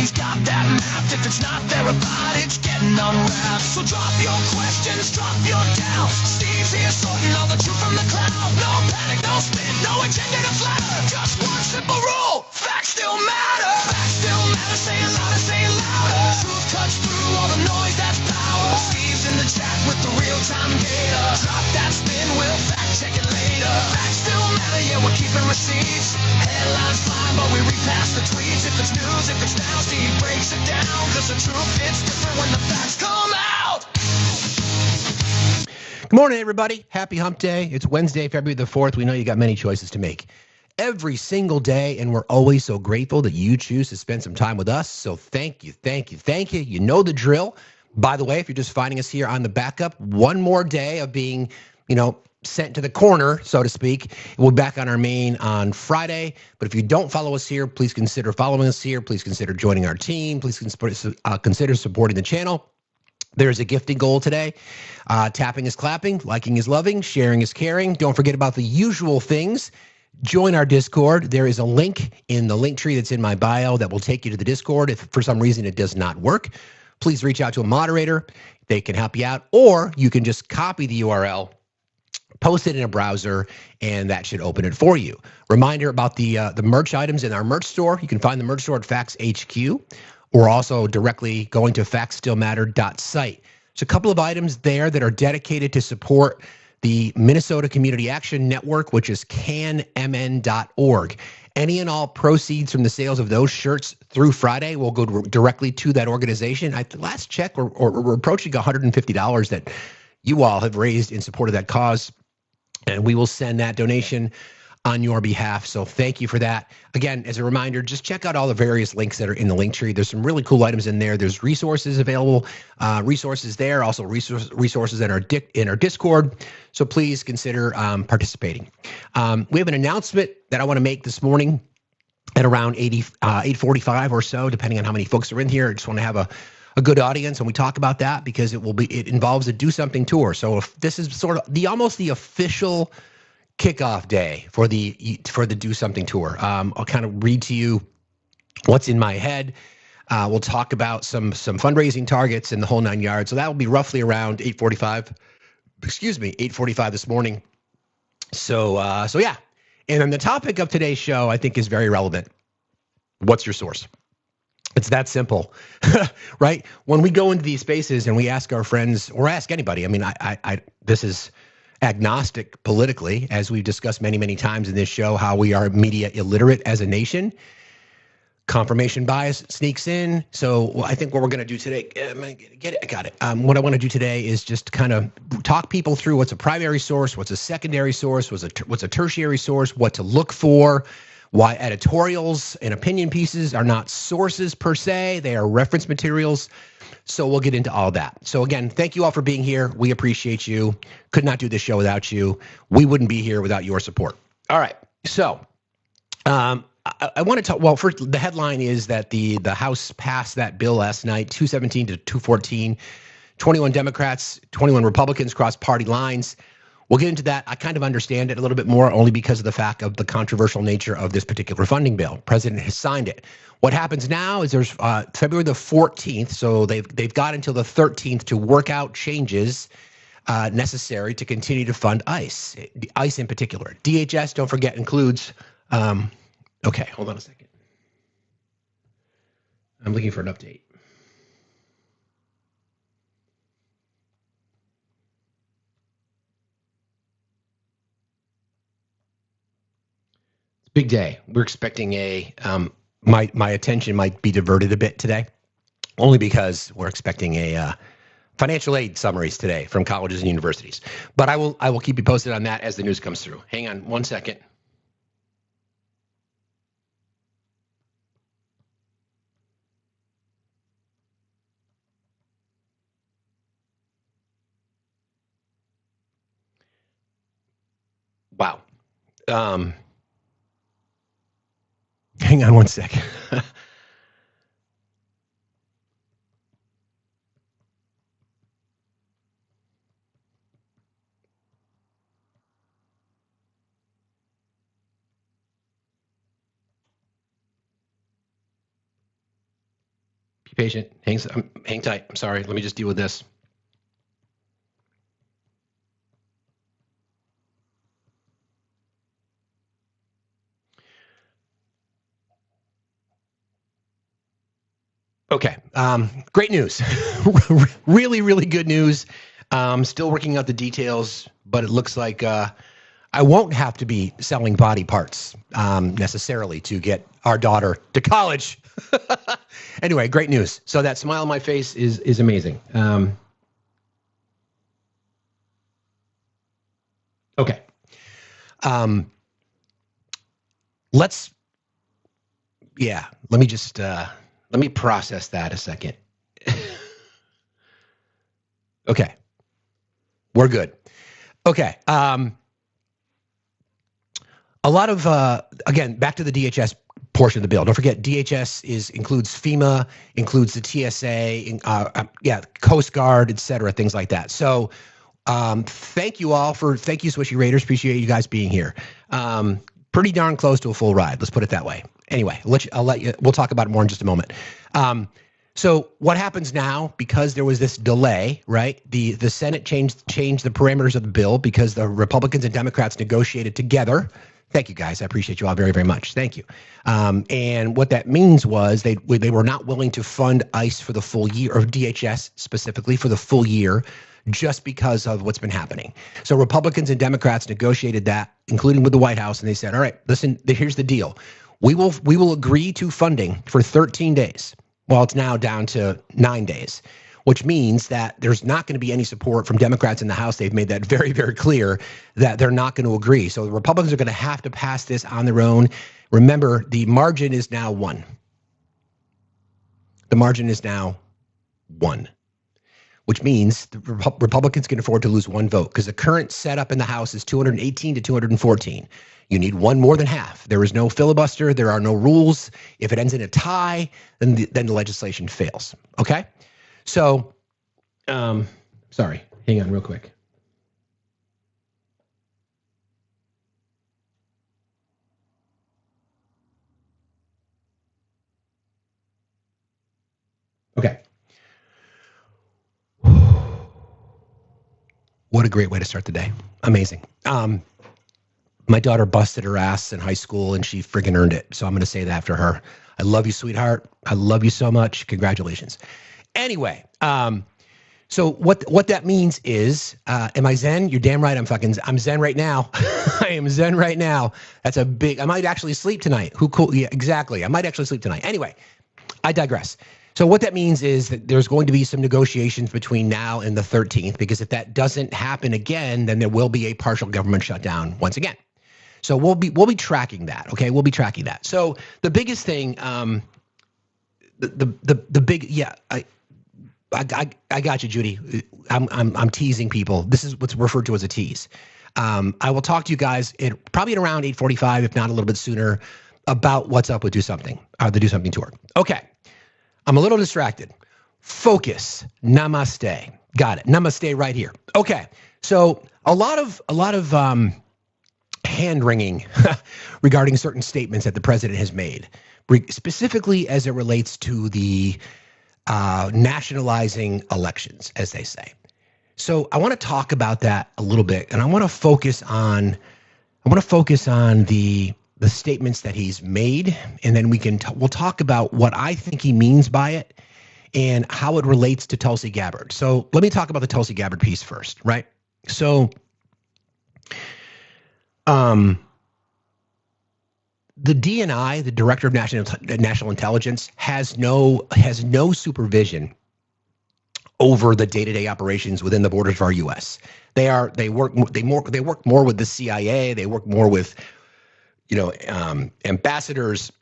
He's got that math. If it's not verified, it's getting unwrapped. So drop your questions, drop your doubts. Steve's here sorting all the truth from the cloud. No panic, no spin, no agenda to flatter. Just one simple rule: facts still matter. Facts still matter. Say it louder, say it louder. Truth cuts through all the noise, that's power. Steve's in the chat with the real-time data. Drop that spin, we'll fact check it later. Facts still matter, yeah, we're keeping receipts. Headlines fly, but we read past the tweets. If it's news, if it's now, Steve breaks it down. Cause the truth hits different when the facts come out. Good morning, everybody. Happy hump day. It's Wednesday, February the 4th. We know you got many choices to make every single day, and we're always so grateful that you choose to spend some time with us. So thank you, thank you, thank you. You know the drill. By the way, if you're just finding us here on the backup, one more day of being, sent to the corner, so to speak. We'll be back on our main on Friday. But if you don't follow us here, please consider following us here. Please consider joining our team. Please consider supporting the channel. There's a gifting goal today. Tapping is clapping, liking is loving, sharing is caring. Don't forget about the usual things. Join our Discord. There is a link in the link tree that's in my bio that will take you to the Discord. If for some reason it does not work, please reach out to a moderator. They can help you out, or you can just copy the URL, post it in a browser, and that should open it for you. Reminder about the merch items in our merch store. You can find the merch store at Facts HQ, or also directly going to factsstillmatter.site. There's a couple of items there that are dedicated to support the Minnesota Community Action Network, which is canmn.org. Any and all proceeds from the sales of those shirts through Friday will go directly to that organization. Last check, we're approaching $150 that you all have raised in support of that cause, and we will send that donation on your behalf. So thank you for that. Again, as a reminder, just check out all the various links that are in the link tree. There's some really cool items in there. There's resources available, resources there, also resources in our Discord. So please consider participating. We have an announcement that I want to make this morning at around 8:45 or so, depending on how many folks are in here. I just want to have a good audience, and we talk about that because it involves a Do Something tour. So if this is sort of almost the official kickoff day for the Do Something tour. I'll kind of read to you what's in my head. We'll talk about some fundraising targets and the whole 9 yards. So that will be roughly around 8:45 this morning. So yeah. And then the topic of today's show, I think, is very relevant. What's your source? It's that simple, right? When we go into these spaces and we ask our friends or ask anybody, I mean, this is agnostic politically, as we've discussed many, many times in this show, how we are media illiterate as a nation. Confirmation bias sneaks in. So I think what we're going to do today, got it. What I want to do today is just kind of talk people through what's a primary source, what's a secondary source, what's a tertiary source, what to look for, why editorials and opinion pieces are not sources per se, they are reference materials. So we'll get into all that. So again, thank you all for being here. We appreciate you. Could not do this show without you. We wouldn't be here without your support. All right. So I want to talk, well, first, the headline is that the House passed that bill last night, 217 to 214, 21 Democrats, 21 Republicans crossed party lines. We'll get into that. I kind of understand it a little bit more only because of the fact of the controversial nature of this particular funding bill. President has signed it. What happens now is there's February the 14th, so they've got until the 13th to work out changes necessary to continue to fund ICE, ICE in particular. DHS, don't forget, includes, okay, hold on a second. I'm looking for an update. Big day. We're expecting my attention might be diverted a bit today, only because we're expecting a financial aid summaries today from colleges and universities. But I will keep you posted on that as the news comes through. Hang on one second. Wow. Hang on one second. Be patient. Hang tight. I'm sorry. Let me just deal with this. Okay. Great news. Really, really good news. Still working out the details, but it looks like I won't have to be selling body parts necessarily to get our daughter to college. Anyway, great news. So that smile on my face is amazing. Okay. Let me process that a second. Okay. We're good. Okay. A lot of, again, back to the DHS portion of the bill. Don't forget, DHS includes FEMA, includes the TSA, Coast Guard, et cetera, things like that. So thank you, Swishy Raiders. Appreciate you guys being here. Pretty darn close to a full ride. Let's put it that way. Anyway, we'll talk about it more in just a moment. So what happens now, because there was this delay, right? The Senate changed the parameters of the bill because the Republicans and Democrats negotiated together. Thank you, guys. I appreciate you all very, very much. Thank you. And what that means was they were not willing to fund ICE for the full year, or DHS specifically for the full year, just because of what's been happening. So Republicans and Democrats negotiated that, including with the White House, and they said, all right, listen, here's the deal. We will agree to funding for 13 days. Well, it's now down to 9 days, which means that there's not going to be any support from Democrats in the House. They've made that very, very clear that they're not going to agree. So the Republicans are going to have to pass this on their own. Remember, the margin is now 1. The margin is now 1, which means the Republicans can afford to lose 1 vote because the current setup in the House is 218 to 214. You need 1 more than half. There is no filibuster. There are no rules. If it ends in a tie, then the legislation fails. Okay? So, sorry, hang on real quick. Okay. What a great way to start the day. Amazing. My daughter busted her ass in high school and she friggin' earned it. So I'm going to say that after her. I love you, sweetheart. I love you so much. Congratulations. Anyway, so what that means is, am I Zen? You're damn right. I'm Zen right now. I am Zen right now. That's a big, I might actually sleep tonight. Cool? Yeah, exactly. I might actually sleep tonight. Anyway, I digress. So what that means is that there's going to be some negotiations between now and the 13th, because if that doesn't happen again, then there will be a partial government shutdown once again. So we'll be tracking that. Okay, we'll be tracking that. So the biggest thing, I got you, Judy. I'm teasing people. This is what's referred to as a tease. I will talk to you guys probably at around 8:45, if not a little bit sooner, about what's up with Do Something, the Do Something tour. Okay, I'm a little distracted. Focus. Namaste. Got it. Namaste right here. Okay, so a lot of hand-wringing regarding certain statements that the president has made, specifically as it relates to the nationalizing elections, as they say. So I want to talk about that a little bit, and I want to focus on the statements that he's made, and then we'll talk about what I think he means by it and how it relates to Tulsi Gabbard. So let me talk about the Tulsi Gabbard piece first, right? So the DNI, the Director of National Intelligence, has no supervision over the day-to-day operations within the borders of our U.S. They work more with the CIA. They work more with, ambassadors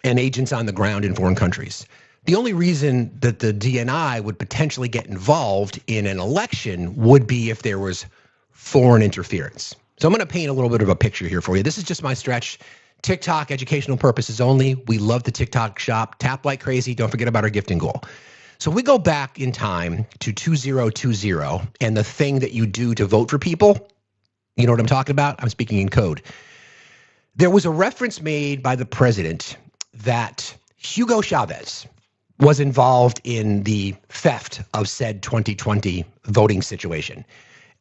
and agents on the ground in foreign countries. The only reason that the DNI would potentially get involved in an election would be if there was foreign interference. So I'm going to paint a little bit of a picture here for you. This is just my stretch. TikTok, educational purposes only. We love the TikTok shop. Tap like crazy. Don't forget about our gifting goal. So we go back in time to 2020 and the thing that you do to vote for people. You know what I'm talking about? I'm speaking in code. There was a reference made by the president that Hugo Chavez was involved in the theft of said 2020 voting situation.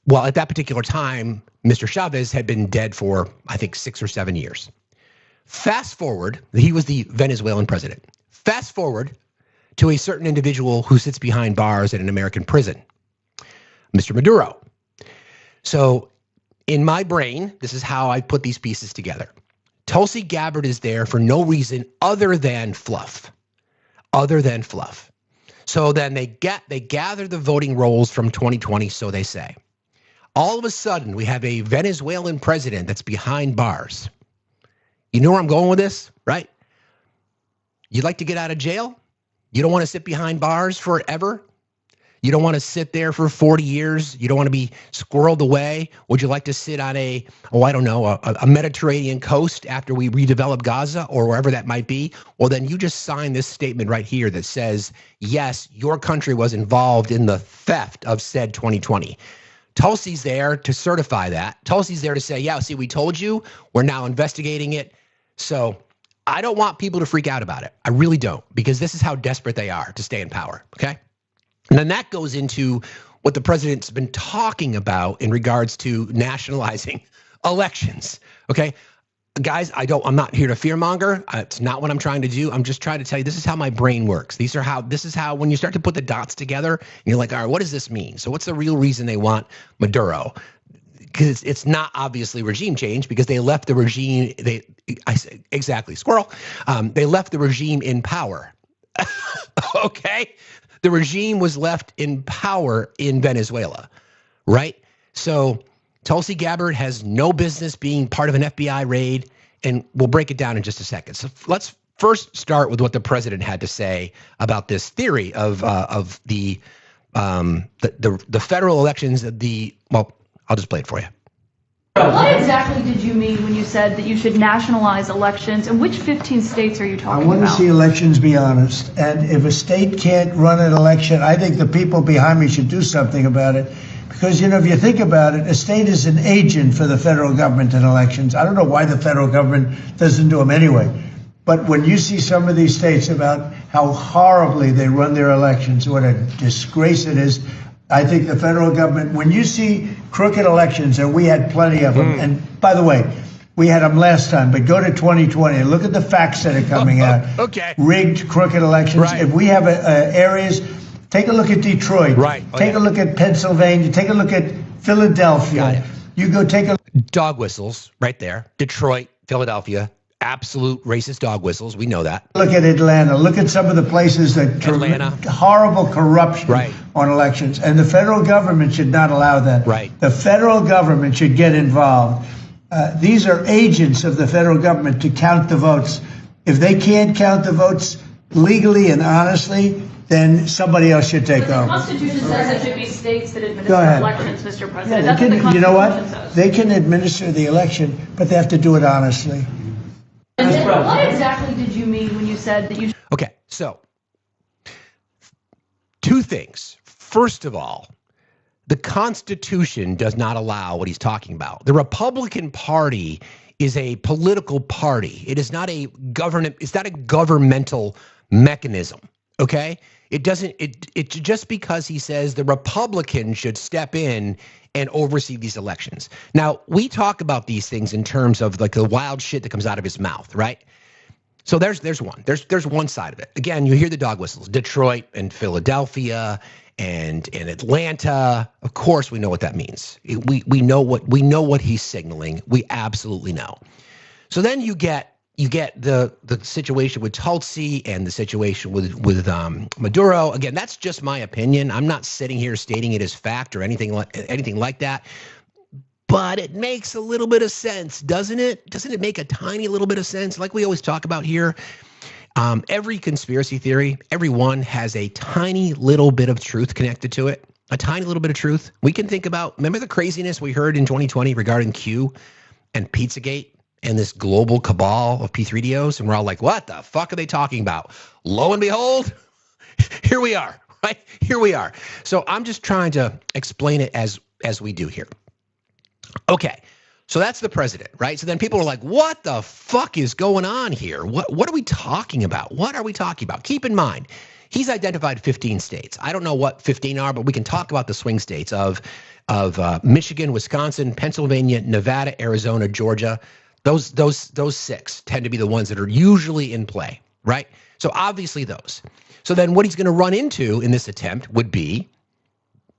Well, at that particular time, Mr. Chavez had been dead for, I think, 6 or 7 years. Fast forward, he was the Venezuelan president. Fast forward to a certain individual who sits behind bars in an American prison, Mr. Maduro. So in my brain, this is how I put these pieces together. Tulsi Gabbard is there for no reason other than fluff. So then they gather the voting rolls from 2020, so they say. All of a sudden, we have a Venezuelan president that's behind bars. You know where I'm going with this, right? You'd like to get out of jail? You don't want to sit behind bars forever? You don't want to sit there for 40 years? You don't want to be squirreled away? Would you like to sit on a Mediterranean coast after we redevelop Gaza or wherever that might be? Well, then you just sign this statement right here that says, yes, your country was involved in the theft of said 2020. Tulsi's there to certify that. Tulsi's there to say, yeah, see, we told you, we're now investigating it. So I don't want people to freak out about it. I really don't, because this is how desperate they are to stay in power, okay? And then that goes into what the president's been talking about in regards to nationalizing elections, okay? Guys, I'm not here to fearmonger. It's not what I'm trying to do. I'm just trying to tell you, this is how my brain works. This is how, when you start to put the dots together, and you're like, all right, what does this mean? So what's the real reason they want Maduro? Because it's not obviously regime change, because they left the regime, exactly, squirrel. They left the regime in power, okay? The regime was left in power in Venezuela, right? So Tulsi Gabbard has no business being part of an FBI raid, and we'll break it down in just a second. So let's first start with what the president had to say about this theory of the federal elections. I'll just play it for you. What exactly did you mean when you said that you should nationalize elections, and which 15 states are you talking about? I want to see elections be honest, and if a state can't run an election, I think the people behind me should do something about it. Because, if you think about it, a state is an agent for the federal government in elections. I don't know why the federal government doesn't do them anyway. But when you see some of these states about how horribly they run their elections, what a disgrace it is, I think the federal government, when you see crooked elections, and we had plenty of them, and by the way, we had them last time, but go to 2020 and look at the facts that are coming out. Okay. Rigged, crooked elections. Right. If we have areas, take a look at Detroit. Right. Take a look at Pennsylvania. Take a look at Philadelphia. Got it. You go take a Dog whistles right there. Detroit, Philadelphia, absolute racist dog whistles. We know that. look at Atlanta. Look at some of the places that Atlanta. Horrible corruption Right. on elections. And the federal government should not allow that. Right. The federal government should get involved. These are agents of the federal government to count the votes. If they can't count the votes legally and honestly, then somebody else should take The over. Constitution says it should be states that Go administer ahead. elections, Mr. Yeah, President. they That's what the can, you know what? Constitution says. They can administer the election, but they have to do it honestly. And then what exactly did you mean when you said that you should Okay, so two things. First of all, the Constitution does not allow what he's talking about. The Republican Party is a political party. It is not a it's not a governmental mechanism. Okay? It just because he says the Republicans should step in and oversee these elections. Now, we talk about these things in terms of like the wild shit that comes out of his mouth, right? So there's one. There's one side of it. Again, you hear the dog whistles. Detroit and Philadelphia and Atlanta. Of course, we know what that means. We know what he's signaling. We absolutely know. So then you get the situation with Tulsi and the situation with Maduro. Again, that's just my opinion. I'm not sitting here stating it as fact or anything like that. But it makes a little bit of sense, doesn't it? Doesn't it make a tiny little bit of sense? Like we always talk about here, every conspiracy theory, everyone has a tiny little bit of truth connected to it. A tiny little bit of truth. We can think about, remember the craziness we heard in 2020 regarding Q and Pizzagate and this global cabal of P3DOs? And we're all like, what the fuck are they talking about? Lo and behold, here we are, right? Here we are. So I'm just trying to explain it as we do here. Okay, so that's the president, right? So then people are like, what the fuck is going on here? What are we talking about? What are we talking about? Keep in mind, He's identified 15 states. I don't know what 15 are, but we can talk about the swing states of Michigan, Wisconsin, Pennsylvania, Nevada, Arizona, Georgia. Those 6 tend to be the ones that are usually in play, right? So obviously those. So then what he's going to run into in this attempt would be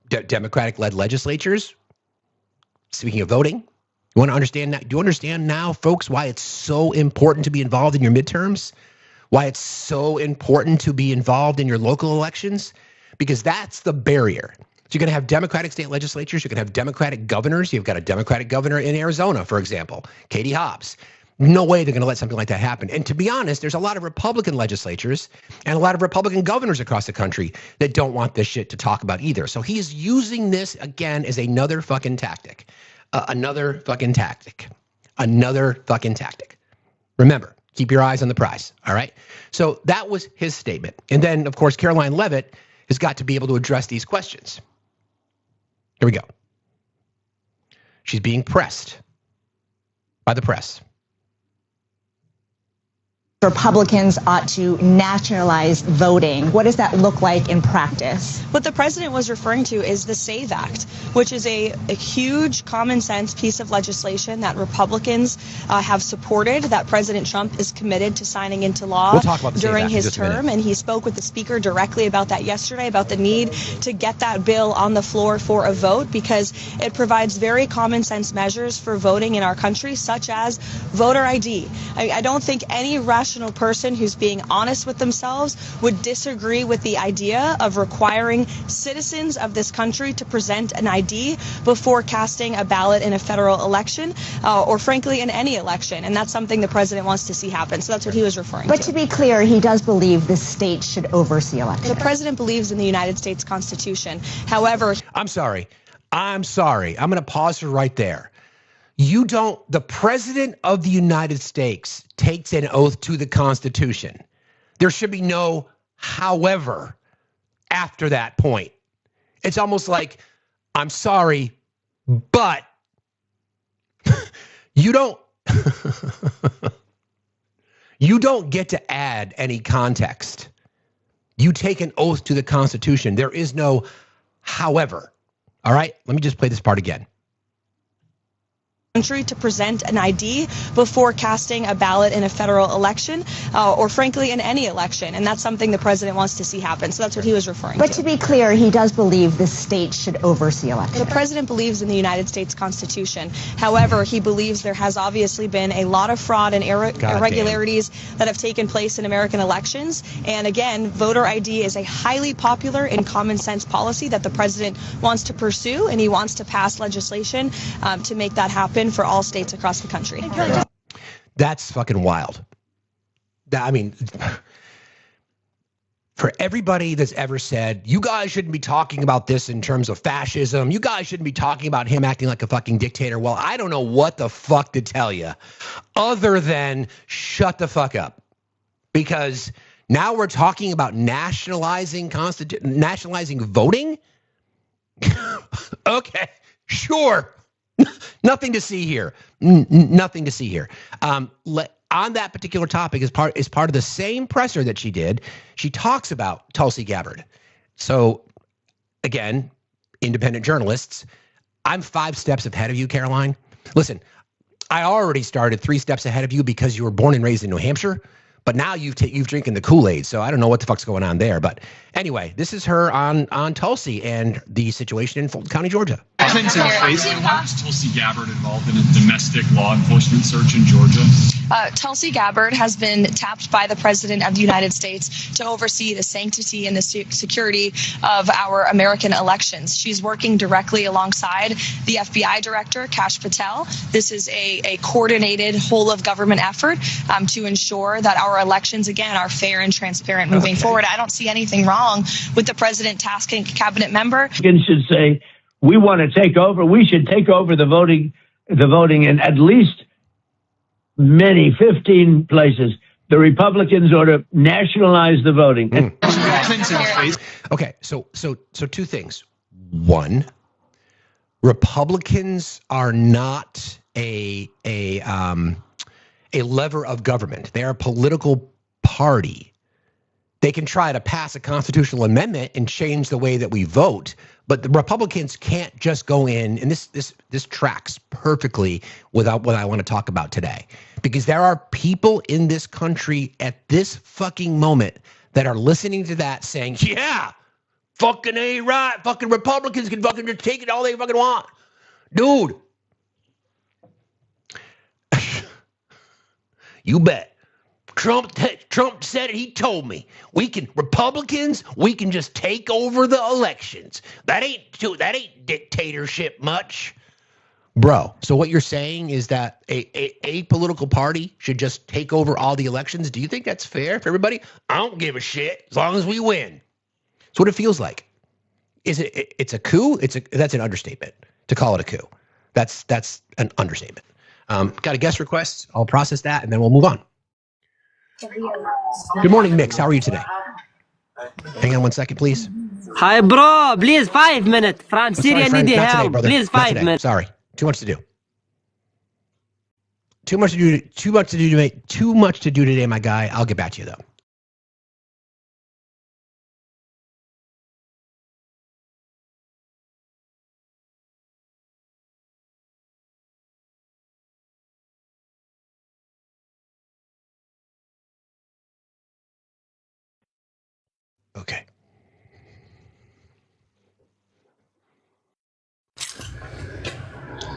Democratic-led legislatures. Speaking of voting, you want to understand that? Do you understand now, folks, why it's so important to be involved in your midterms? Why it's so important to be involved in your local elections? Because that's the barrier. So you're going to have Democratic state legislatures. You're going to have Democratic governors. You've got a Democratic governor in Arizona, for example, Katie Hobbs. No way they're going to let something like that happen. And to be honest, there's a lot of Republican legislatures and a lot of Republican governors across the country that don't want this shit to talk about either. So he is using this, again, as another fucking tactic. Another fucking tactic. Another fucking tactic. Remember, keep your eyes on the prize, all right? So that was his statement. And then, of course, Caroline Leavitt has got to be able to address these questions. Here we go. She's being pressed by the press. Republicans ought to nationalize voting. What does that look like in practice? What the president was referring to is the SAVE Act, which is a huge common sense piece of legislation that Republicans have supported, that President Trump is committed to signing into law during his term. And he spoke with the speaker directly about that yesterday, about the need to get that bill on the floor for a vote, because it provides very common sense measures for voting in our country, such as voter ID. I don't think any rational person who's being honest with themselves would disagree with the idea of requiring citizens of this country to present an ID before casting a ballot in a federal election, or frankly in any election. And that's something the president wants to see happen. So that's what he was referring to. But to be clear, he does believe the state should oversee elections. The president believes in the United States Constitution. However, I'm sorry. I'm going to pause her right there. The president of the United States takes an oath to the Constitution. There should be no however after that point. It's almost like, I'm sorry, but you don't get to add any context. You take an oath to the Constitution. There is no however. All right, let me just play this part again. Country to present an ID before casting a ballot in a federal election, or frankly in any election. And that's something the president wants to see happen. So that's what he was referring to. But to be clear, he does believe the state should oversee elections. The president believes in the United States Constitution. However, he believes there has obviously been a lot of fraud and irregularities that have taken place in American elections. And again, voter ID is a highly popular and common sense policy that the president wants to pursue, and he wants to pass legislation to make that happen for all states across the country. That's fucking wild. I mean, for everybody that's ever said, you guys shouldn't be talking about this in terms of fascism, you guys shouldn't be talking about him acting like a fucking dictator. Well, I don't know what the fuck to tell you other than shut the fuck up. Because now we're talking about nationalizing voting? Okay, sure. Nothing to see here. Nothing to see here. On that particular topic, as part of the same presser that she did, she talks about Tulsi Gabbard. So, again, independent journalists, I'm 5 steps ahead of you, Caroline. Listen, I already started 3 steps ahead of you because you were born and raised in New Hampshire. But now you've drinking the Kool-Aid, so I don't know what the fuck's going on there. But anyway, this is her on Tulsi and the situation in Fulton County, Georgia. Clinton faced, why was Tulsi Gabbard involved in a domestic law enforcement search in Georgia? Tulsi Gabbard has been tapped by the President of the United States to oversee the sanctity and the security of our American elections. She's working directly alongside the FBI Director, Kash Patel. This is a coordinated whole-of-government effort to ensure that our elections, again, are fair and transparent moving forward. I don't see anything wrong with the President tasking a cabinet member. Should say, we want to take over. We should take over the voting in at least 15 places. The Republicans ought to nationalize the voting. Okay, so 2 things. 1, Republicans are not a lever of government. They are a political party. They can try to pass a constitutional amendment and change the way that we vote, but the Republicans can't just go in, and this tracks perfectly without what I want to talk about today, because there are people in this country at this fucking moment that are listening to that saying, yeah, fucking A right, fucking Republicans can fucking just take it all they fucking want. Dude. You bet. Trump said it. He told me Republicans, we can just take over the elections. That ain't dictatorship much, bro. So what you're saying is that a political party should just take over all the elections? Do you think that's fair for everybody? I don't give a shit as long as we win. That's what it feels like. It's a coup? That's an understatement to call it a coup. That's an understatement. Got a guest request. I'll process that and then we'll move on. Good morning, Mix. How are you today? Hang on 1 second, please. Hi, bro. Please, 5 minutes. From Syria need help. Today, please, 5 minutes. Sorry. Too much to do. Too much to do today, my guy. I'll get back to you, though. Okay.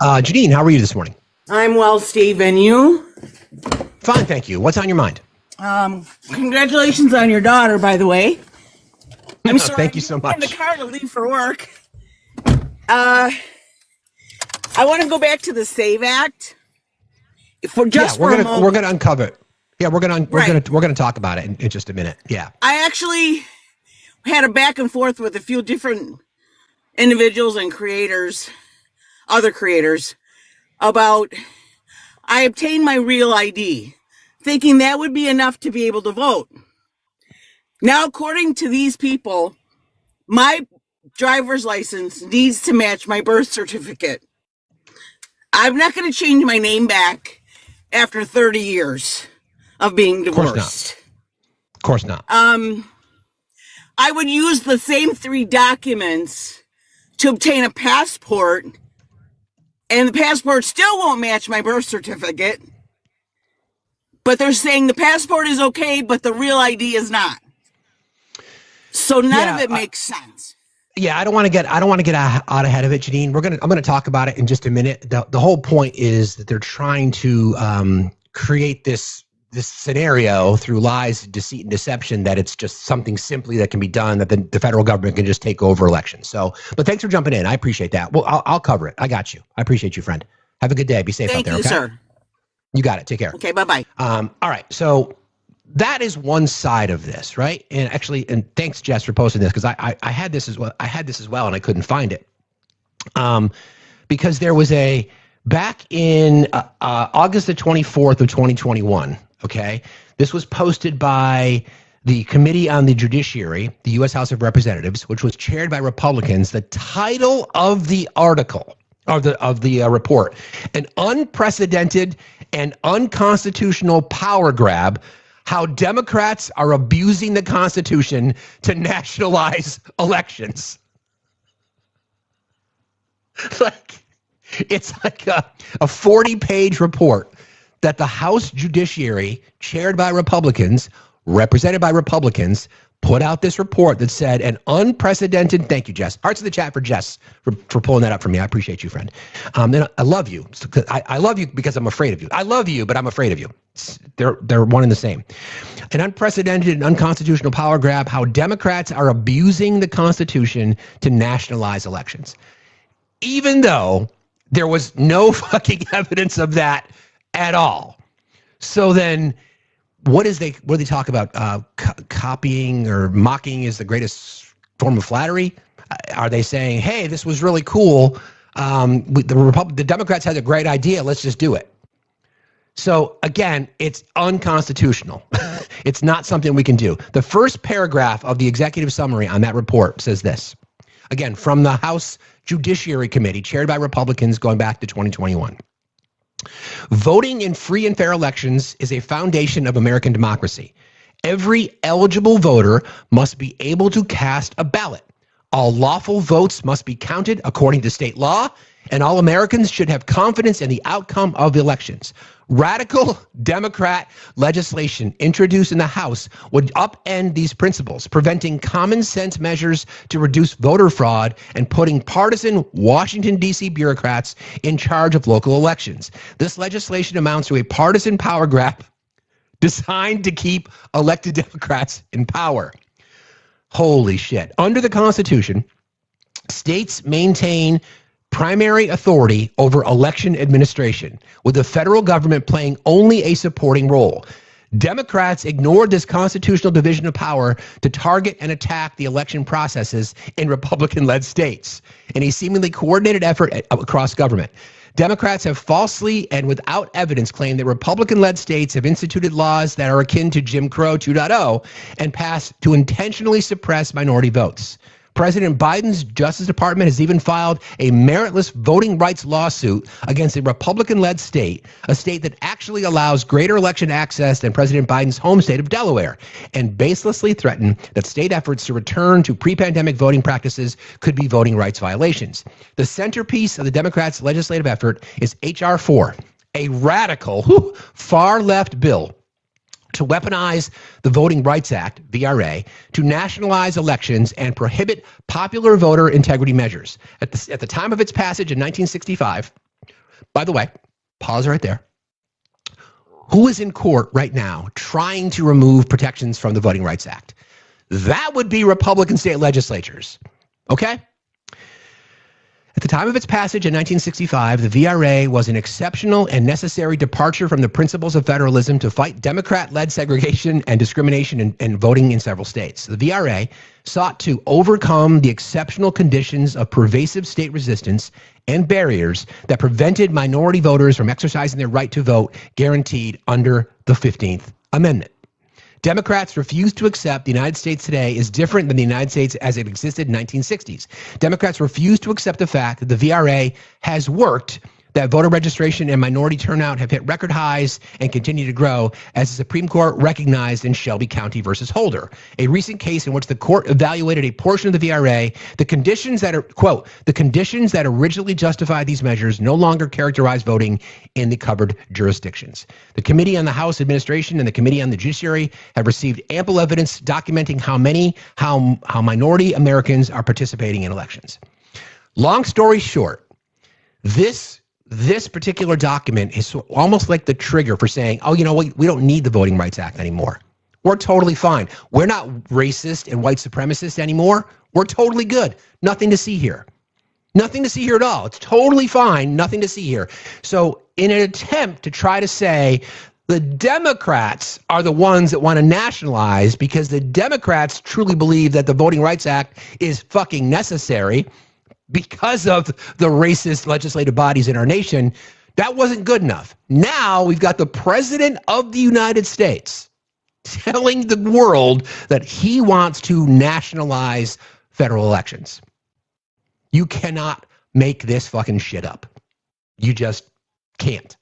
Janine, how are you this morning? I'm well, Steve, and you? Fine, thank you. What's on your mind? Congratulations on your daughter, by the way. I'm sorry. Thank you so much. I'm in the car to leave for work. I want to go back to the SAVE Act. For a moment. We're gonna uncover it. Yeah, we're gonna talk about it in just a minute. Yeah. I actually had a back and forth with a few different individuals and other creators, about I obtained my real ID, thinking that would be enough to be able to vote. Now, according to these people, my driver's license needs to match my birth certificate. I'm not going to change my name back after 30 years of being divorced. Of course not. I would use the same 3 documents to obtain a passport, and the passport still won't match my birth certificate. But they're saying the passport is okay, but the real ID is not. So none of it makes sense. Yeah, I don't want to get out ahead of it, Janine. I'm gonna talk about it in just a minute. The whole point is that they're trying to create this scenario through lies, deceit, and deception that it's just something simply that can be done, that the federal government can just take over elections. So, but thanks for jumping in. I appreciate that. Well, I'll cover it. I got you. I appreciate you, friend. Have a good day. Be safe out there. Thank you, sir. You got it. Take care. Okay, bye-bye. All right. So that is one side of this, right? And actually, and thanks, Jess, for posting this, because I had this as well. I had this as well, and I couldn't find it. Because there was back in August the 24th of 2021, okay? This was posted by the Committee on the Judiciary, the U.S. House of Representatives, which was chaired by Republicans. The title of the article, of the report, an unprecedented and unconstitutional power grab, how Democrats are abusing the Constitution to nationalize elections. It's like a 40-page report that the House Judiciary, chaired by Republicans, represented by Republicans, put out this report that said an unprecedented, thank you, Jess. Hearts in the chat for Jess for pulling that up for me. I appreciate you, friend. And I love you. I love you because I'm afraid of you. I love you, but I'm afraid of you. They're one and the same. An unprecedented and unconstitutional power grab, how Democrats are abusing the Constitution to nationalize elections. Even though there was no fucking evidence of that at all. So then what do they talk about? Copying or mocking is the greatest form of flattery? Are they saying, hey, this was really cool. The Democrats had a great idea. Let's just do it. So again, it's unconstitutional. It's not something we can do. The first paragraph of the executive summary on that report says this. Again, from the House Judiciary Committee, chaired by Republicans going back to 2021. Voting in free and fair elections is a foundation of American democracy. Every eligible voter must be able to cast a ballot. All lawful votes must be counted according to state law, and all Americans should have confidence in the outcome of elections. Radical Democrat legislation introduced in the House would upend these principles, preventing common sense measures to reduce voter fraud and putting partisan Washington, D.C. bureaucrats in charge of local elections. This legislation amounts to a partisan power grab designed to keep elected Democrats in power. Holy shit. Under the Constitution, states maintain primary authority over election administration, with the federal government playing only a supporting role. Democrats ignored this constitutional division of power to target and attack the election processes in Republican-led states in a seemingly coordinated effort across government. Democrats have falsely and without evidence claimed that Republican-led states have instituted laws that are akin to Jim Crow 2.0 and passed to intentionally suppress minority votes. President Biden's Justice Department has even filed a meritless voting rights lawsuit against a Republican-led state, a state that actually allows greater election access than President Biden's home state of Delaware, and baselessly threatened that state efforts to return to pre-pandemic voting practices could be voting rights violations. The centerpiece of the Democrats' legislative effort is H.R. 4, a radical, far-left bill to weaponize the Voting Rights Act, VRA, to nationalize elections and prohibit popular voter integrity measures. At the time of its passage in 1965, by the way, pause right there. Who is in court right now trying to remove protections from the Voting Rights Act? That would be Republican state legislatures, okay? At the time of its passage in 1965, the VRA was an exceptional and necessary departure from the principles of federalism to fight Democrat-led segregation and discrimination in voting in several states. The VRA sought to overcome the exceptional conditions of pervasive state resistance and barriers that prevented minority voters from exercising their right to vote guaranteed under the 15th Amendment. Democrats refuse to accept the United States today is different than the United States as it existed in the 1960s. Democrats refuse to accept the fact that the VRA has worked, that voter registration and minority turnout have hit record highs and continue to grow, as the Supreme Court recognized in Shelby County versus Holder, a recent case in which the court evaluated a portion of the VRA. The conditions that are, quote, the conditions that originally justified these measures no longer characterize voting in the covered jurisdictions. The Committee on the House Administration and the Committee on the Judiciary have received ample evidence documenting how minority Americans are participating in elections. Long story short, this particular document is almost like the trigger for saying, oh, you know what, we don't need the Voting Rights Act anymore. We're totally fine. We're not racist and white supremacist anymore. We're totally good. Nothing to see here. Nothing to see here at all. It's totally fine. Nothing to see here. So in an attempt to try to say the Democrats are the ones that want to nationalize because the Democrats truly believe that the Voting Rights Act is fucking necessary, because of the racist legislative bodies in our nation, that wasn't good enough. Now we've got the President of the United States telling the world that he wants to nationalize federal elections. You cannot make this fucking shit up. You just can't.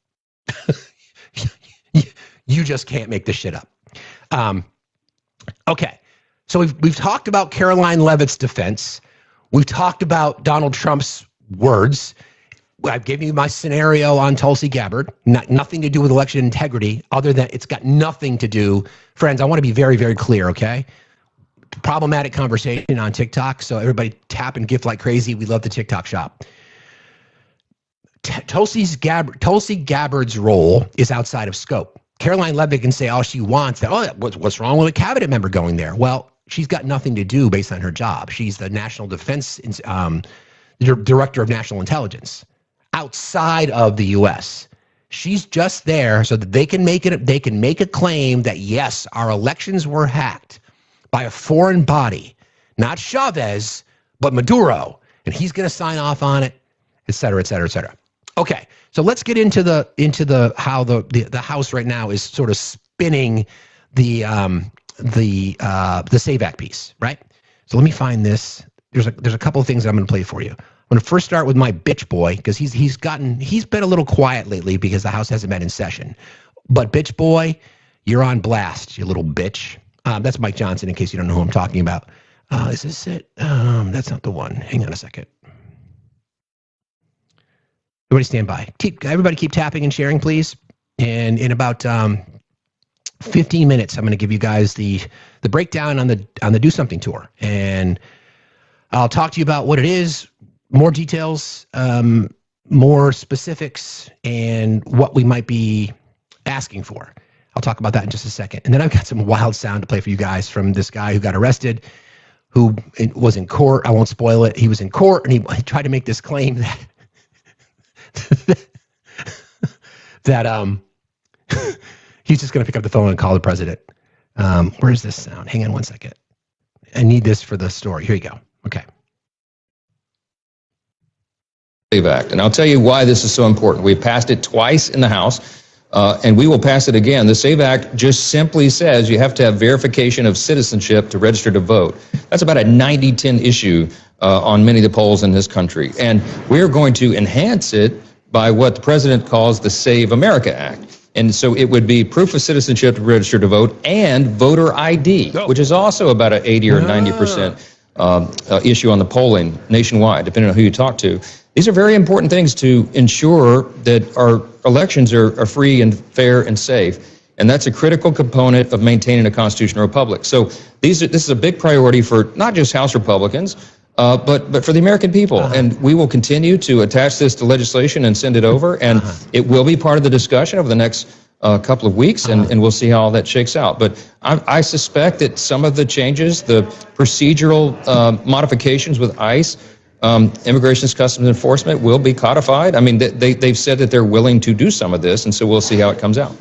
You just can't make this shit up. Okay, so we've talked about Caroline Leavitt's defense. We've talked about Donald Trump's words. I've given you my scenario on Tulsi Gabbard. Nothing to do with election integrity, other than it's got nothing to do. Friends, I want to be very, very clear, okay? Problematic conversation on TikTok, so everybody tap and gift like crazy. We love the TikTok shop. Tulsi Gabbard's role is outside of scope. Caroline Leavitt can say all she wants. That, oh, what's wrong with a cabinet member going there? Well, she's got nothing to do based on her job. She's the National Defense Director of National Intelligence outside of the U.S. She's just there so that they can make a claim that yes, our elections were hacked by a foreign body, not Chavez, but Maduro, and he's going to sign off on it, et cetera, et cetera, et cetera. Okay, so let's get into the how the House right now is sort of spinning the SAVE Act piece, right? So let me find this. There's a couple of things that I'm going to play for you. I'm going to first start with my bitch boy, because he's been a little quiet lately because the House hasn't been in session. But bitch boy, you're on blast, you little bitch. That's Mike Johnson, in case you don't know who I'm talking about. Is this it? That's not the one. Hang on a second. Everybody stand by. Everybody keep tapping and sharing, please. And in about 15 minutes, I'm going to give you guys the breakdown on the Do Something tour. And I'll talk to you about what it is, more details, more specifics, and what we might be asking for. I'll talk about that in just a second. And then I've got some wild sound to play for you guys from this guy who got arrested, who was in court. I won't spoil it. He was in court, and he tried to make this claim that he's just going to pick up the phone and call the president. Where's this sound? Hang on one second. I need this for the story. Here you go. Okay. Act. And I'll tell you why this is so important. We passed it twice in the House, and we will pass it again. The SAVE Act just simply says you have to have verification of citizenship to register to vote. That's about a 90-10 issue on many of the polls in this country. And we're going to enhance it by what the president calls the Save America Act. And so it would be proof of citizenship to register to vote and voter ID, which is also about an 80 or 90% issue on the polling nationwide, depending on who you talk to. These are very important things to ensure that our elections are free and fair and safe. And that's a critical component of maintaining a constitutional republic. So this is a big priority for not just House Republicans, but for the American people. And we will continue to attach this to legislation and send it over. And it will be part of the discussion over the next couple of weeks, and we'll see how all that shakes out. But I suspect that some of the changes, the procedural modifications with ICE, Immigration Customs Enforcement, will be codified. I mean, they've said that they're willing to do some of this, and so we'll see how it comes out.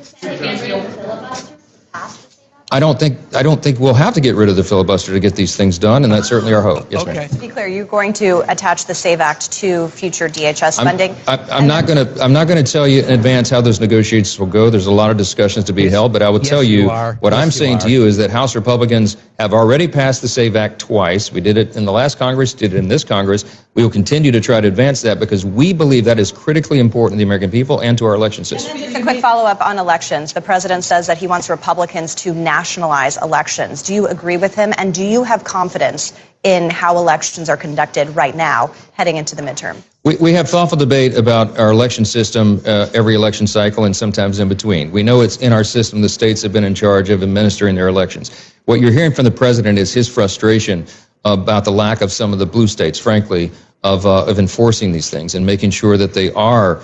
I don't think we'll have to get rid of the filibuster to get these things done, and that's certainly our hope. Yes, ma'am. To be clear, you're going to attach the SAVE Act to future DHS funding? I'm not going to tell you in advance how those negotiations will go. There's a lot of discussions to be held, but I will tell you what I'm saying to you is that House Republicans have already passed the SAVE Act twice. We did it in the last Congress, did it in this Congress. We will continue to try to advance that because we believe that is critically important to the American people and to our election system. Just a quick follow-up on elections. The president says that he wants Republicans to nationalize elections. Do you agree with him? And do you have confidence in how elections are conducted right now, heading into the midterm? We have thoughtful debate about our election system every election cycle and sometimes in between. We know it's in our system. The states have been in charge of administering their elections. What you're hearing from the president is his frustration about the lack of some of the blue states, frankly, of enforcing these things and making sure that they are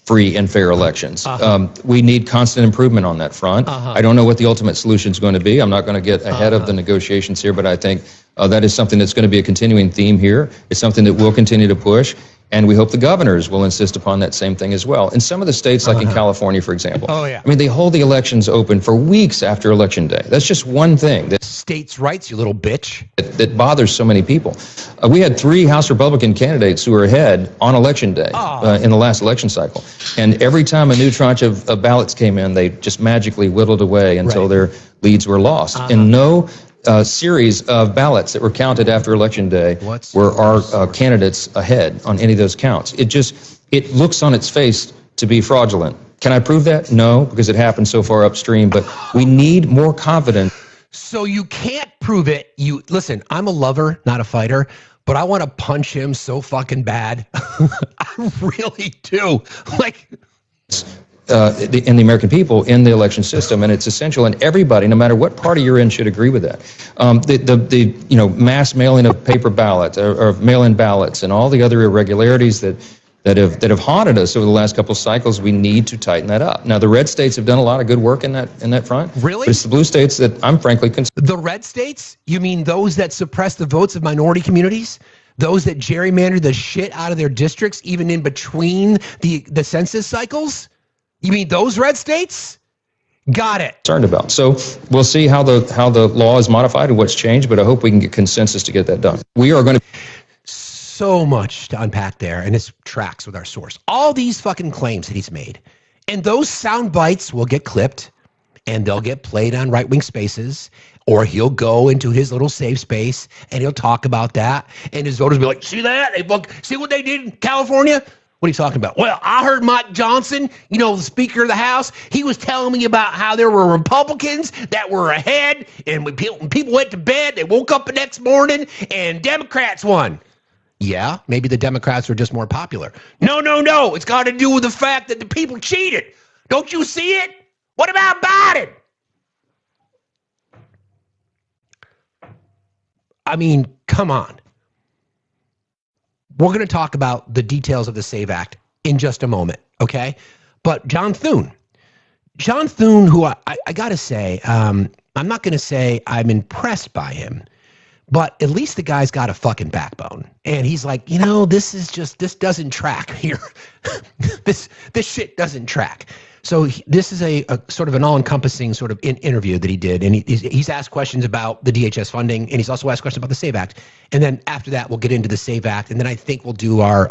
free and fair elections. We need constant improvement on that front. I don't know what the ultimate solution is going to be. I'm not going to get ahead of the negotiations here, but I think that is something that's going to be a continuing theme here. It's something that we'll continue to push. And we hope the governors will insist upon that same thing as well. In some of the states, like in California, for example, I mean, they hold the elections open for weeks after Election Day. That's just one thing. That states' rights, you little bitch. That bothers so many people. We had 3 House Republican candidates who were ahead on Election Day in the last election cycle. And every time a new tranche of ballots came in, they just magically whittled away until their leads were lost. And no series of ballots that were counted after Election Day were our candidates ahead on any of those counts. It looks on its face to be fraudulent. Can I prove that? No, because it happened so far upstream, but we need more confidence. So you can't prove it. Listen, I'm a lover, not a fighter, but I want to punch him so fucking bad. I really do. Like, in the American people in the election system, and it's essential. And everybody, no matter what party you're in, should agree with that. The mass mailing of paper ballots or mail-in ballots and all the other irregularities that have haunted us over the last couple of cycles, we need to tighten that up. Now, the red states have done a lot of good work in that front. Really? But it's the blue states that I'm frankly concerned. The red states? You mean those that suppress the votes of minority communities? Those that gerrymander the shit out of their districts, even in between the census cycles? You mean those red states? Got it. Concerned about. So we'll see how the law is modified and what's changed, but I hope we can get consensus to get that done. We are going to. So much to unpack there, and this tracks with our source. All these fucking claims that he's made, and those sound bites will get clipped, and they'll get played on right-wing spaces, or he'll go into his little safe space, and he'll talk about that, and his voters will be like, see that? See what they did in California? What are you talking about? Well, I heard Mike Johnson, you know, the Speaker of the House, he was telling me about how there were Republicans that were ahead, and when people went to bed, they woke up the next morning, and Democrats won. Yeah, maybe the Democrats are just more popular. No. It's got to do with the fact that the people cheated. Don't you see it? What about Biden? I mean, come on. We're going to talk about the details of the SAVE Act in just a moment, okay? But John Thune, who I got to say, I'm not going to say I'm impressed by him, but at least the guy's got a fucking backbone. And he's like, you know, this doesn't track here. this shit doesn't track. So this is a sort of an all-encompassing sort of interview that he did, and he's asked questions about the DHS funding, and he's also asked questions about the SAVE Act. And then after that, we'll get into the SAVE Act, and then I think we'll do our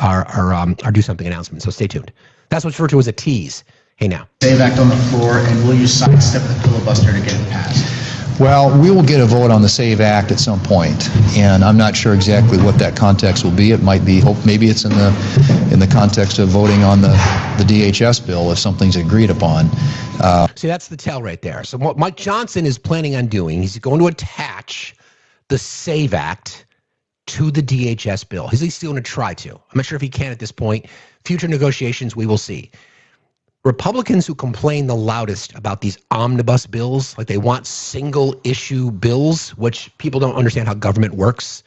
do something announcement. So stay tuned. That's what's referred to as a tease. Hey now. SAVE Act on the floor, and will you sidestep the filibuster to get it passed? Well, we will get a vote on the SAVE Act at some point, and I'm not sure exactly what that context will be. It might be, maybe it's in the context of voting on the DHS bill if something's agreed upon. See, that's the tell right there. So what Mike Johnson is planning on doing, he's going to attach the SAVE Act to the DHS bill. He's at least going to try to. I'm not sure if he can at this point. Future negotiations, we will see. Republicans who complain the loudest about these omnibus bills, like they want single issue bills, which people don't understand how government works.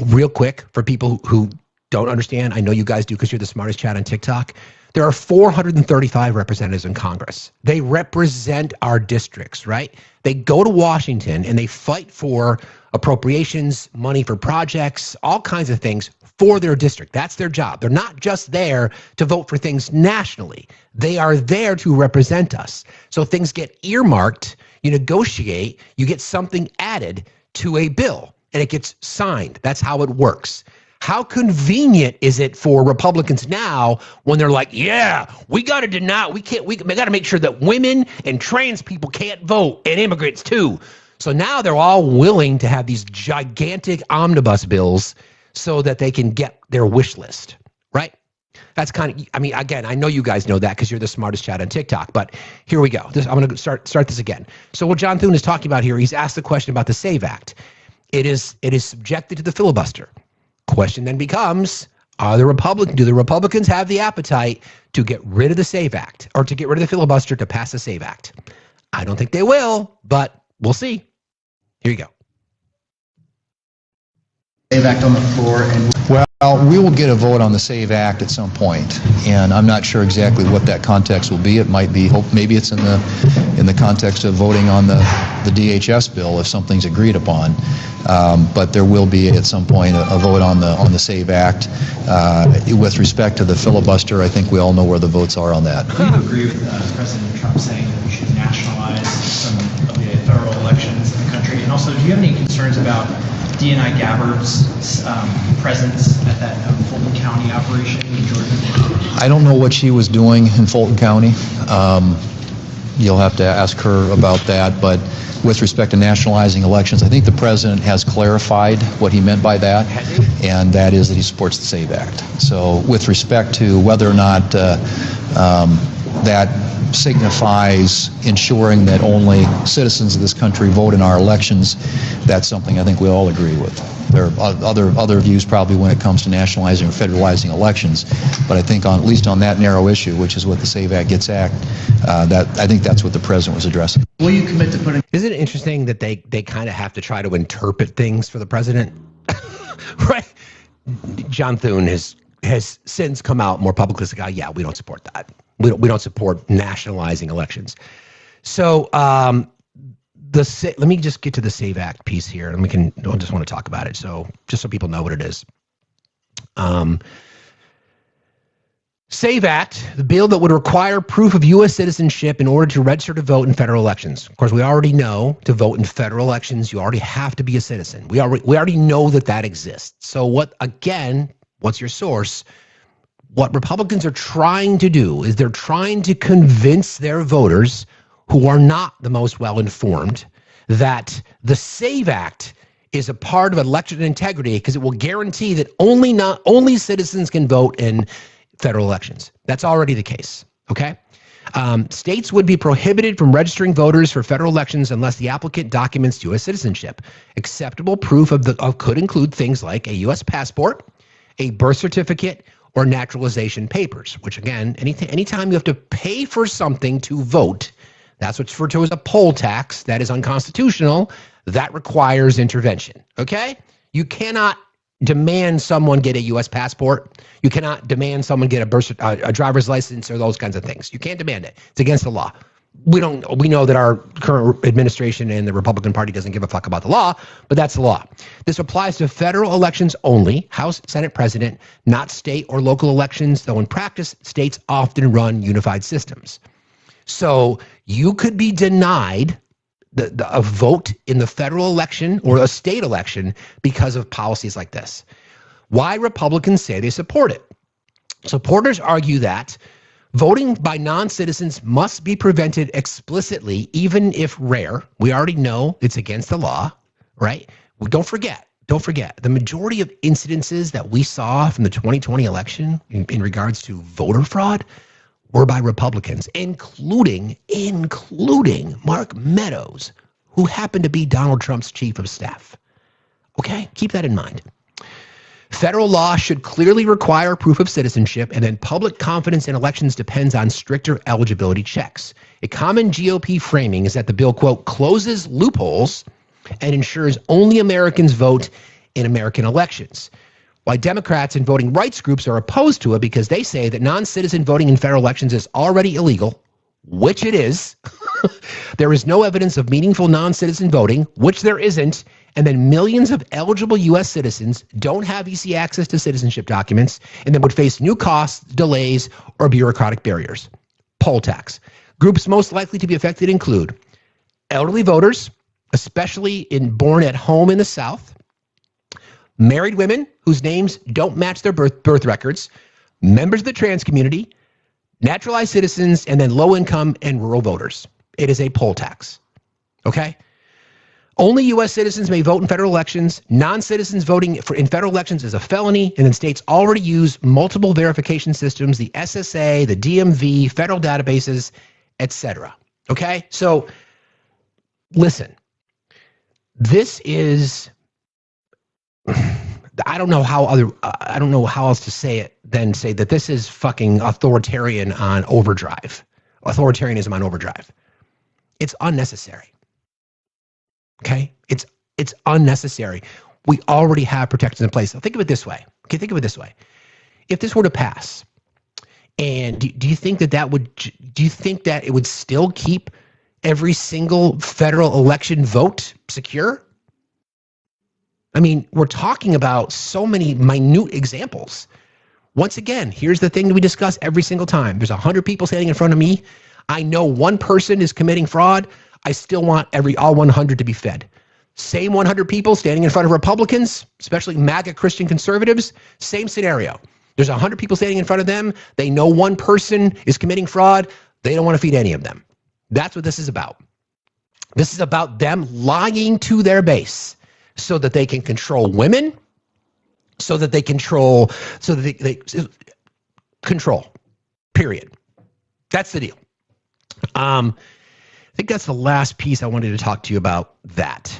Real quick, for people who don't understand, I know you guys do because you're the smartest chat on TikTok. There are 435 representatives in Congress. They represent our districts, right? They go to Washington and they fight for appropriations, money for projects, all kinds of things for their district. That's their job. They're not just there to vote for things nationally. They are there to represent us. So things get earmarked, you negotiate, you get something added to a bill and it gets signed. That's how it works. How convenient is it for Republicans now when they're like, yeah, we got to deny, we got to make sure that women and trans people can't vote and immigrants too. So now they're all willing to have these gigantic omnibus bills so that they can get their wish list, right? That's kind of, I mean, again, I know you guys know that because you're the smartest chat on TikTok, but here we go. I'm going to start this again. So what John Thune is talking about here, he's asked the question about the SAVE Act. It is subjected to the filibuster. Question then becomes, do the Republicans have the appetite to get rid of the SAVE Act or to get rid of the filibuster to pass the SAVE Act? I don't think they will, but we'll see. Here you go. SAVE Act on the floor, and well, we will get a vote on the SAVE Act at some point, and I'm not sure exactly what that context will be. It might be, maybe it's in the context of voting on the DHS bill if something's agreed upon. But there will be at some point a vote on the SAVE Act. With respect to the filibuster, I think we all know where the votes are on that. Do you agree with President Trump saying that we should nationalize some of the federal elections in the country? And also, do you have any concerns about DNI Gabbard's presence at that Fulton County operation in Georgia? I don't know what she was doing in Fulton County. You'll have to ask her about that. But with respect to nationalizing elections, I think the president has clarified what he meant by that, and that is that he supports the SAVE Act. So with respect to whether or not that signifies ensuring that only citizens of this country vote in our elections, that's something I think we all agree with. There are other views probably when it comes to nationalizing or federalizing elections, but I think at least on that narrow issue, which is what the SAVE Act gets at, I think that's what the president was addressing. Will you commit to putting... Isn't it interesting that they kind of have to try to interpret things for the president? Right? John Thune has since come out more publicly as a guy, yeah, we don't support that. We don't support nationalizing elections. So let me just get to the SAVE Act piece here, and I just want to talk about it. So just so people know what it is. SAVE Act, the bill that would require proof of U.S. citizenship in order to register to vote in federal elections. Of course, we already know to vote in federal elections, you already have to be a citizen. We already know that exists. So what's your source? What Republicans are trying to do is they're trying to convince their voters who are not the most well-informed that the SAVE Act is a part of election integrity because it will guarantee that only citizens can vote in federal elections. That's already the case, okay? States would be prohibited from registering voters for federal elections unless the applicant documents U.S. citizenship. Acceptable proof could include things like a U.S. passport, a birth certificate, or naturalization papers, which again, anytime you have to pay for something to vote, that's what's referred to as a poll tax. That is unconstitutional. That requires intervention, okay? You cannot demand someone get a U.S. passport. You cannot demand someone get a driver's license or those kinds of things. You can't demand it. It's against the law. We know that our current administration and the Republican Party doesn't give a fuck about the law, but that's the law. This applies to federal elections only, House, Senate, President, not state or local elections, though in practice, states often run unified systems. So you could be denied a vote in the federal election or a state election because of policies like this. Why Republicans say they support it. Supporters argue that voting by non-citizens must be prevented explicitly, even if rare. We already know it's against the law, right? Don't forget, the majority of incidences that we saw from the 2020 election in regards to voter fraud were by Republicans, including Mark Meadows, who happened to be Donald Trump's chief of staff. Okay, keep that in mind. Federal law should clearly require proof of citizenship, and then public confidence in elections depends on stricter eligibility checks. A common GOP framing is that the bill, quote, closes loopholes and ensures only Americans vote in American elections. Why Democrats and voting rights groups are opposed to it because they say that non-citizen voting in federal elections is already illegal, which it is. There is no evidence of meaningful non-citizen voting, which there isn't, and then millions of eligible U.S. citizens don't have easy access to citizenship documents and then would face new costs, delays, or bureaucratic barriers. Poll tax. Groups most likely to be affected include elderly voters, especially born at home in the South, married women whose names don't match their birth records, members of the trans community, naturalized citizens, and then low-income and rural voters. It is a poll tax, okay? Only U.S. citizens may vote in federal elections. Non-citizens voting in federal elections is a felony, and then states already use multiple verification systems, the SSA, the DMV, federal databases, etc. Okay? So, listen, this is... I don't know how else to say it than say that this is fucking authoritarianism on overdrive. It's unnecessary. Okay? It's unnecessary. We already have protections in place. So think of it this way. Okay, think of it this way. If this were to pass, and do you think that it would still keep every single federal election vote secure? I mean, we're talking about so many minute examples. Once again, here's the thing that we discuss every single time. There's 100 people standing in front of me. I know one person is committing fraud. I still want all 100 to be fed. Same 100 people standing in front of Republicans, especially MAGA Christian conservatives, same scenario. There's 100 people standing in front of them. They know one person is committing fraud. They don't want to feed any of them. That's what this is about. This is about them lying to their base, so that they can control women, so that they control, period. That's the deal. I think that's the last piece I wanted to talk to you about that.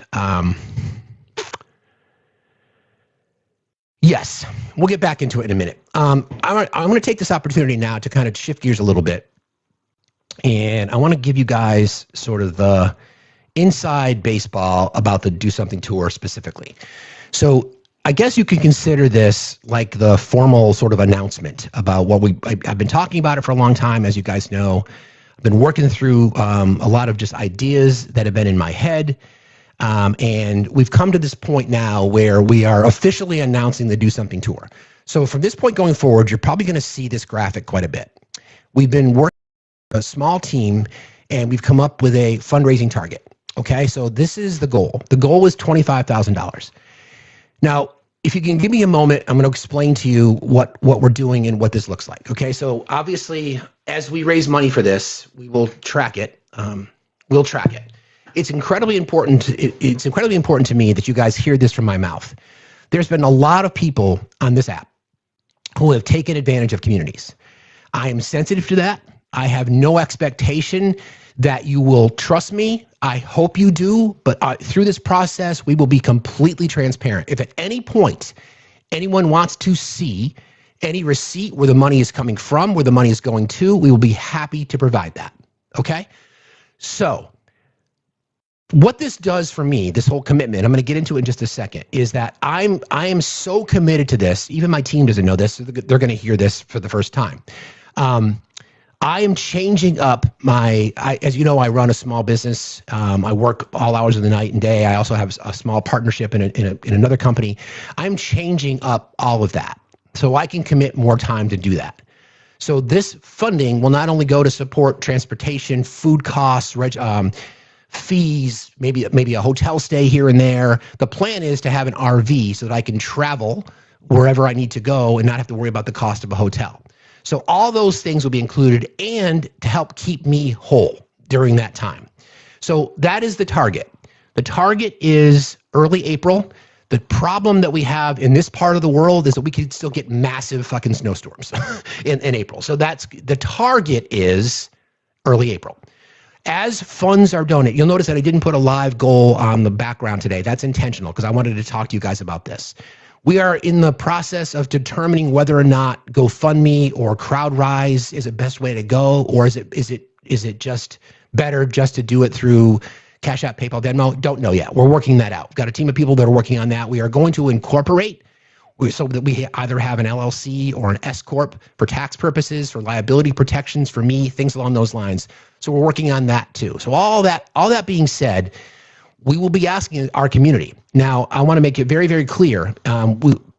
Yes, we'll get back into it in a minute. I'm going to take this opportunity now to kind of shift gears a little bit. And I want to give you guys sort of the inside baseball about the Do Something Tour specifically. So I guess you can consider this like the formal sort of announcement about what I've been talking about it for a long time, as you guys know. I've been working through a lot of just ideas that have been in my head. And we've come to this point now where we are officially announcing the Do Something Tour. So from this point going forward, you're probably going to see this graphic quite a bit. We've been working with a small team, and we've come up with a fundraising target. Okay, so this is the goal. The goal is $25,000. Now, if you can give me a moment, I'm going to explain to you what we're doing and what this looks like. Okay, so obviously, as we raise money for this, we will track it. We'll track it. It's incredibly important. It's incredibly important to me that you guys hear this from my mouth. There's been a lot of people on this app who have taken advantage of communities. I am sensitive to that. I have no expectation that you will trust me. I hope you do, but through this process, we will be completely transparent. If at any point anyone wants to see any receipt where the money is coming from, where the money is going to, we will be happy to provide that. Okay? So what this does for me, this whole commitment, I'm going to get into it in just a second, is that I am so committed to this. Even my team doesn't know this. So they're going to hear this for the first time. I am changing up as you know, I run a small business. I work all hours of the night and day. I also have a small partnership in another company. I'm changing up all of that so I can commit more time to do that. So this funding will not only go to support transportation, food costs, fees, maybe a hotel stay here and there. The plan is to have an RV so that I can travel wherever I need to go and not have to worry about the cost of a hotel. So all those things will be included and to help keep me whole during that time. So that is the target. The target is early April. The problem that we have in this part of the world is that we could still get massive fucking snowstorms in April. So the target is early April. As funds are donated, you'll notice that I didn't put a live goal on the background today. That's intentional because I wanted to talk to you guys about this. We are in the process of determining whether or not GoFundMe or CrowdRise is the best way to go, or is it just better just to do it through Cash App, PayPal, Venmo? Don't know yet. We're working that out. We've got a team of people that are working on that. We are going to incorporate so that we either have an LLC or an S Corp for tax purposes, for liability protections for me, things along those lines. So we're working on that too. So all that being said, we will be asking our community. Now, I want to make it very, very clear.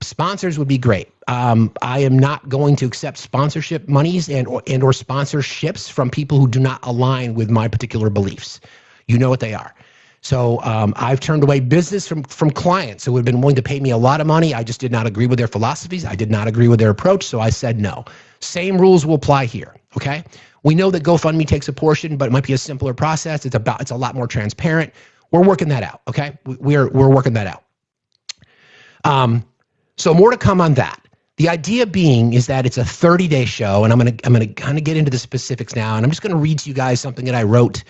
Sponsors would be great. I am not going to accept sponsorship monies and or sponsorships from people who do not align with my particular beliefs. You know what they are. So I've turned away business from clients who would have been willing to pay me a lot of money. I just did not agree with their philosophies. I did not agree with their approach, so I said no. Same rules will apply here, okay? We know that GoFundMe takes a portion, but it might be a simpler process. It's a lot more transparent. We're working that out, okay? We're working that out. So more to come on that. The idea being is that it's a 30-day show, and I'm gonna kind of get into the specifics now, and I'm just gonna read to you guys something that I wrote.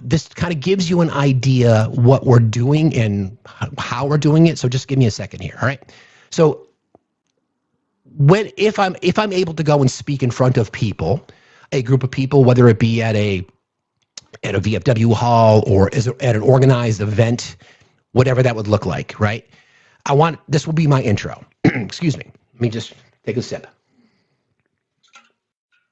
This kind of gives you an idea what we're doing and how we're doing it. So just give me a second here, all right? So if I'm able to go and speak in front of people, a group of people, whether it be at a VFW hall or at an organized event, whatever that would look like, right? This will be my intro. Excuse me. Let me just take a sip.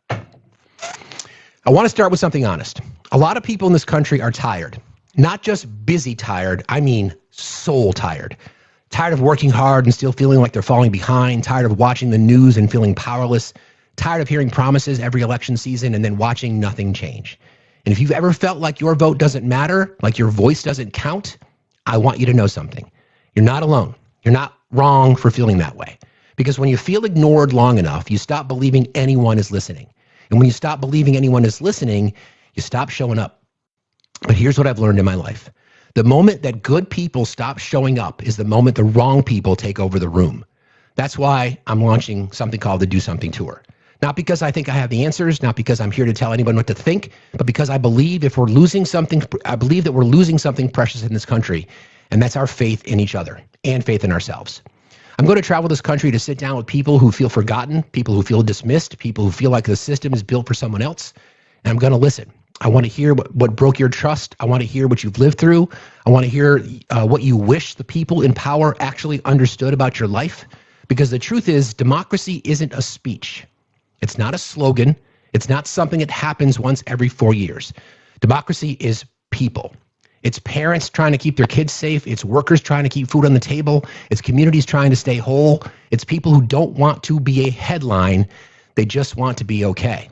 I want to start with something honest. A lot of people in this country are tired. Not just busy tired, I mean soul tired. Tired of working hard and still feeling like they're falling behind, tired of watching the news and feeling powerless, tired of hearing promises every election season and then watching nothing change. And if you've ever felt like your vote doesn't matter, like your voice doesn't count, I want you to know something. You're not alone. You're not wrong for feeling that way. Because when you feel ignored long enough, you stop believing anyone is listening. And when you stop believing anyone is listening, you stop showing up. But here's what I've learned in my life. The moment that good people stop showing up is the moment the wrong people take over the room. That's why I'm launching something called the Do Something Tour. Not because I think I have the answers, not because I'm here to tell anyone what to think, but because I believe that we're losing something precious in this country, and that's our faith in each other and faith in ourselves. I'm going to travel this country to sit down with people who feel forgotten, people who feel dismissed, people who feel like the system is built for someone else, and I'm going to listen. I want to hear what broke your trust. I want to hear what you've lived through. I want to hear what you wish the people in power actually understood about your life, because the truth is democracy isn't a speech. It's not a slogan. It's not something that happens once every 4 years. Democracy is people. It's parents trying to keep their kids safe. It's workers trying to keep food on the table. It's communities trying to stay whole. It's people who don't want to be a headline. They just want to be okay.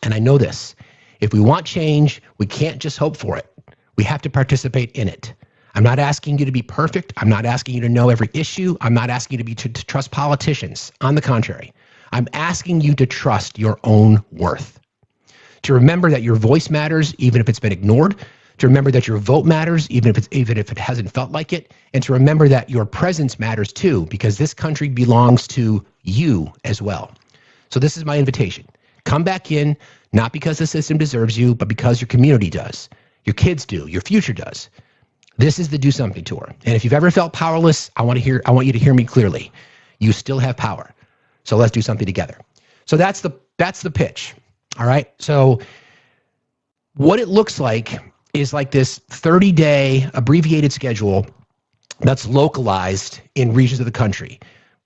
And I know this. If we want change, we can't just hope for it. We have to participate in it. I'm not asking you to be perfect. I'm not asking you to know every issue. I'm not asking you to trust politicians. On the contrary, I'm asking you to trust your own worth. To remember that your voice matters, even if it's been ignored. to remember that your vote matters, even if it hasn't felt like it, and to remember that your presence matters too, because this country belongs to you as well. So this is my invitation. Come back in, not because the system deserves you, but because your community does. Your kids do. Your future does. This is the Do Something Tour. And if you've ever felt powerless, I want you to hear me clearly. You still have power. So let's do something together. So that's the pitch. All right. So what it looks like is like this 30-day abbreviated schedule that's localized in regions of the country.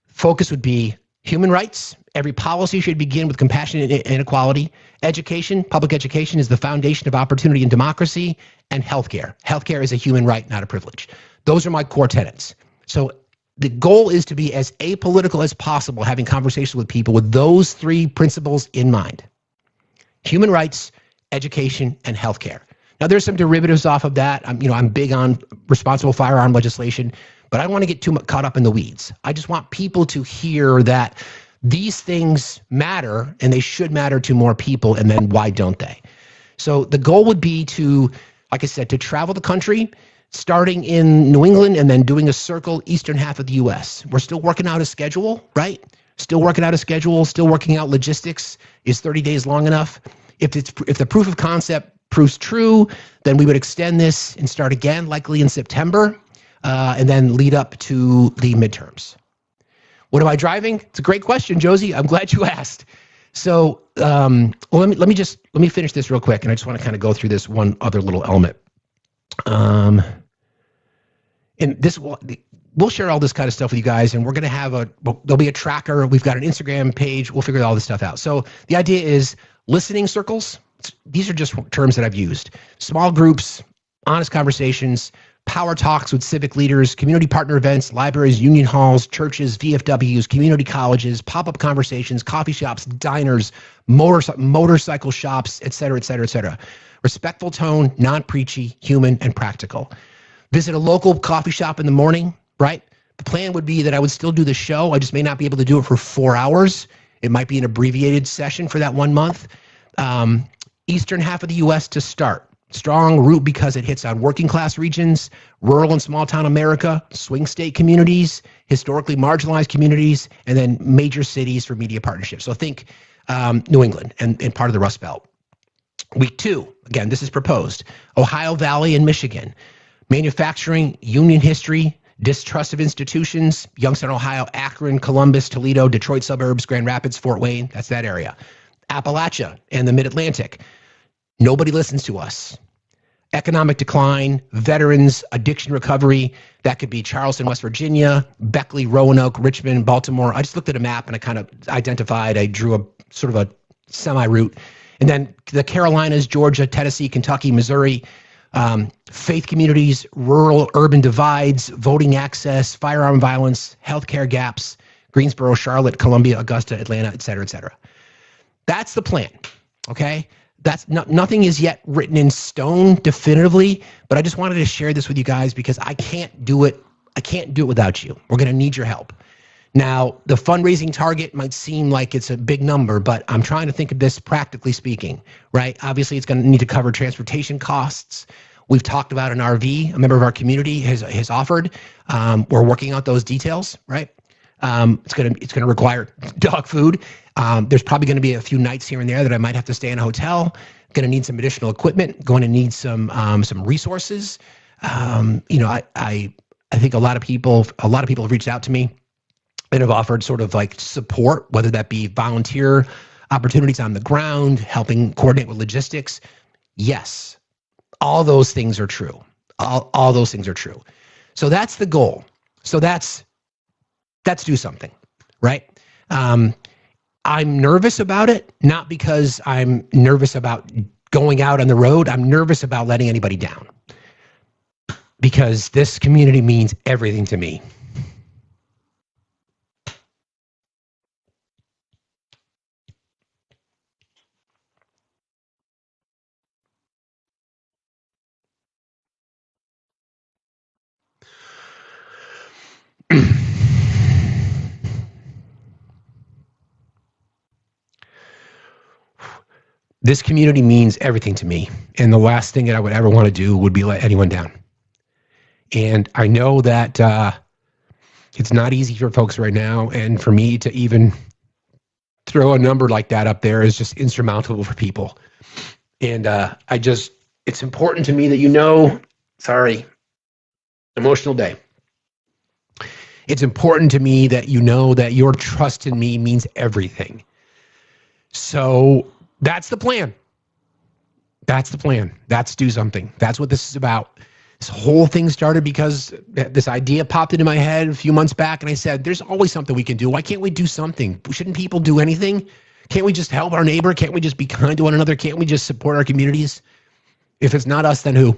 Focus would be human rights. Every policy should begin with compassion and inequality. Education, public education, is the foundation of opportunity and democracy. And healthcare. Healthcare is a human right, not a privilege. Those are my core tenets. So the goal is to be as apolitical as possible, having conversations with people with those three principles in mind. Human rights, education, and healthcare. Now, there's some derivatives off of that. I'm big on responsible firearm legislation, but I don't want to get too much caught up in the weeds. I just want people to hear that these things matter, and they should matter to more people, and then why don't they? So the goal would be to, like I said, to travel the country, starting in New England and then doing a circle eastern half of the U.S. We're still working out a schedule, right? Still working out a schedule, still working out logistics. Is 30 days long enough? If the proof of concept proves true, then we would extend this and start again, likely in September, and then lead up to the midterms. What am I driving? It's a great question, Josie. I'm glad you asked. So let me finish this real quick, and I just want to kind of go through this one other little element. And this we'll share all this kind of stuff with you guys, and we're going to have there'll be a tracker. We've got an Instagram page. We'll figure all this stuff out. So the idea is listening circles. These are just terms that I've used. Small groups, honest conversations, power talks with civic leaders, community partner events, libraries, union halls, churches, VFWs, community colleges, pop-up conversations, coffee shops, diners, motorcycle shops, et cetera, et cetera, et cetera. Respectful tone, non-preachy, human, and practical. Visit a local coffee shop in the morning, right? The plan would be that I would still do the show. I just may not be able to do it for 4 hours. It might be an abbreviated session for that 1 month. Eastern half of the U.S. to start. Strong root because it hits on working class regions, rural and small town America, swing state communities, historically marginalized communities, and then major cities for media partnerships. So think New England and part of the Rust Belt. Week 2, again, this is proposed. Ohio Valley and Michigan. Manufacturing, union history, distrust of institutions, Youngstown, Ohio, Akron, Columbus, Toledo, Detroit suburbs, Grand Rapids, Fort Wayne, that's that area. Appalachia and the Mid-Atlantic. Nobody listens to us. Economic decline, veterans, addiction recovery. That could be Charleston, West Virginia, Beckley, Roanoke, Richmond, Baltimore. I just looked at a map and I kind of identified, I drew a sort of a semi-route. And then the Carolinas, Georgia, Tennessee, Kentucky, Missouri, faith communities, rural, urban divides, voting access, firearm violence, healthcare gaps, Greensboro, Charlotte, Columbia, Augusta, Atlanta, et cetera, et cetera. That's the plan, okay? That's nothing is yet written in stone definitively, but I just wanted to share this with you guys because I can't do it. I can't do it without you. We're going to need your help. Now, the fundraising target might seem like it's a big number, but I'm trying to think of this practically speaking, right? Obviously, it's going to need to cover transportation costs. We've talked about an RV. A member of our community has offered. We're working out those details, right? It's going to require dog food. There's probably going to be a few nights here and there that I might have to stay in a hotel. Going to need some additional equipment. Going to need some resources. I think a lot of people have reached out to me and have offered sort of like support, whether that be volunteer opportunities on the ground, helping coordinate with logistics. Yes, all those things are true. All those things are true. So that's the goal. So that's do something, right? I'm nervous about it, not because I'm nervous about going out on the road. I'm nervous about letting anybody down because this community means everything to me. This community means everything to me. And the last thing that I would ever want to do would be let anyone down. And I know that it's not easy for folks right now. And for me to even throw a number like that up there is just insurmountable for people. And it's important to me that emotional day. It's important to me that you know that your trust in me means everything. So that's the plan. That's the plan. That's do something. That's what this is about. This whole thing started because this idea popped into my head a few months back, and I said, there's always something we can do. Why can't we do something? Shouldn't people do anything? Can't we just help our neighbor? Can't we just be kind to one another? Can't we just support our communities? If it's not us, then who?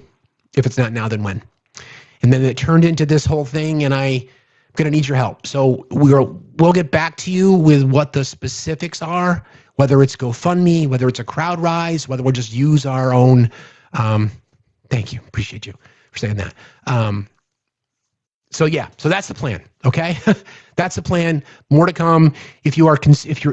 If it's not now, then when? And then it turned into this whole thing, and I'm going to need your help. So we'll get back to you with what the specifics are, whether it's GoFundMe, whether it's a crowd rise, whether we'll just use our own. Thank you. Appreciate you for saying that. So that's the plan. Okay. That's the plan. More to come. If you're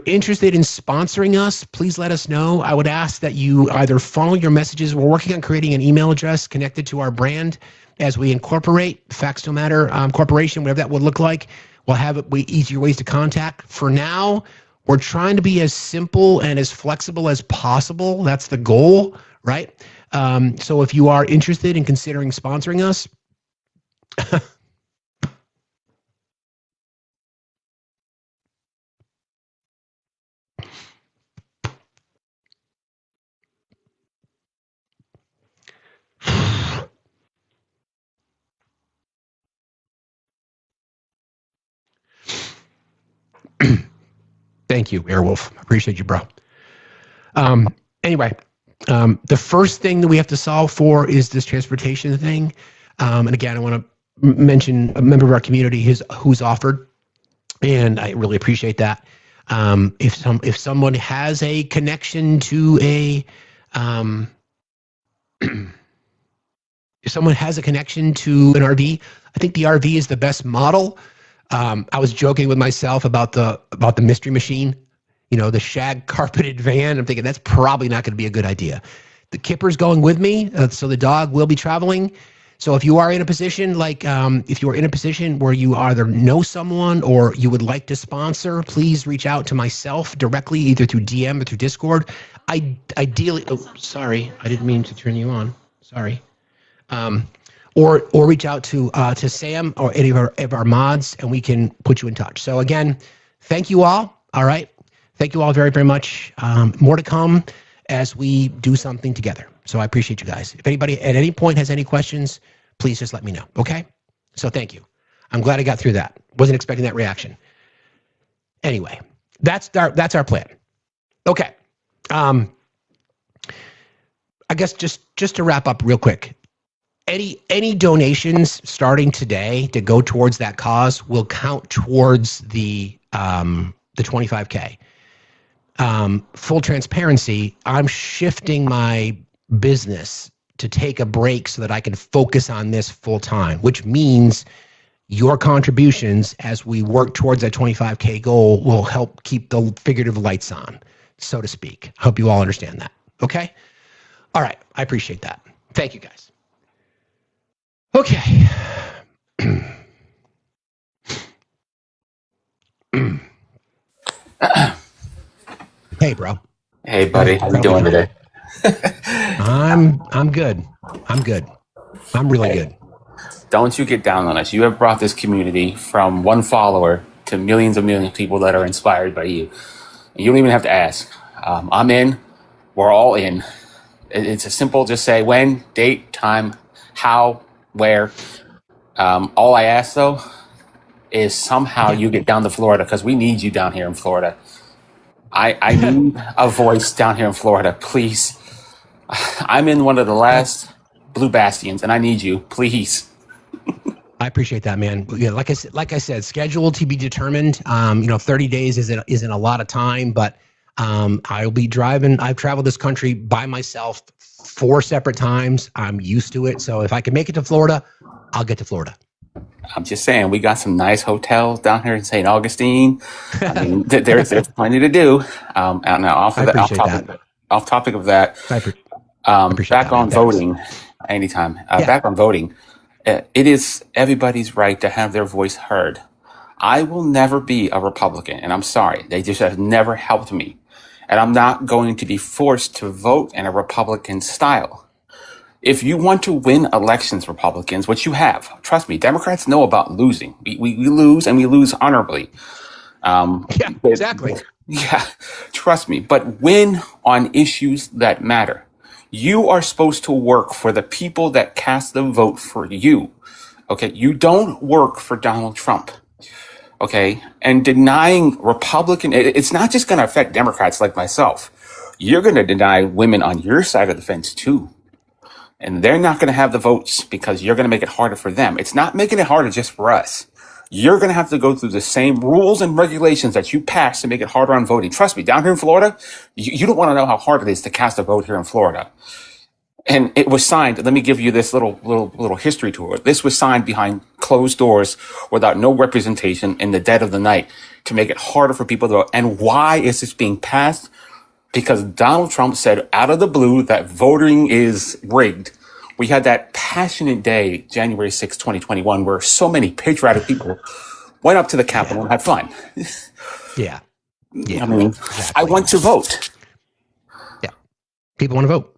interested in sponsoring us, please let us know. I would ask that you either funnel your messages. We're working on creating an email address connected to our brand as we incorporate Factsstillmatter Corporation, whatever that would look like. We'll have easier ways to contact. For now, we're trying to be as simple and as flexible as possible. That's the goal, right? So if you are interested in considering sponsoring us, thank you, Airwolf. Appreciate you, bro. Anyway, the first thing that we have to solve for is this transportation thing. And again, I want to mention a member of our community who's offered, and I really appreciate that. If someone has a connection to if someone has a connection to an RV, I think the RV is the best model. I was joking with myself about the mystery machine, the shag carpeted van. I'm thinking that's probably not going to be a good idea. The Kipper's going with me, so the dog will be traveling. So if you are in a position where you either know someone or you would like to sponsor, please reach out to myself directly, either through DM or through Discord. Ideally, sorry, I didn't mean to turn you on. Sorry. Or reach out to Sam or any of our mods, and we can put you in touch. So again, thank you all. All right. Thank you all very, very much. More to come as we do something together. So I appreciate you guys. If anybody at any point has any questions, please just let me know. Okay. So thank you. I'm glad I got through that. Wasn't expecting that reaction. Anyway, that's our plan. Okay. I guess just to wrap up real quick. Any donations starting today to go towards that cause will count towards the 25K. Full transparency, I'm shifting my business to take a break so that I can focus on this full time, which means your contributions as we work towards that 25K goal will help keep the figurative lights on, so to speak. I hope you all understand that. Okay? All right. I appreciate that. Thank you, guys. Okay. Hey, bro. Hey, buddy. How you doing today? I'm good. I'm good. I'm really good. Don't you get down on us. You have brought this community from one follower to millions and millions of people that are inspired by you. You don't even have to ask. I'm in. We're all in. It's a simple, just say when, date, time, how, where. All I ask, though, is somehow you get down to Florida, because we need you down here in Florida. I need a voice down here in Florida, please. I'm in one of the last blue bastions, and I need you, please. I appreciate that, man. Yeah, like I said, scheduled to be determined. 30 days isn't a lot of time, but I'll be driving. I've traveled this country by myself 4 separate times. I'm used to it. So if I can make it to Florida, I'll get to Florida. I'm just saying, we got some nice hotels down here in St. Augustine. I mean, there's plenty to do. Now, off off topic of that, back on voting, anytime. Back on voting, it is everybody's right to have their voice heard. I will never be a Republican, and I'm sorry. They just have never helped me. And I'm not going to be forced to vote in a Republican style. If you want to win elections, Republicans, which you have, trust me, Democrats know about losing. We lose, and we lose honorably. Exactly. Yeah, trust me. But win on issues that matter. You are supposed to work for the people that cast the vote for you. Okay, you don't work for Donald Trump. Okay, and denying Republican, it's not just going to affect Democrats like myself. You're going to deny women on your side of the fence too. And they're not going to have the votes because you're going to make it harder for them. It's not making it harder just for us. You're going to have to go through the same rules and regulations that you passed to make it harder on voting. Trust me, down here in Florida, you don't want to know how hard it is to cast a vote here in Florida. And it was signed. Let me give you this little history to it. This was signed behind closed doors without no representation in the dead of the night to make it harder for people to vote. And why is this being passed? Because Donald Trump said out of the blue that voting is rigged. We had that passionate day, January 6, 2021, where so many patriotic people went up to the Capitol and had fun. Yeah. I mean, exactly. I want to vote. Yeah. People want to vote.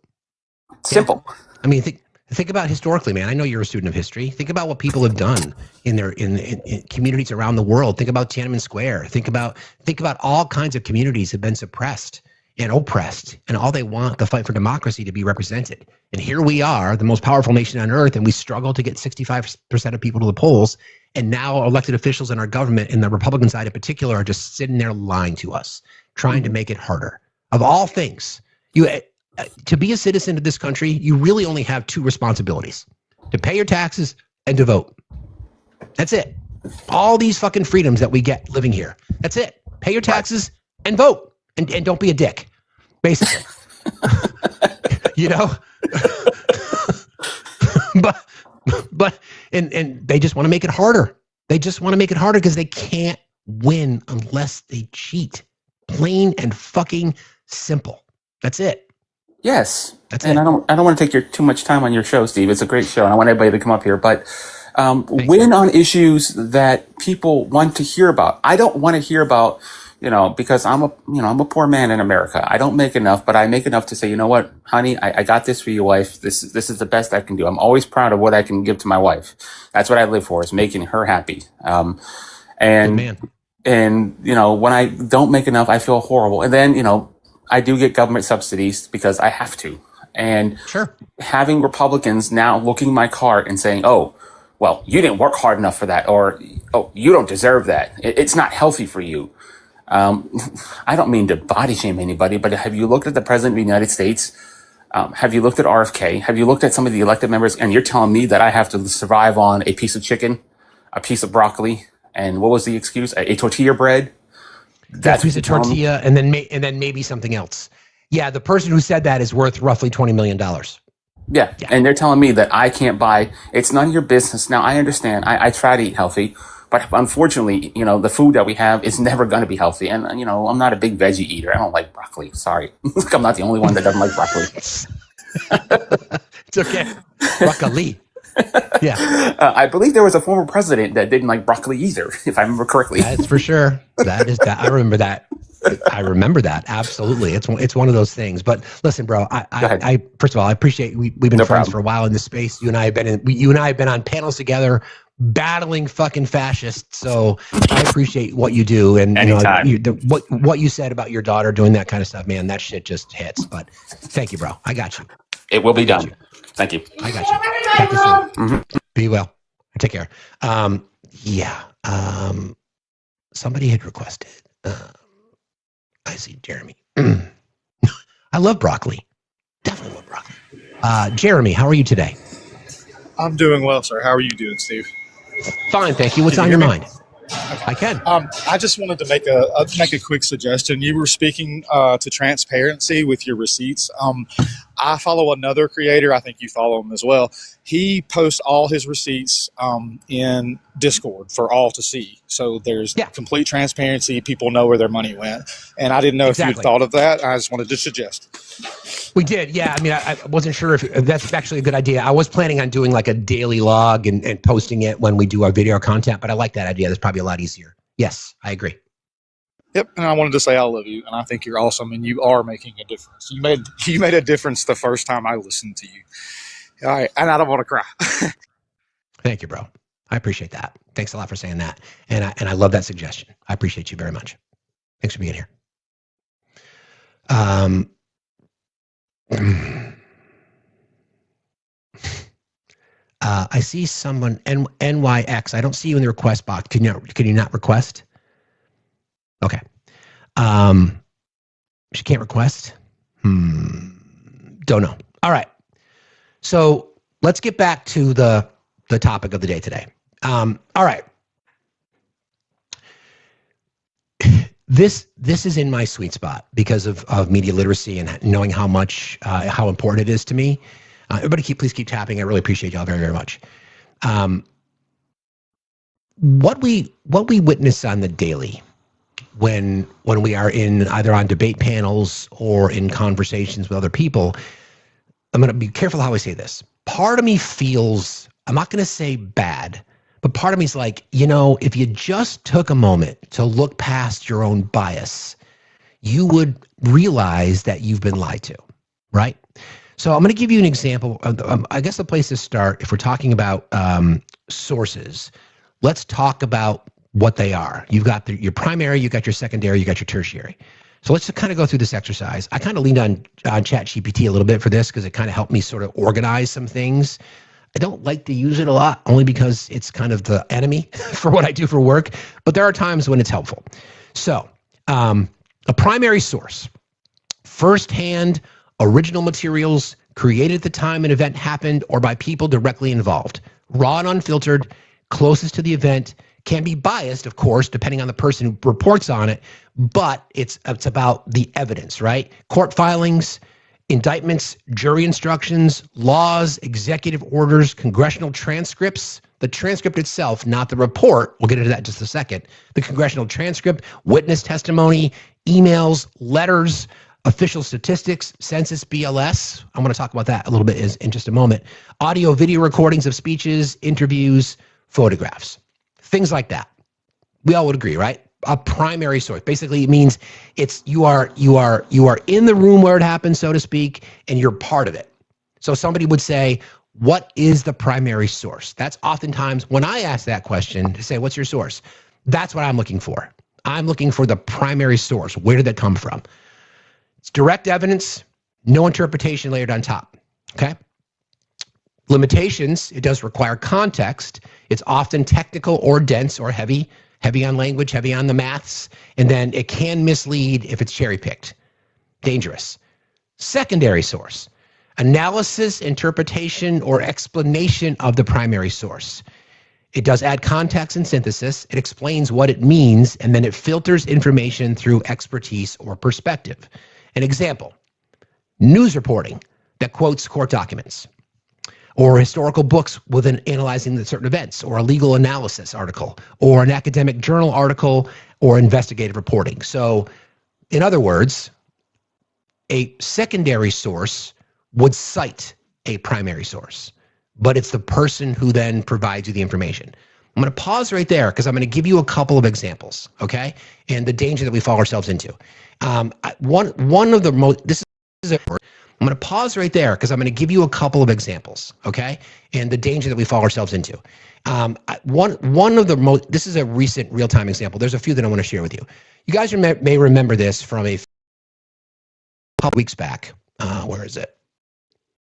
Simple. Yeah. I mean, think about historically, man. I know you're a student of history. Think about what people have done in communities around the world. Think about Tiananmen Square. Think about all kinds of communities have been suppressed and oppressed, and all they want, the fight for democracy, to be represented. And here we are, the most powerful nation on earth, and we struggle to get 65% of people to the polls. And now elected officials in our government, and the Republican side in particular, are just sitting there lying to us, trying to make it harder. Of all things, to be a citizen of this country, you really only have two responsibilities: to pay your taxes and to vote. That's it. All these fucking freedoms that we get living here. That's it. Pay your taxes and vote. And don't be a dick, basically. You know? but they just want to make it harder. They just want to make it harder because they can't win unless they cheat. Plain and fucking simple. That's it. Yes. That's it. I don't want to take too much time on your show, Steve. It's a great show, and I want everybody to come up here. But win on issues that people want to hear about. I don't want to hear about, because I'm a poor man in America. I don't make enough, but I make enough to say, you know what, honey, I got this for your wife. This is the best I can do. I'm always proud of what I can give to my wife. That's what I live for, is making her happy. And when I don't make enough, I feel horrible. And then, I do get government subsidies because I have to. And having Republicans now looking my card and saying, oh, well, you didn't work hard enough for that, or, oh, you don't deserve that. It's not healthy for you. I don't mean to body shame anybody, but have you looked at the President of the United States? Have you looked at RFK? Have you looked at some of the elected members? And you're telling me that I have to survive on a piece of chicken, a piece of broccoli, and what was the excuse? A tortilla bread? That's a piece of tortilla, and then maybe something else. Yeah, the person who said that is worth roughly $20 million. Yeah, and they're telling me that I can't buy. It's none of your business. Now, I understand. I try to eat healthy. But unfortunately, the food that we have is never going to be healthy. And, I'm not a big veggie eater. I don't like broccoli. Sorry. I'm not the only one that doesn't like broccoli. It's okay. Broccoli. Yeah. I believe there was a former president that didn't like broccoli either, if I remember correctly. That's for sure. That. I remember that. I remember that. Absolutely. It's one of those things. But listen, bro, I first of all, I appreciate we've been friends for a while in this space. You and I have been on panels together, battling fucking fascists. So I appreciate what you do, and what you said about your daughter doing that kind of stuff, man. That shit just hits. But thank you, bro. I got you. It will be done. Thank you. I got you. Talk to you soon. Be well. Take care. Somebody had requested. I see Jeremy. I love broccoli. Definitely love broccoli. Jeremy, how are you today? I'm doing well, sir. How are you doing, Steve? Fine, thank you. What's on your mind? I can. I just wanted to make a quick suggestion. You were speaking to transparency with your receipts. I follow another creator. I think you follow him as well. He posts all his receipts in Discord for all to see. So there's complete transparency. People know where their money went. And I didn't know if you'd thought of that. I just wanted to suggest. We did, yeah. I mean, I wasn't sure if that's actually a good idea. I was planning on doing like a daily log and posting it when we do our video content, but I like that idea. That's probably a lot easier. Yes, I agree. Yep, and I wanted to say I love you, and I think you're awesome, and you are making a difference. You made a difference the first time I listened to you. All right, and I don't want to cry. Thank you, bro. I appreciate that. Thanks a lot for saying that, and I love that suggestion. I appreciate you very much. Thanks for being here. I see someone NYX. I don't see you in the request box. Can you not request? Okay. She can't request. Don't know. All right. So let's get back to the topic of the day today. All right. This is in my sweet spot because of media literacy and knowing how important it is to me. Everybody please keep tapping. I really appreciate y'all very, very much. What we witness on the daily when we are in either on debate panels or in conversations with other people, I'm going to be careful how I say this. Part of me feels, I'm not going to say bad, but part of me is like, if you just took a moment to look past your own bias, you would realize that you've been lied to, right? So I'm going to give you an example. I guess the place to start, if we're talking about sources, let's talk about what they are. You've got your primary, you've got your secondary, you got your tertiary. So let's just kind of go through this exercise. I kind of leaned on ChatGPT a little bit for this because it kind of helped me sort of organize some things. I don't like to use it a lot only because it's kind of the enemy for what I do for work, but there are times when it's helpful. So a primary source, firsthand original materials created at the time an event happened or by people directly involved, raw and unfiltered, closest to the event, can be biased, of course, depending on the person who reports on it, but it's about the evidence, right? Court filings, indictments, jury instructions, laws, executive orders, congressional transcripts, the transcript itself, not the report. We'll get into that in just a second. The congressional transcript, witness testimony, emails, letters, official statistics, census, BLS. I'm going to talk about that a little bit in just a moment. Audio, video recordings of speeches, interviews, photographs, things like that. We all would agree, right? A primary source. Basically, it means you are in the room where it happened, so to speak, and you're part of it. So somebody would say, what is the primary source? That's oftentimes when I ask that question to say, what's your source? That's what I'm looking for. I'm looking for the primary source. Where did that come from? It's direct evidence, no interpretation layered on top, okay? Limitations, it does require context. It's often technical or dense or heavy on language, heavy on the maths, and then it can mislead if it's cherry-picked. Dangerous. Secondary source, analysis, interpretation, or explanation of the primary source. It does add context and synthesis. It explains what it means, and then it filters information through expertise or perspective. An example, news reporting that quotes court documents, or historical books within analyzing the certain events, or a legal analysis article, or an academic journal article, or investigative reporting. So, in other words, a secondary source would cite a primary source, but it's the person who then provides you the information. I'm going to pause right there because I'm going to give you a couple of examples, okay? And the danger that we fall ourselves into. One of the most, this is a, I'm going to pause right there because I'm going to give you a couple of examples, okay? And the danger that we fall ourselves into. One of the most, this is a recent real-time example. There's a few that I want to share with you. You guys may remember this from a couple weeks back. Where is it?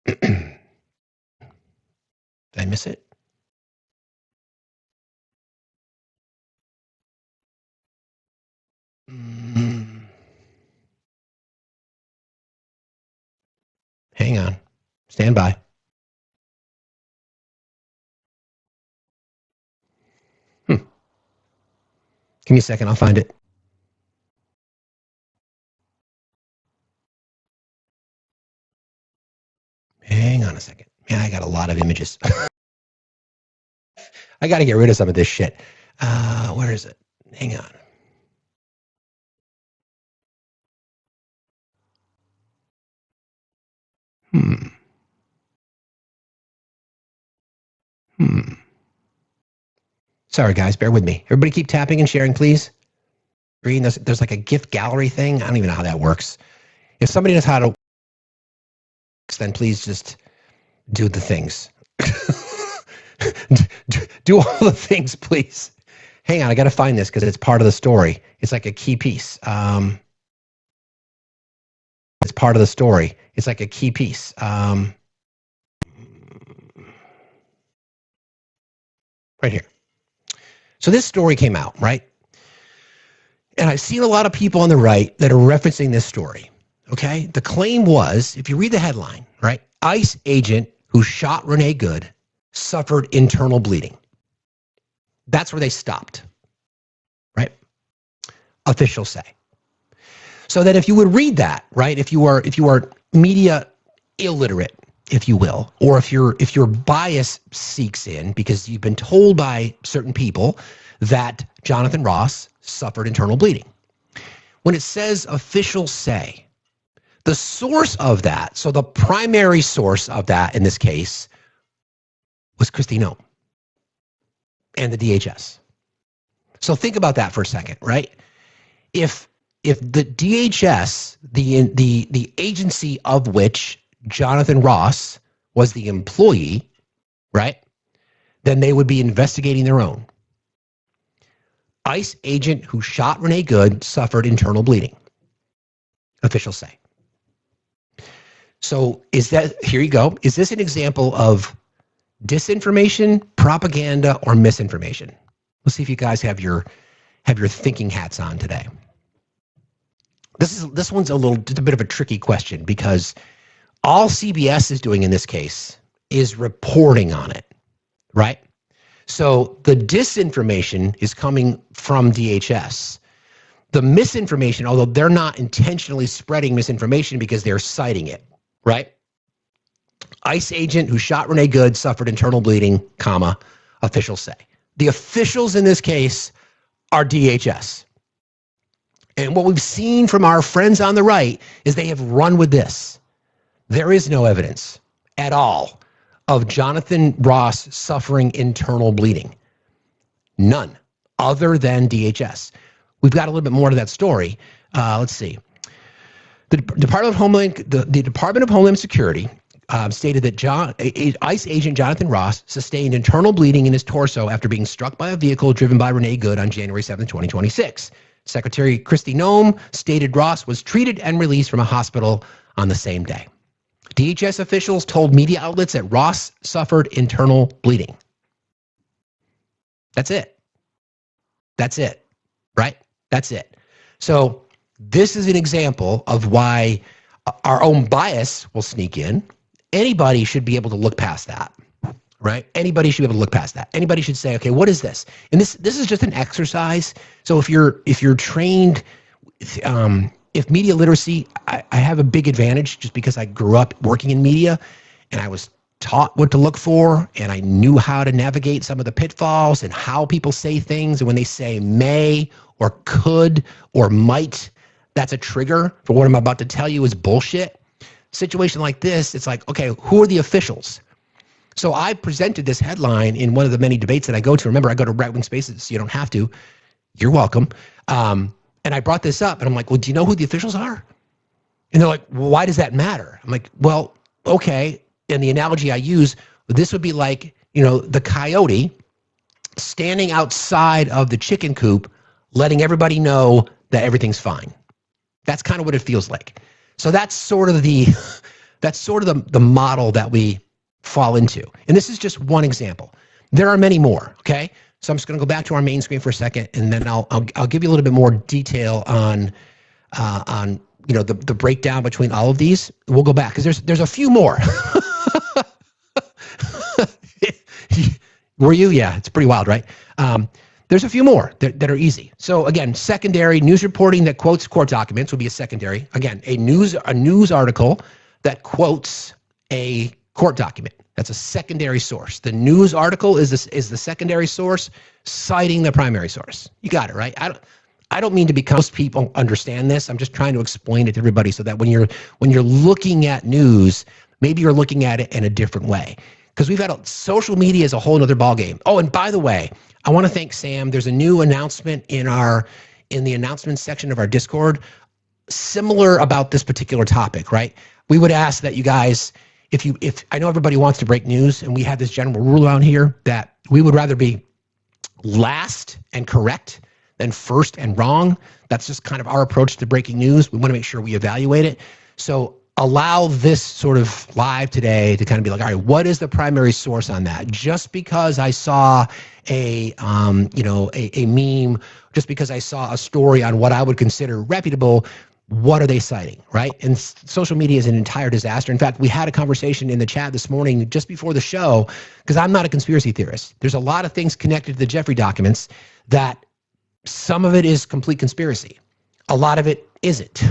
Did I miss it? Hang on. Stand by. Give me a second. I'll find it. Hang on a second. Man, I got a lot of images. I got to get rid of some of this shit. Where is it? Hang on. Sorry, guys. Bear with me. Everybody keep tapping and sharing, please. Green, there's like a gift gallery thing. I don't even know how that works. If somebody knows how to, then please just do the things. do all the things, please. Hang on. I got to find this because it's part of the story. It's like a key piece. It's part of the story. It's like a key piece. Right here. So this story came out, right? And I've seen a lot of people on the right that are referencing this story, okay? The claim was, if you read the headline, right? ICE agent who shot Renee Good suffered internal bleeding. That's where they stopped, right? Officials say. So that if you would read that, right? If you are media illiterate, if you will, or if your bias seeks in because you've been told by certain people that Jonathan Ross suffered internal bleeding. When it says officials say, the source of that, so the primary source of that in this case was Kristi Noem and the DHS. So think about that for a second, right? If the DHS, the agency of which Jonathan Ross was the employee, right? Then they would be investigating their own. ICE agent who shot Renee Good suffered internal bleeding. Officials say. So here you go. Is this an example of disinformation, propaganda, or misinformation? Let's see if you guys have your thinking hats on today. This one's just a bit of a tricky question because all CBS is doing in this case is reporting on it, right? So the disinformation is coming from DHS. The misinformation, although they're not intentionally spreading misinformation because they're citing it, right? ICE agent who shot Renee Good suffered internal bleeding, comma, officials say. The officials in this case are DHS. And what we've seen from our friends on the right is they have run with this. There is no evidence at all of Jonathan Ross suffering internal bleeding. None, other than DHS. We've got a little bit more to that story. Let's see. The Department of Homeland Security stated that ICE agent Jonathan Ross sustained internal bleeding in his torso after being struck by a vehicle driven by Renee Good on January 7, 2026. Secretary Kristi Noem stated Ross was treated and released from a hospital on the same day. DHS officials told media outlets that Ross suffered internal bleeding. That's it. That's it, right? That's it. So this is an example of why our own bias will sneak in. Anybody should be able to look past that, right? Anybody should be able to look past that. Anybody should say, okay, what is this? And this is just an exercise. So if you're trained, if media literacy, I have a big advantage just because I grew up working in media and I was taught what to look for and I knew how to navigate some of the pitfalls and how people say things. And when they say may or could or might, that's a trigger for what I'm about to tell you is bullshit. Situation like this, it's like, okay, who are the officials? So I presented this headline in one of the many debates that I go to. Remember, I go to Right Wing Spaces, so you don't have to. You're welcome. And I brought this up and I'm like, well, do you know who the officials are? And they're like, well, why does that matter? I'm like, well, okay. And the analogy I use, this would be like, the coyote standing outside of the chicken coop, letting everybody know that everything's fine. That's kind of what it feels like. So that's sort of the model that we fall into. And this is just one example. There are many more, okay? So I'm just going to go back to our main screen for a second, and then I'll give you a little bit more detail on the breakdown between all of these. We'll go back because there's a few more. Were you? Yeah, it's pretty wild, right? There's a few more that are easy. So again, secondary news reporting that quotes court documents would be a secondary. Again, a news article that quotes a court document. That's a secondary source. The news article is the secondary source, citing the primary source. You got it, right? I don't mean to become, most people understand this. I'm just trying to explain it to everybody so that when you're looking at news, maybe you're looking at it in a different way. Because we've had social media is a whole other ballgame. Oh, and by the way, I want to thank Sam. There's a new announcement in the announcements section of our Discord, similar about this particular topic, right? We would ask that you guys, if I know everybody wants to break news, and we have this general rule around here that we would rather be last and correct than first and wrong. That's just kind of our approach to breaking news. We want to make sure we evaluate it. So allow this sort of live today to kind of be like, all right, what is the primary source on that? Just because I saw a meme, just because I saw a story on what I would consider reputable, what are they citing, right? And social media is an entire disaster. In fact, we had a conversation in the chat this morning just before the show, because I'm not a conspiracy theorist. There's a lot of things connected to the Jeffrey documents that some of it is complete conspiracy. A lot of it isn't.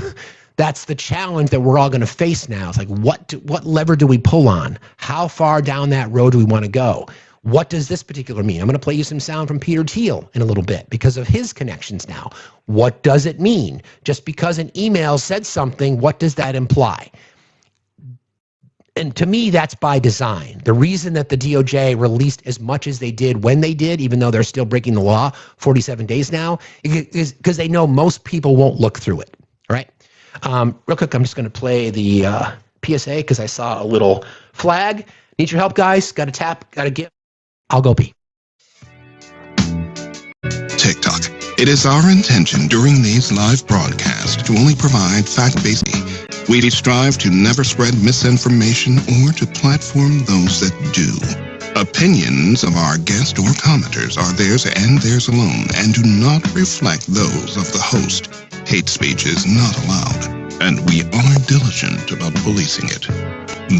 That's the challenge that we're all going to face now. It's like, what lever do we pull on? How far down that road do we want to go? What does this particular mean? I'm going to play you some sound from Peter Thiel in a little bit because of his connections now. What does it mean? Just because an email said something, what does that imply? And to me, that's by design. The reason that the DOJ released as much as they did when they did, even though they're still breaking the law 47 days now, is because they know most people won't look through it, right? Real quick, I'm just going to play the PSA because I saw a little flag. Need your help, guys? Got to tap, got to give. I'll go pee. TikTok. It is our intention during these live broadcasts to only provide fact-based. We strive to never spread misinformation or to platform those that do. Opinions of our guests or commenters are theirs and theirs alone and do not reflect those of the host. Hate speech is not allowed, and we are diligent about policing it.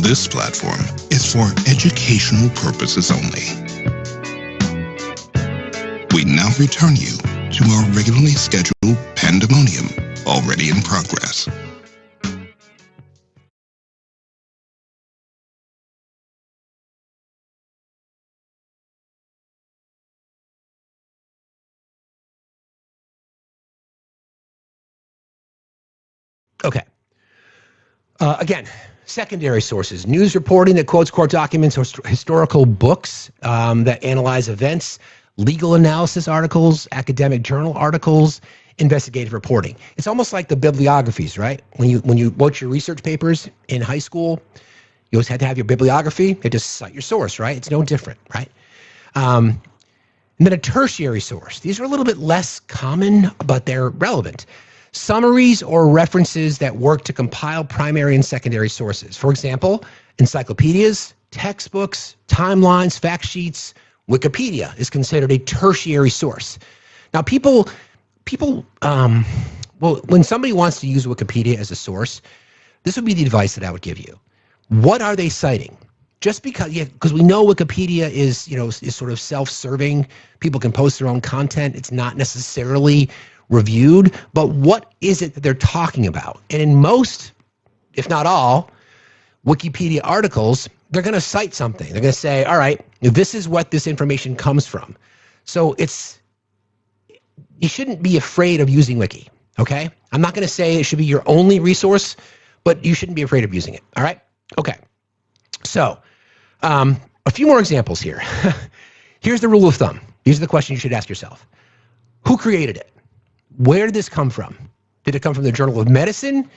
This platform is for educational purposes only. We now return you to our regularly scheduled pandemonium, already in progress. Okay. Again, secondary sources, news reporting that quotes court documents, historical books that analyze events, legal analysis articles, academic journal articles, investigative reporting. It's almost like the bibliographies, right? When you wrote your research papers in high school, you always had to have your bibliography. They just cite your source, right? It's no different, right? And then a tertiary source. These are a little bit less common, but they're relevant. Summaries or references that work to compile primary and secondary sources. For example, encyclopedias, textbooks, timelines, fact sheets. Wikipedia is considered a tertiary source. Now, when somebody wants to use Wikipedia as a source, this would be the advice that I would give you. What are they citing? Just because we know Wikipedia is sort of self-serving. People can post their own content. It's not necessarily reviewed, but what is it that they're talking about? And in most, if not all, Wikipedia articles, they're going to cite something. They're going to say, all right, this is what this information comes from. So you shouldn't be afraid of using Wiki, okay? I'm not going to say it should be your only resource, but you shouldn't be afraid of using it, all right? Okay, so a few more examples here. Here's the rule of thumb. These are the questions you should ask yourself. Who created it? Where did this come from? Did it come from the Journal of Medicine?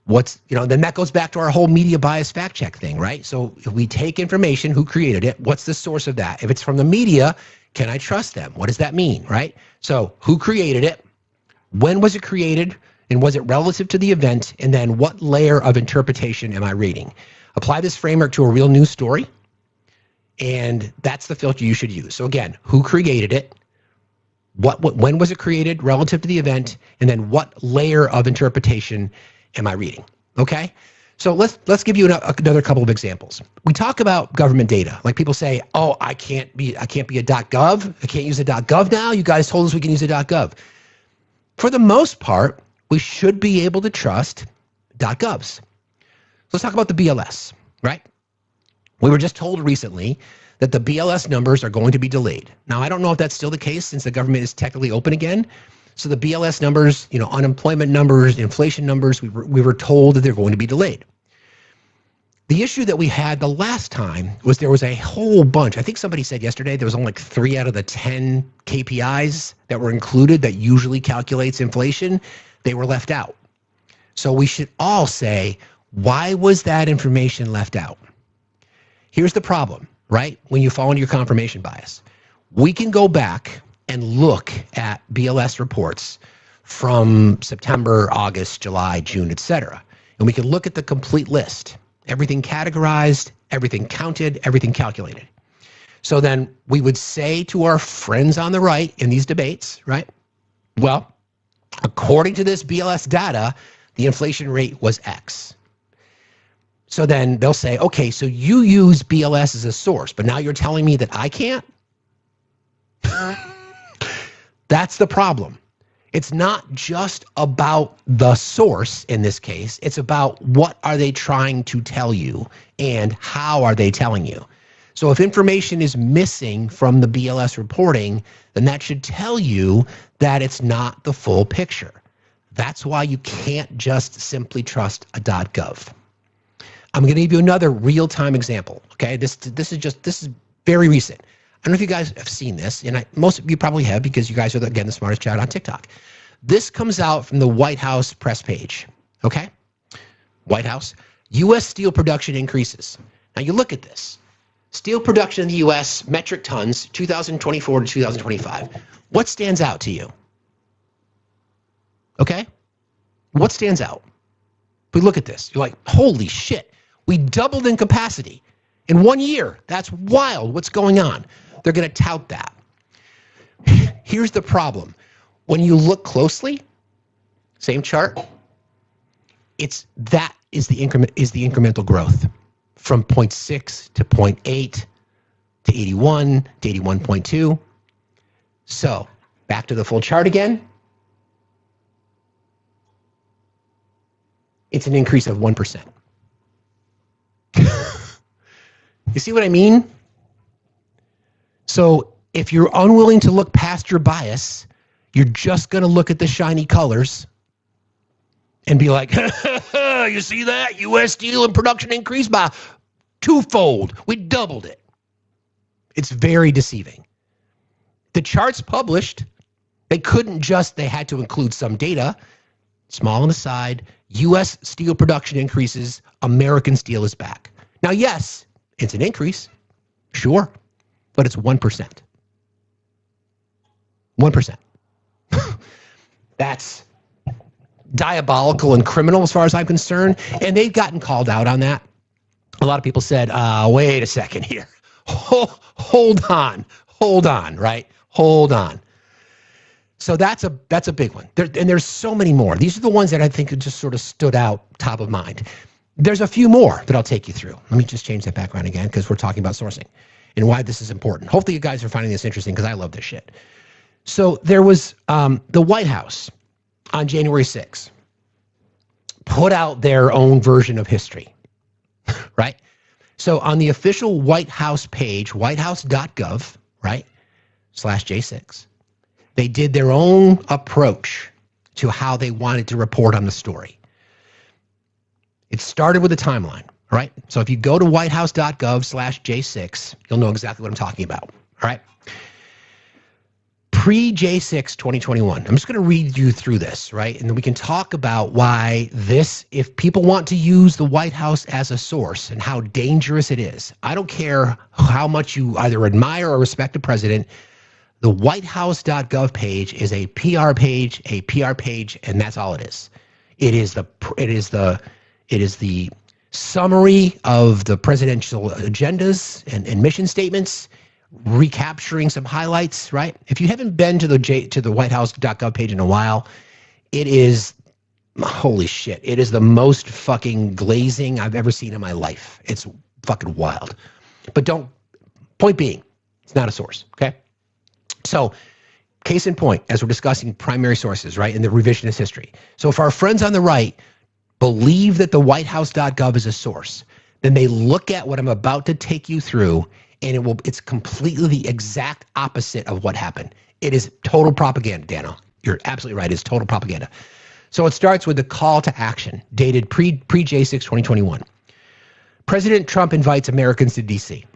Then that goes back to our whole media bias fact check thing, right? So if we take information, who created it? What's the source of that? If it's from the media, can I trust them? What does that mean, right? So who created it? When was it created? And was it relative to the event? And then what layer of interpretation am I reading? Apply this framework to a real news story. And that's the filter you should use. So again, who created it? When was it created relative to the event? And then what layer of interpretation am I reading? Okay, So let's give you another couple of examples. We talk about government data. Like people say, "Oh, I can't be a .gov. I can't use a .gov now. You guys told us we can use a .gov." For the most part, we should be able to trust .govs. Let's talk about the BLS, right? We were just told recently that the BLS numbers are going to be delayed. Now, I don't know if that's still the case since the government is technically open again. So the BLS numbers, unemployment numbers, inflation numbers, we were told that they're going to be delayed. The issue that we had the last time was there was a whole bunch. I think somebody said yesterday there was only like 3 out of the 10 KPIs that were included that usually calculates inflation. They were left out. So we should all say, why was that information left out? Here's the problem, right? When you fall into your confirmation bias, we can go back and look at BLS reports from September, August, July, June, etc. And we can look at the complete list, everything categorized, everything counted, everything calculated. So then we would say to our friends on the right in these debates, right? Well, according to this BLS data, the inflation rate was X. So then they'll say, okay, so you use BLS as a source, but now you're telling me that I can't? That's the problem. It's not just about the source in this case. It's about what are they trying to tell you and how are they telling you. So if information is missing from the BLS reporting, then that should tell you that it's not the full picture. That's why you can't just simply trust a .gov. I'm going to give you another real-time example. Okay, this is very recent. I don't know if you guys have seen this, and most of you probably have because you guys are, again, the smartest chat on TikTok. This comes out from the White House press page, okay? White House, U.S. steel production increases. Now you look at this. Steel production in the U.S., metric tons, 2024 to 2025. What stands out to you? Okay? What stands out? We look at this. You're like, holy shit. We doubled in capacity in 1 year. That's wild. What's going on? They're going to tout that. Here's the problem. When you look closely, same chart, that is the incremental growth from 0.6 to 0.8 to 81 to 81.2. So back to the full chart again. It's an increase of 1%. You see what I mean? So if you're unwilling to look past your bias, you're just going to look at the shiny colors and be like, you see that? U.S. steel and production increased by twofold. We doubled it. It's very deceiving. The charts published, they had to include some data. Small on the side, U.S. steel production increases, American steel is back. Now, yes, it's an increase, sure, but it's 1%. 1%. That's diabolical and criminal as far as I'm concerned, and they've gotten called out on that. A lot of people said, wait a second here. Hold on, right? Hold on. So that's a big one. And there's so many more. These are the ones that I think just sort of stood out top of mind. There's a few more that I'll take you through. Let me just change that background again because we're talking about sourcing and why this is important. Hopefully you guys are finding this interesting because I love this shit. So there was the White House on January 6th put out their own version of history, right? So on the official White House page, whitehouse.gov, right, /J6, they did their own approach to how they wanted to report on the story. It started with a timeline, right? So if you go to whitehouse.gov /J6, you'll know exactly what I'm talking about, all right? Pre-J6 2021, I'm just going to read you through this, right? And then we can talk about why this, if people want to use the White House as a source and how dangerous it is. I don't care how much you either admire or respect the president. The whitehouse.gov page is a PR page, and that's all it is. It is the summary of the presidential agendas and mission statements, recapturing some highlights, right? If you haven't been to the whitehouse.gov page in a while, it is holy shit. It is the most fucking glazing I've ever seen in my life. It's fucking wild. But point being, it's not a source, okay? So, case in point, as we're discussing primary sources, right, in the revisionist history. So if our friends on the right believe that the whitehouse.gov is a source, then they look at what I'm about to take you through, and it's completely the exact opposite of what happened. It is total propaganda, Dano. You're absolutely right. It's total propaganda. So it starts with the call to action, dated pre-J6 2021. President Trump invites Americans to D.C.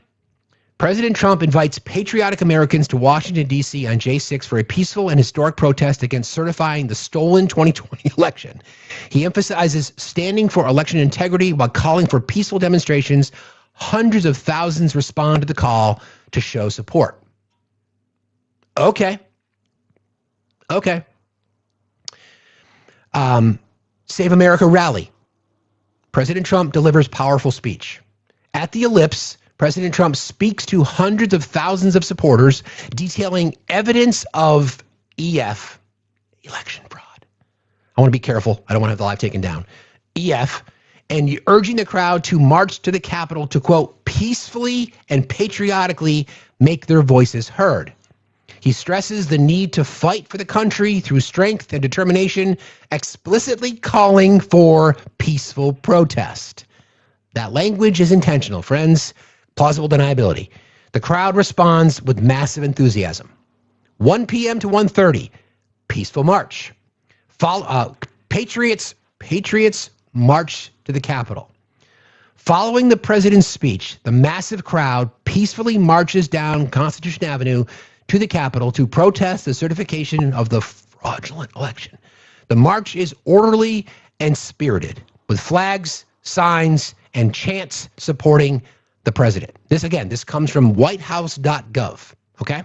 President Trump invites patriotic Americans to Washington, D.C. on J6 for a peaceful and historic protest against certifying the stolen 2020 election. He emphasizes standing for election integrity while calling for peaceful demonstrations. Hundreds of thousands respond to the call to show support. Okay. Save America rally. President Trump delivers powerful speech. At the Ellipse, President Trump speaks to hundreds of thousands of supporters, detailing evidence of EF, election fraud. I want to be careful. I don't want to have the live taken down. EF, and urging the crowd to march to the Capitol to, quote, peacefully and patriotically make their voices heard. He stresses the need to fight for the country through strength and determination, explicitly calling for peaceful protest. That language is intentional, friends. Plausible deniability. The crowd responds with massive enthusiasm. 1 p.m. to 1:30, peaceful march. Patriots march to the Capitol. Following the president's speech, the massive crowd peacefully marches down Constitution Avenue to the Capitol to protest the certification of the fraudulent election. The march is orderly and spirited, with flags, signs, and chants supporting the president. This comes from whitehouse.gov, okay?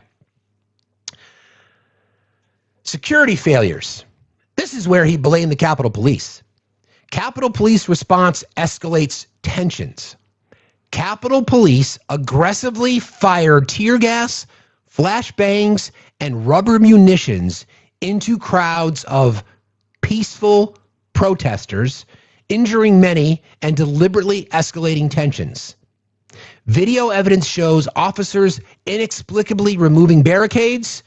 Security failures. This is where he blamed the Capitol Police. Capitol Police response escalates tensions. Capitol Police aggressively fired tear gas, flashbangs, and rubber munitions into crowds of peaceful protesters, injuring many and deliberately escalating tensions. Video evidence shows officers inexplicably removing barricades,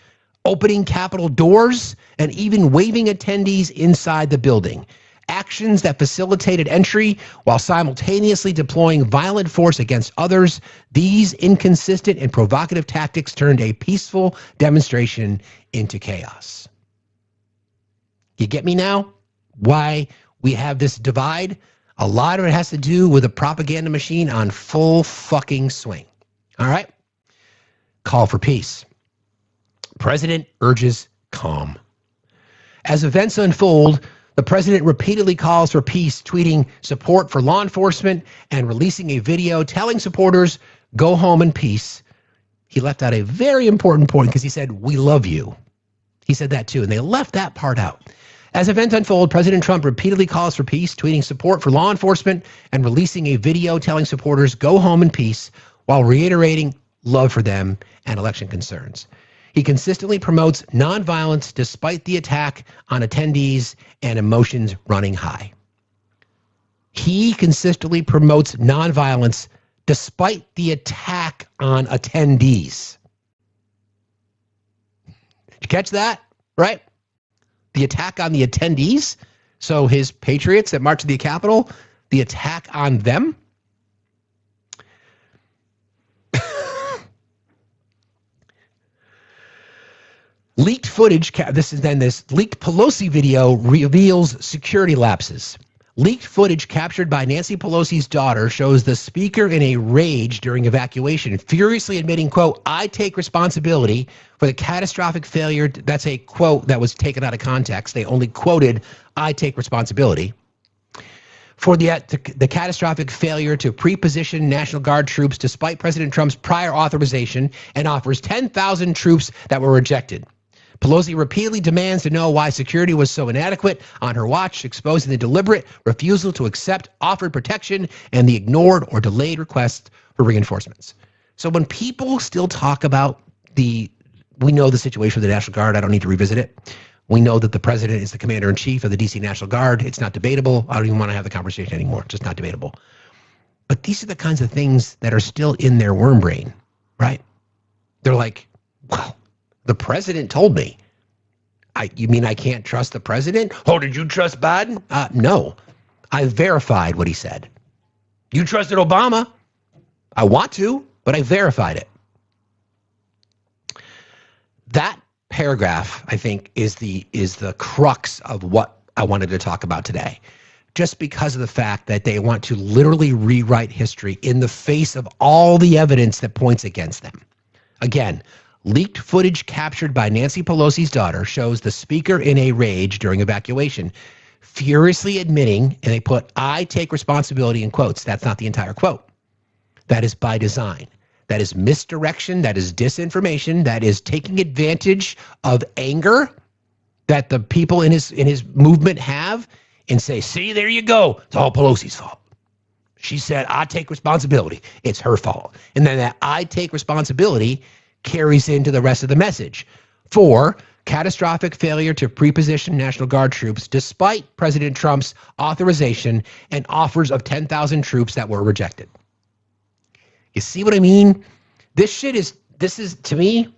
opening Capitol doors, and even waving attendees inside the building. Actions that facilitated entry while simultaneously deploying violent force against others. These inconsistent and provocative tactics turned a peaceful demonstration into chaos. You get me now? Why we have this divide? A lot of it has to do with a propaganda machine on full fucking swing. All right? Call for peace. President urges calm. As events unfold, the president repeatedly calls for peace, tweeting support for law enforcement and releasing a video telling supporters, go home in peace. He left out a very important point because he said, we love you. He said that too, and they left that part out. As events unfold, President Trump repeatedly calls for peace, tweeting support for law enforcement and releasing a video telling supporters, go home in peace, while reiterating love for them and election concerns. He consistently promotes nonviolence despite the attack on attendees and emotions running high. He consistently promotes nonviolence despite the attack on attendees. Did you catch that? Right? The attack on the attendees. So his patriots that marched to the Capitol, the attack on them. Leaked footage, this leaked Pelosi video reveals security lapses. Leaked footage captured by Nancy Pelosi's daughter shows the speaker in a rage during evacuation, furiously admitting, quote, I take responsibility for the catastrophic failure. That's a quote that was taken out of context. They only quoted, I take responsibility for the catastrophic failure to pre-position National Guard troops despite President Trump's prior authorization, and offers 10,000 troops that were rejected. Pelosi repeatedly demands to know why security was so inadequate on her watch, exposing the deliberate refusal to accept offered protection and the ignored or delayed requests for reinforcements. So when people still talk about we know the situation with the National Guard, I don't need to revisit it. We know that the president is the commander-in-chief of the D.C. National Guard. It's not debatable. I don't even want to have the conversation anymore. It's just not debatable. But these are the kinds of things that are still in their worm brain, right? They're like, well, the president told me. You mean I can't trust the president? Oh, did you trust Biden? No. I verified what he said. You trusted Obama? I want to, but I verified it. That paragraph, I think, is the crux of what I wanted to talk about today. Just because of the fact that they want to literally rewrite history in the face of all the evidence that points against them. Again, leaked footage captured by Nancy Pelosi's daughter shows the speaker in a rage during evacuation, furiously admitting, and they put, I take responsibility in quotes. That's not the entire quote. That is by design. That is misdirection. That is disinformation. That is taking advantage of anger that the people in his movement have and say, see, there you go. It's all Pelosi's fault. She said, I take responsibility. It's her fault. And then that I take responsibility carries into the rest of the message. 4, catastrophic failure to preposition National Guard troops despite President Trump's authorization and offers of 10,000 troops that were rejected. You see what I mean? This is, to me,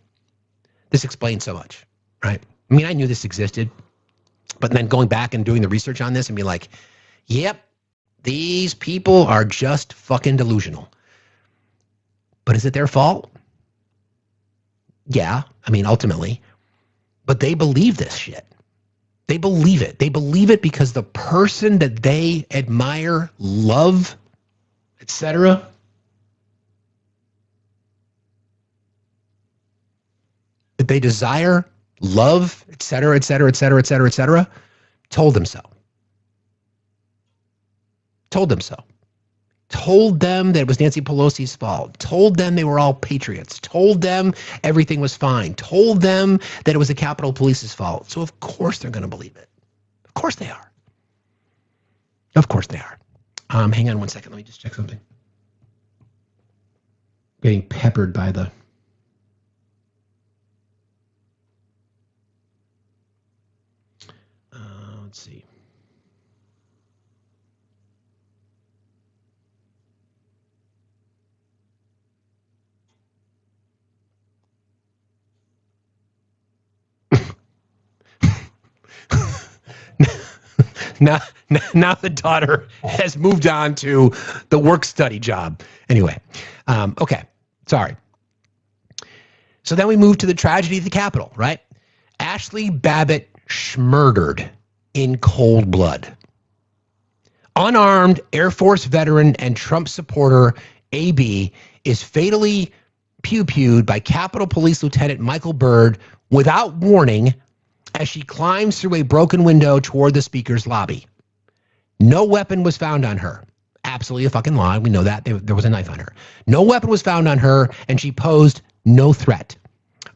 this explains so much, right? I mean, I knew this existed, but then going back and doing the research on this and be like, yep, these people are just fucking delusional. But is it their fault? Yeah, I mean, ultimately. But they believe this shit. They believe it. They believe it because the person that they admire, love, etc., that they desire, love, etc., etc., etc., etc., etc., told them so. Told them so. Told them that it was Nancy Pelosi's fault. Told them they were all patriots. Told them everything was fine. Told them that it was the Capitol Police's fault. So of course they're going to believe it. Of course they are. Of course they are. Hang on one second. Let me just check something. Getting peppered by the... let's see. Now the daughter has moved on to the work study job. Anyway, okay, sorry. So then we move to the tragedy of the Capitol, right? Ashley Babbitt murdered in cold blood. Unarmed Air Force veteran and Trump supporter AB is fatally pew-pewed by Capitol Police Lieutenant Michael Byrd without warning as she climbs through a broken window toward the speaker's lobby. No weapon was found on her. Absolutely a fucking lie. We know that. There was a knife on her. No weapon was found on her, and she posed no threat.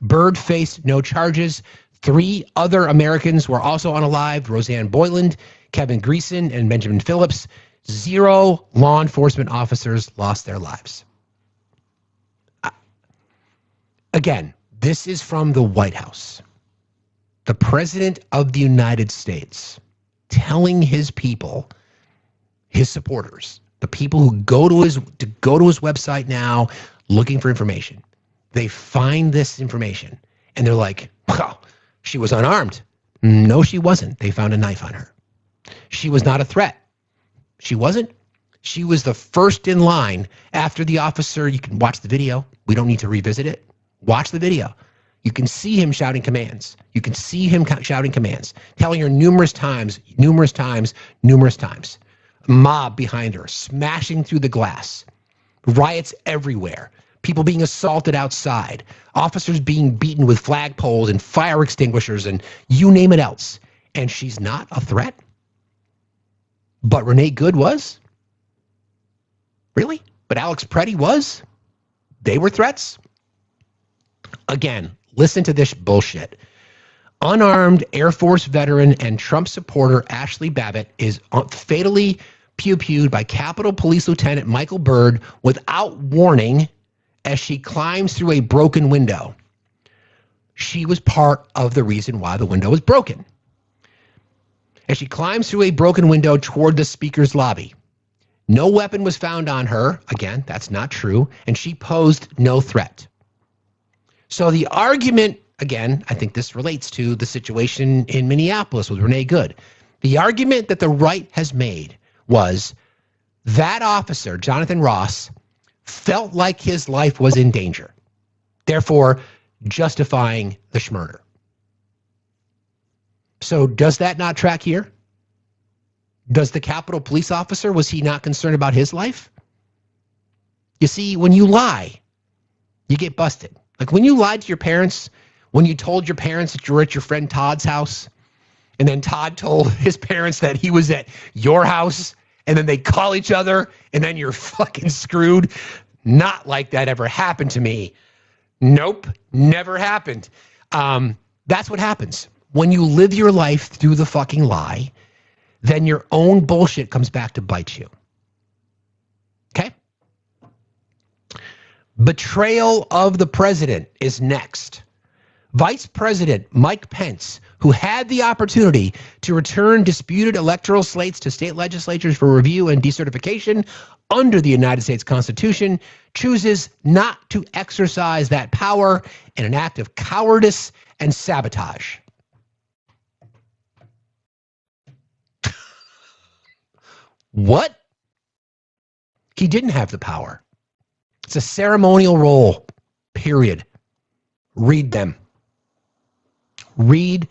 Byrd faced no charges. 3 other Americans were also unalived: Roseanne Boyland, Kevin Greason, and Benjamin Phillips. 0 law enforcement officers lost their lives. Again, this is from the White House. The President of the United States telling his people, his supporters, the people who go to his website now looking for information. They find this information and they're like, well, she was unarmed. No, she wasn't. They found a knife on her. She was not a threat. She wasn't. She was the first in line after the officer. You can watch the video. We don't need to revisit it. Watch the video. You can see him shouting commands. You can see him shouting commands, telling her numerous times. Mob behind her, smashing through the glass. Riots everywhere. People being assaulted outside. Officers being beaten with flagpoles and fire extinguishers and you name it else. And she's not a threat? But Renee Good was? Really? But Alex Preddy was? They were threats? Again, listen to this bullshit. Unarmed Air Force veteran and Trump supporter Ashley Babbitt is fatally pew-pewed by Capitol Police Lieutenant Michael Byrd without warning as she climbs through a broken window. She was part of the reason why the window was broken. As she climbs through a broken window toward the speaker's lobby, no weapon was found on her. Again, that's not true. And she posed no threat. So the argument, again, I think this relates to the situation in Minneapolis with Renee Good. The argument that the right has made was that officer, Jonathan Ross, felt like his life was in danger, therefore justifying the murder. So does that not track here? Does the Capitol Police officer, was he not concerned about his life? You see, when you lie, you get busted. Like when you lied to your parents, when you told your parents that you were at your friend Todd's house, and then Todd told his parents that he was at your house, and then they call each other, and then you're fucking screwed. Not like that ever happened to me. Nope, never happened. That's what happens. When you live your life through the fucking lie, then your own bullshit comes back to bite you. Okay? Betrayal of the president is next. Vice President Mike Pence, who had the opportunity to return disputed electoral slates to state legislatures for review and decertification under the United States Constitution, chooses not to exercise that power in an act of cowardice and sabotage. What? He didn't have the power. It's a ceremonial role, period. Read them. Read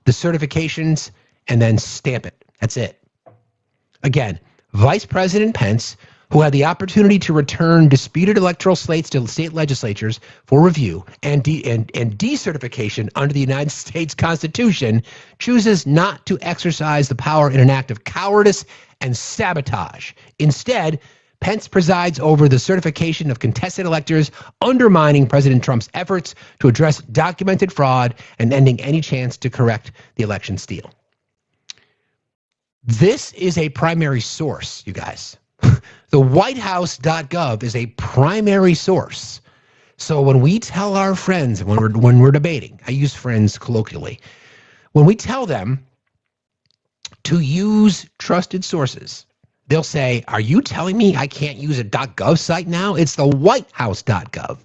the certifications and then stamp it. That's it. Again, Vice President Pence, who had the opportunity to return disputed electoral slates to state legislatures for review and decertification under the United States Constitution, chooses not to exercise the power in an act of cowardice and sabotage. Instead, Pence presides over the certification of contested electors, undermining President Trump's efforts to address documented fraud and ending any chance to correct the election steal. This is a primary source, you guys. The whitehouse.gov is a primary source. So when we tell our friends, when we're debating, I use friends colloquially, when we tell them to use trusted sources, they'll say, are you telling me I can't use a .gov site now? It's the whitehouse.gov.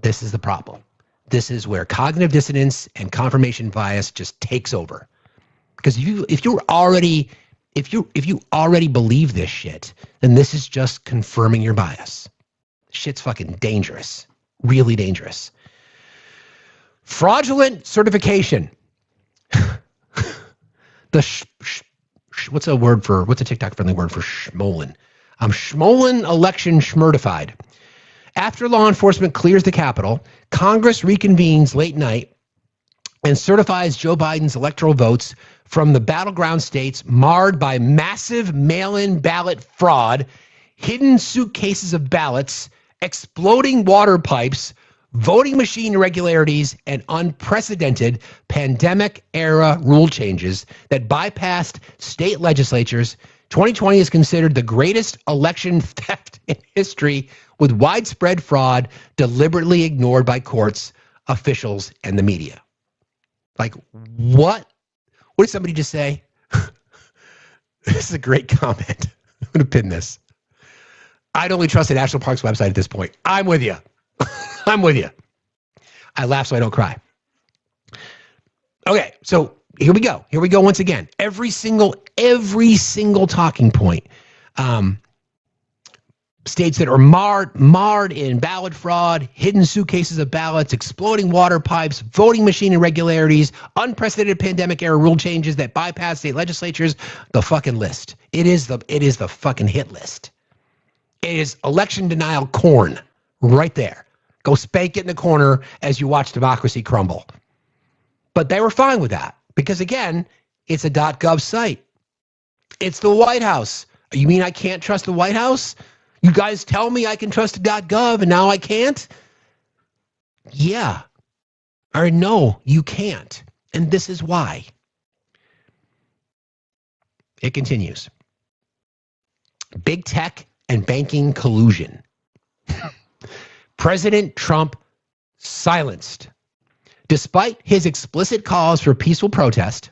This is the problem. This is where cognitive dissonance and confirmation bias just takes over. Because if you already believe this shit, then this is just confirming your bias. Shit's fucking dangerous. Really dangerous. Fraudulent certification. What's a TikTok friendly word for schmolen? Schmolen election schmurtified. After law enforcement clears the Capitol, Congress reconvenes late night and certifies Joe Biden's electoral votes from the battleground states marred by massive mail-in ballot fraud, hidden suitcases of ballots, exploding water pipes, voting machine irregularities, and unprecedented pandemic-era rule changes that bypassed state legislatures. 2020 is considered the greatest election theft in history, with widespread fraud deliberately ignored by courts, officials, and the media. Like, what? What did somebody just say? This is a great comment. I'm going to pin this. I'd only trust the National Parks website at this point. I'm with you. I'm with you. I laugh so I don't cry. Okay, so here we go. Here we go once again. Every single talking point. States that are marred in ballot fraud, hidden suitcases of ballots, exploding water pipes, voting machine irregularities, unprecedented pandemic era rule changes that bypass state legislatures. The fucking list. It is the fucking hit list. It is election denial corn right there. Go spank it in the corner as you watch democracy crumble. But they were fine with that because, again, it's a .gov site. It's the White House. You mean I can't trust the White House? You guys tell me I can trust .gov and now I can't? Yeah. Or no, you can't. And this is why. It continues. Big tech and banking collusion. President Trump silenced. Despite his explicit calls for peaceful protest,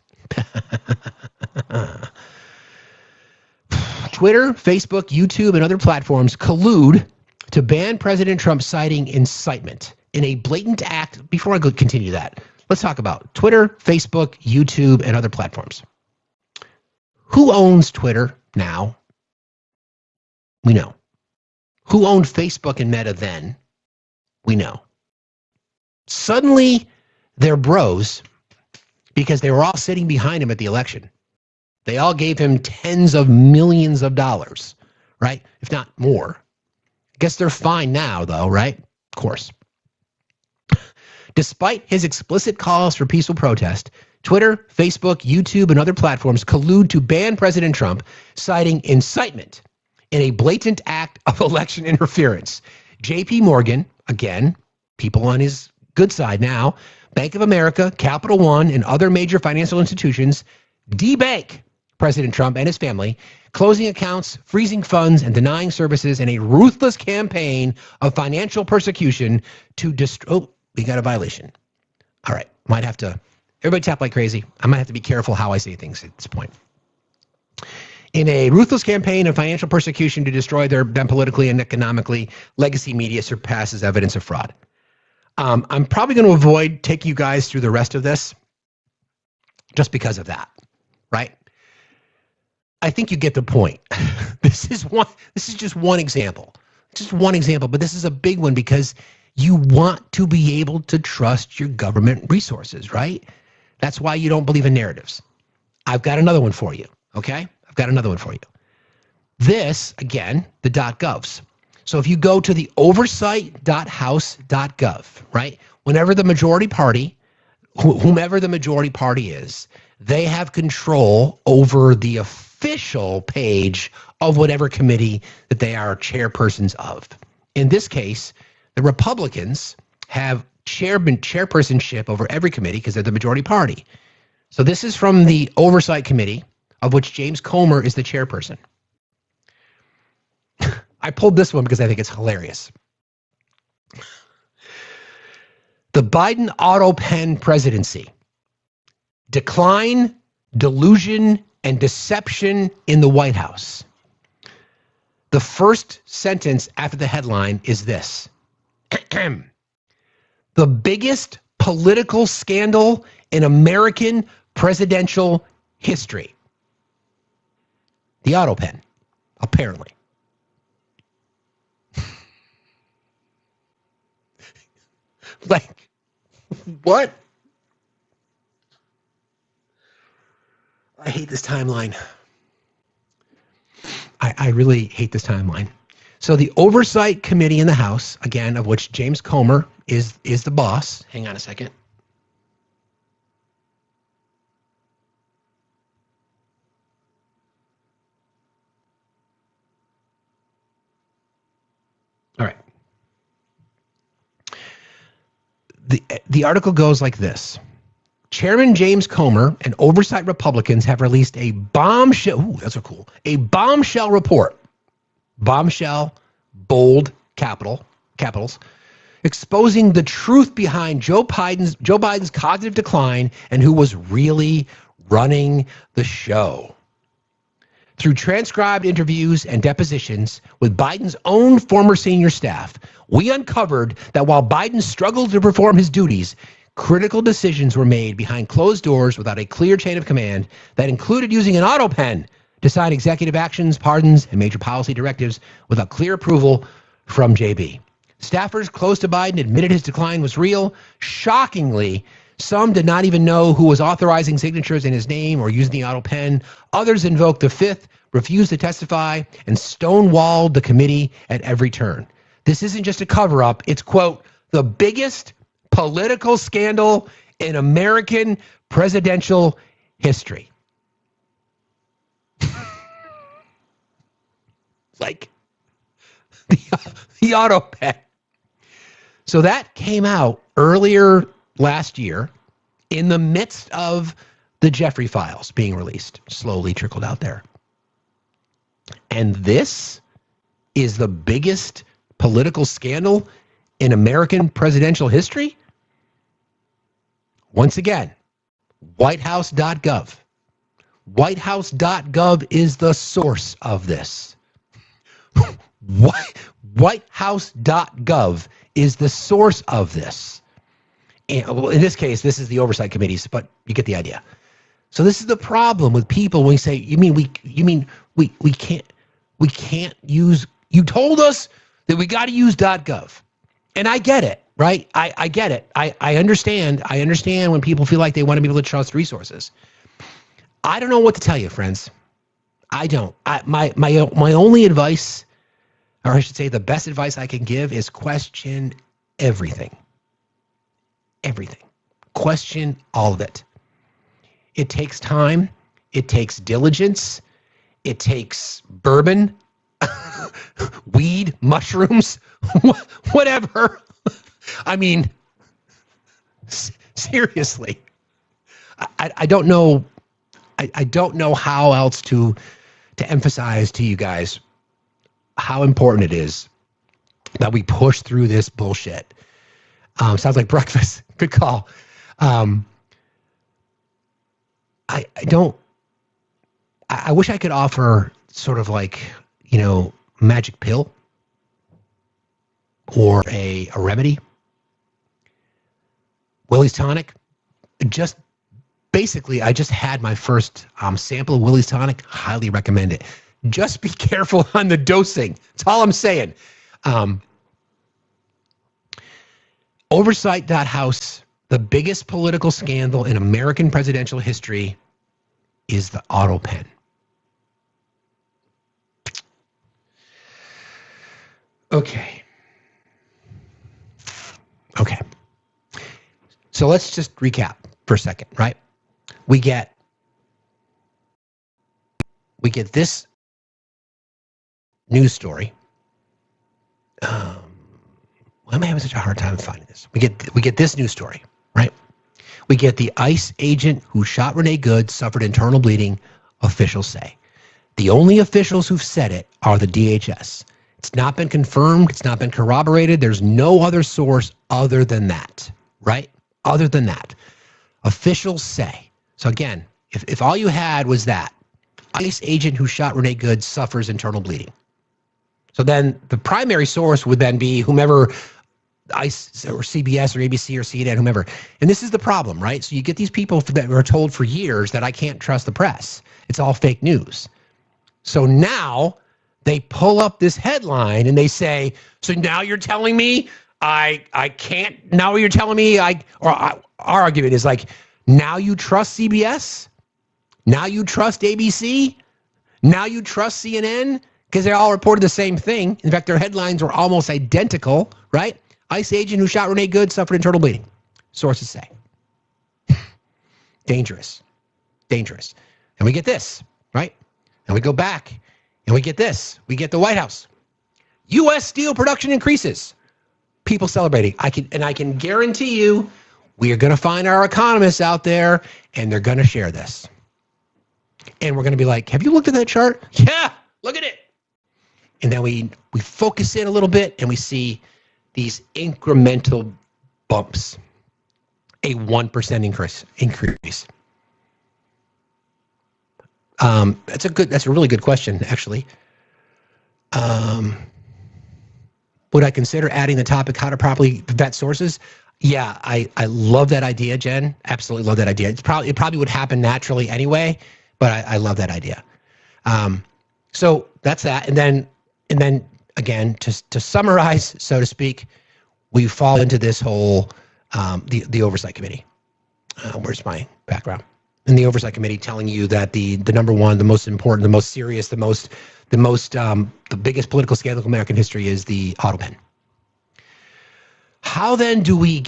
Twitter, Facebook, YouTube, and other platforms collude to ban President Trump, citing incitement in a blatant act. Before I go continue that, let's talk about Twitter, Facebook, YouTube, and other platforms. Who owns Twitter now? We know. Who owned Facebook and Meta then? We know. Suddenly, they're bros because they were all sitting behind him at the election. They all gave him tens of millions of dollars, right? If not more. I guess they're fine now, though, right? Of course. Despite his explicit calls for peaceful protest, Twitter, Facebook, YouTube, and other platforms collude to ban President Trump, citing incitement in a blatant act of election interference. JP Morgan, again, people on his good side now, Bank of America, Capital One, and other major financial institutions debank President Trump and his family, closing accounts, freezing funds, and denying services in a ruthless campaign of financial persecution to destroy. Oh, we got a violation. All right, might have to. Everybody tap like crazy. I might have to be careful how I say things at this point. In a ruthless campaign of financial persecution to destroy them politically and economically, legacy media surpasses evidence of fraud. I'm probably going to avoid taking you guys through the rest of this just because of that, right? I think you get the point. This is just one example. Just one example, but this is a big one because you want to be able to trust your government resources, right? That's why you don't believe in narratives. I've got another one for you, okay? I've got another one for you. This, again, the .govs. So if you go to the oversight.house.gov, right? Whenever the majority party, whomever the majority party is, they have control over the official page of whatever committee that they are chairpersons of. In this case, the Republicans have chairpersonship over every committee because they're the majority party. So this is from the Oversight Committee, of which James Comer is the chairperson. I pulled this one because I think it's hilarious. The Biden auto pen presidency. Decline, delusion, and deception in the White House. The first sentence after the headline is this. The biggest political scandal in American presidential history. The auto pen, apparently. Like, what? I hate this timeline. I really hate this timeline. So the Oversight Committee in the House, again, of which James Comer is the boss. Hang on a second. All right. The article goes like this. Chairman James Comer and Oversight Republicans have released a bombshell. Ooh, that's so cool. A bombshell report. Bombshell, bold capitals, exposing the truth behind Joe Biden's cognitive decline and who was really running the show. Through transcribed interviews and depositions with Biden's own former senior staff, we uncovered that while Biden struggled to perform his duties, critical decisions were made behind closed doors without a clear chain of command that included using an auto pen to sign executive actions, pardons, and major policy directives without clear approval from JB. Staffers close to Biden admitted his decline was real. Shockingly, some did not even know who was authorizing signatures in his name or using the auto pen. Others invoked the Fifth, refused to testify, and stonewalled the committee at every turn. This isn't just a cover-up. It's, quote, the biggest political scandal in American presidential history. Like the auto pen. So that came out earlier last year in the midst of the Jeffrey files being released, slowly trickled out there. And this is the biggest political scandal in American presidential history? Once again, whitehouse.gov. Whitehouse.gov is the source of this. Whitehouse.gov is the source of this. And, well, in this case, this is the oversight committees, but you get the idea. So this is the problem with people when you say, we can't use, you told us that we got to use .gov. And I get it, right? I get it. I understand. I understand when people feel like they want to be able to trust resources. I don't know what to tell you, friends. I don't. My only advice, or I should say the best advice I can give, is question everything. Everything. Question all of it. It takes time. It takes diligence. It takes bourbon, weed, mushrooms, whatever. I mean, seriously, I don't know. I don't know how else to emphasize to you guys how important it is that we push through this bullshit. Sounds like breakfast. Good call. I wish I could offer sort of like, magic pill or a remedy. Willie's Tonic. Basically, I just had my first sample of Willie's Tonic. Highly recommend it. Just be careful on the dosing. That's all I'm saying. Oversight.house, the biggest political scandal in American presidential history is the auto pen. Okay. So let's just recap for a second, right? We get this news story. Why am I having such a hard time finding this? We get this news story, right? We get the ICE agent who shot Renee Good suffered internal bleeding, officials say. The only officials who've said it are the DHS. It's not been confirmed. It's not been corroborated. There's no other source other than that, right? Other than that. Officials say. So again, if all you had was that, ICE agent who shot Renee Good suffers internal bleeding. So then the primary source would then be whomever, ICE or CBS or ABC or CNN, whomever. And this is the problem, right? So you get these people that were told for years that I can't trust the press. It's all fake news. So now they pull up this headline and they say, so now you're telling me I can't, now you're telling me our argument is like, now you trust CBS? Now you trust ABC? Now you trust CNN? Because they all reported the same thing. In fact, their headlines were almost identical, right? ICE agent who shot Renee Good suffered internal bleeding. Sources say. Dangerous. Dangerous. And we get this, right? And we go back and we get this. We get the White House. U.S. steel production increases. People celebrating. I can guarantee you we are going to find our economists out there and they're going to share this. And we're going to be like, have you looked at that chart? Yeah, look at it. And then we focus in a little bit and we see these incremental bumps. A 1% increase. That's a really good question, actually. Would I consider adding the topic how to properly vet sources? Yeah, I love that idea, Jen. Absolutely love that idea. It probably would happen naturally anyway, but I love that idea. So that's that. And then again, to summarize, so to speak, we fall into this whole the oversight committee. Where's my background? In the oversight committee, telling you that the number one, the most important, the most serious, the biggest political scandal in American history is the auto pen. How then do we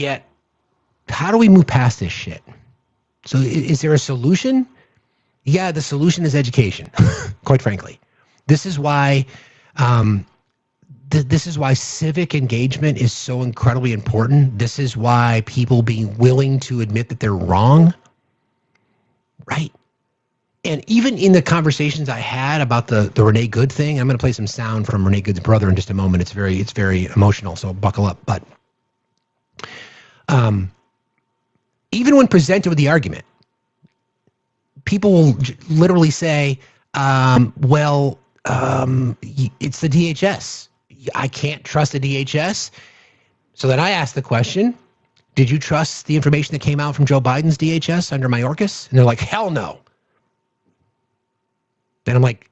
move past this shit? So is there a solution? Yeah, the solution is education, quite frankly. This is why civic engagement is so incredibly important. This is why people being willing to admit that they're wrong, right? And even in the conversations I had about the Renee Good thing, I'm going to play some sound from Renee Good's brother in just a moment. It's very emotional, so buckle up. But even when presented with the argument, people will literally say, it's the DHS. I can't trust the DHS. So then I ask the question, did you trust the information that came out from Joe Biden's DHS under Mayorkas? And they're like, hell no. Then I'm like,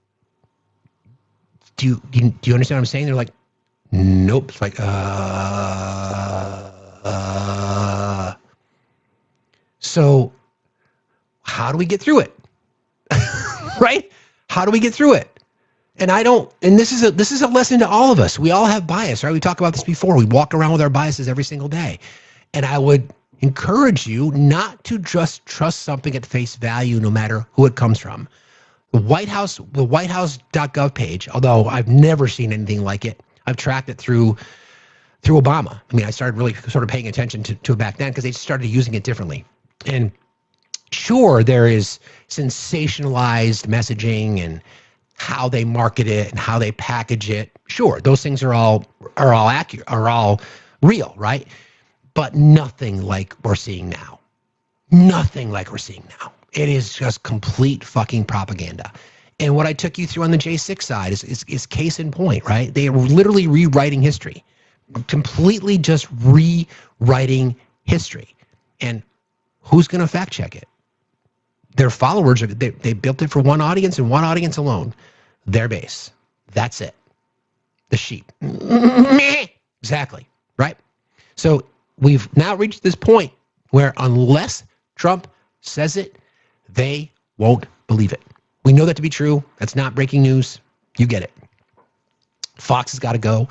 do you understand what I'm saying? They're like, nope. It's like, So how do we get through it? Right? How do we get through it? And this is a lesson to all of us. We all have bias, right? We talked about this before. We walk around with our biases every single day. And I would encourage you not to just trust something at face value, no matter who it comes from. The whitehouse.gov page, although I've never seen anything like it. I've tracked it through Obama. I mean, I started really sort of paying attention to it back then because they started using it differently. And sure, there is sensationalized messaging and how they market it and how they package it. Sure, those things are all accurate, are all real, right? But nothing like we're seeing now. Nothing like we're seeing now. It is just complete fucking propaganda. And what I took you through on the J6 side is case in point, right? They are literally rewriting history. Completely just rewriting history. And who's going to fact check it? Their followers, they built it for one audience and one audience alone. Their base. That's it. The sheep. Exactly. Right? So we've now reached this point where unless Trump says it, they won't believe it. We know that to be true. That's not breaking news. You get it. Fox has got to go.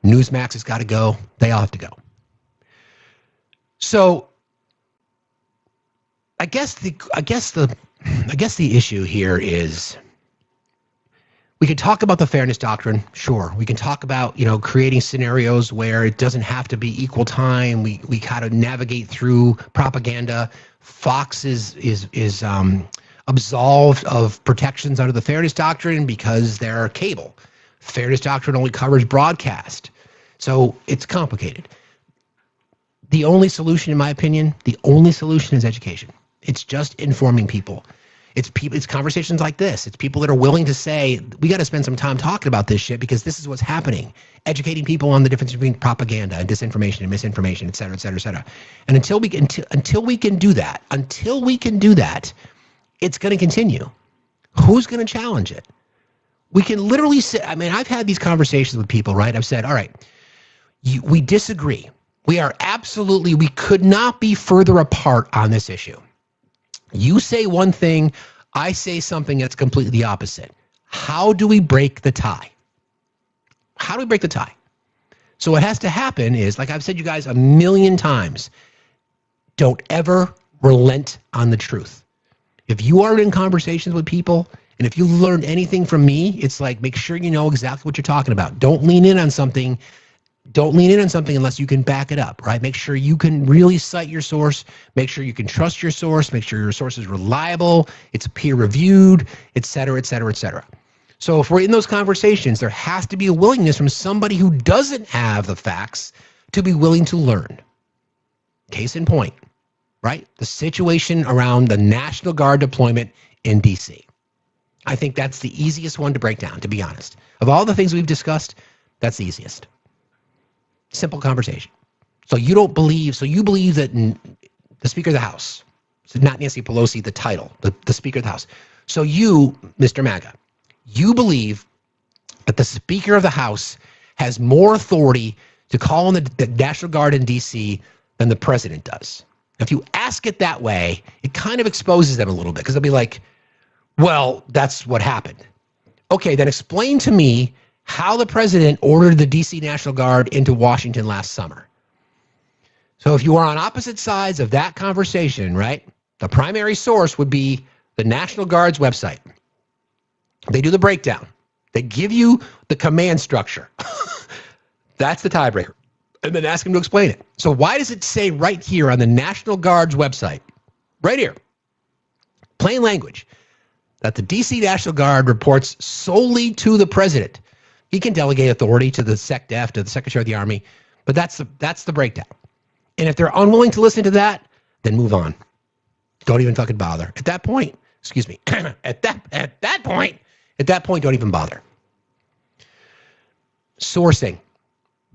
Newsmax has got to go. They all have to go. So I guess the issue here is we could talk about the fairness doctrine. Sure. We can talk about, creating scenarios where it doesn't have to be equal time. We kind of navigate through propaganda. Fox is absolved of protections under the fairness doctrine because they're cable. Fairness doctrine only covers broadcast. So it's complicated. The only solution, in my opinion, is education. It's just informing people. It's conversations like this. It's people that are willing to say, we got to spend some time talking about this shit because this is what's happening. Educating people on the difference between propaganda and disinformation and misinformation, et cetera, et cetera, et cetera. And until we can do that, it's going to continue. Who's going to challenge it? We can literally say, I've had these conversations with people, right? I've said, all right, we disagree. We could not be further apart on this issue. You say one thing, I say something that's completely the opposite. How do we break the tie? So what has to happen is, like I've said you guys a million times, don't ever relent on the truth. If you are in conversations with people, and if you learned anything from me, it's like, make sure you know exactly what you're talking about. Don't lean in on something unless you can back it up, right? Make sure you can really cite your source. Make sure you can trust your source. Make sure your source is reliable. It's peer reviewed, et cetera, et cetera, et cetera. So if we're in those conversations, there has to be a willingness from somebody who doesn't have the facts to be willing to learn. Case in point, right? The situation around the National Guard deployment in D.C. I think that's the easiest one to break down, to be honest. Of all the things we've discussed, that's the easiest. Simple conversation. So you believe that the Speaker of the House, so not Nancy Pelosi, the title, the Speaker of the House. So you, Mr. MAGA, you believe that the Speaker of the House has more authority to call on the National Guard in D.C. than the president does. If you ask it that way, it kind of exposes them a little bit because they'll be like, well, that's what happened. Okay, then explain to me how the president ordered the D.C. National Guard into Washington last summer. So if you are on opposite sides of that conversation, right, the primary source would be the National Guard's website. They do the breakdown. They give you the command structure. That's the tiebreaker. And then ask him to explain it. So why does it say right here on the National Guard's website, right here, plain language, that the D.C. National Guard reports solely to the president? He can delegate authority to the SecDef, to the Secretary of the Army, but that's the breakdown. And if they're unwilling to listen to that, then move on. Don't even fucking bother. At that point, excuse me, at that point, don't even bother. Sourcing.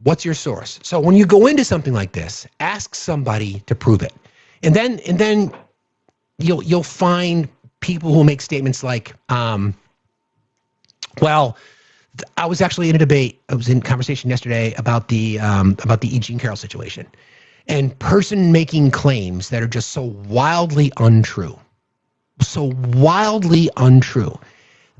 What's your source? So when you go into something like this, ask somebody to prove it. And then you'll find people who make statements like, well, I was actually in a debate. I was in conversation yesterday about the E. Jean Carroll situation, and person making claims that are just so wildly untrue.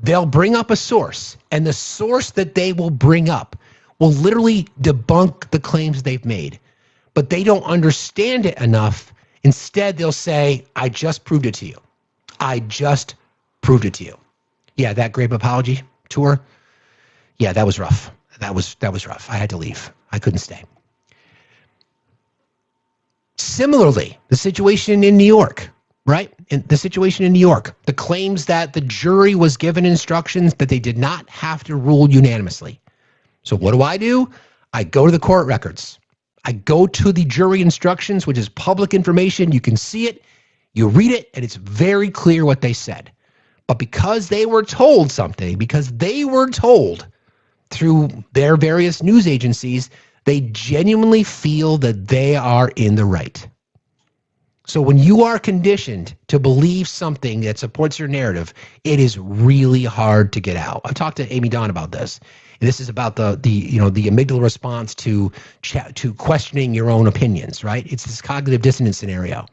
They'll bring up a source, and the source that they will bring up will literally debunk the claims they've made, but they don't understand it enough. Instead, they'll say, I just proved it to you. I just proved it to you. Yeah, that grape apology tour. Yeah, that was rough. That was rough. I had to leave. I couldn't stay. Similarly, the situation in New York, right? The claims that the jury was given instructions that they did not have to rule unanimously. So what do? I go to the court records. I go to the jury instructions, which is public information. You can see it, you read it, and it's very clear what they said. But because they were told something, because they were told through their various news agencies, they genuinely feel that they are in the right. So when you are conditioned to believe something that supports your narrative, it is really hard to get out. I've talked to Amy Dawn about this. And this is about the amygdala response to questioning your own opinions, right? It's this cognitive dissonance scenario.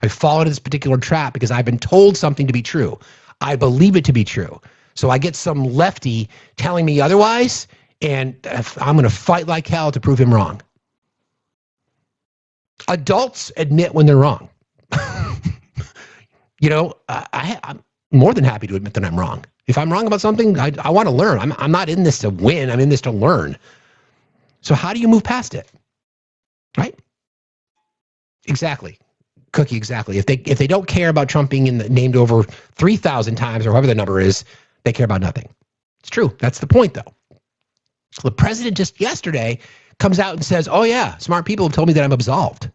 I fall into this particular trap because I've been told something to be true. I believe it to be true. So I get some lefty telling me otherwise, and I'm going to fight like hell to prove him wrong. Adults admit when they're wrong. I'm more than happy to admit that I'm wrong. If I'm wrong about something, I want to learn. I'm not in this to win. I'm in this to learn. So how do you move past it? Right? Exactly. Cookie, exactly. If they don't care about Trump being named over 3,000 times or whatever the number is, they care about nothing. It's true. That's the point, though. The president just yesterday comes out and says, oh, yeah, smart people have told me that I'm absolved.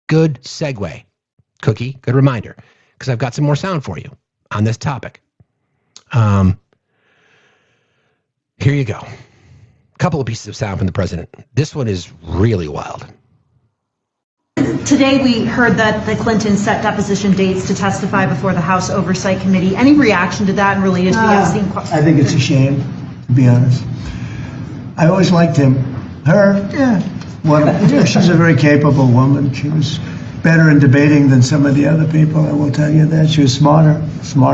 Good segue, Cookie. Good reminder, because I've got some more sound for you on this topic. Here you go. A couple of pieces of sound from the president. This one is really wild. Today we heard that the Clintons set deposition dates to testify before the House Oversight Committee. Any reaction to that and related to the Epstein question? I think it's a shame, to be honest. I always liked him. Her, she's a very capable woman. She was better in debating than some of the other people, I will tell you that. She was smart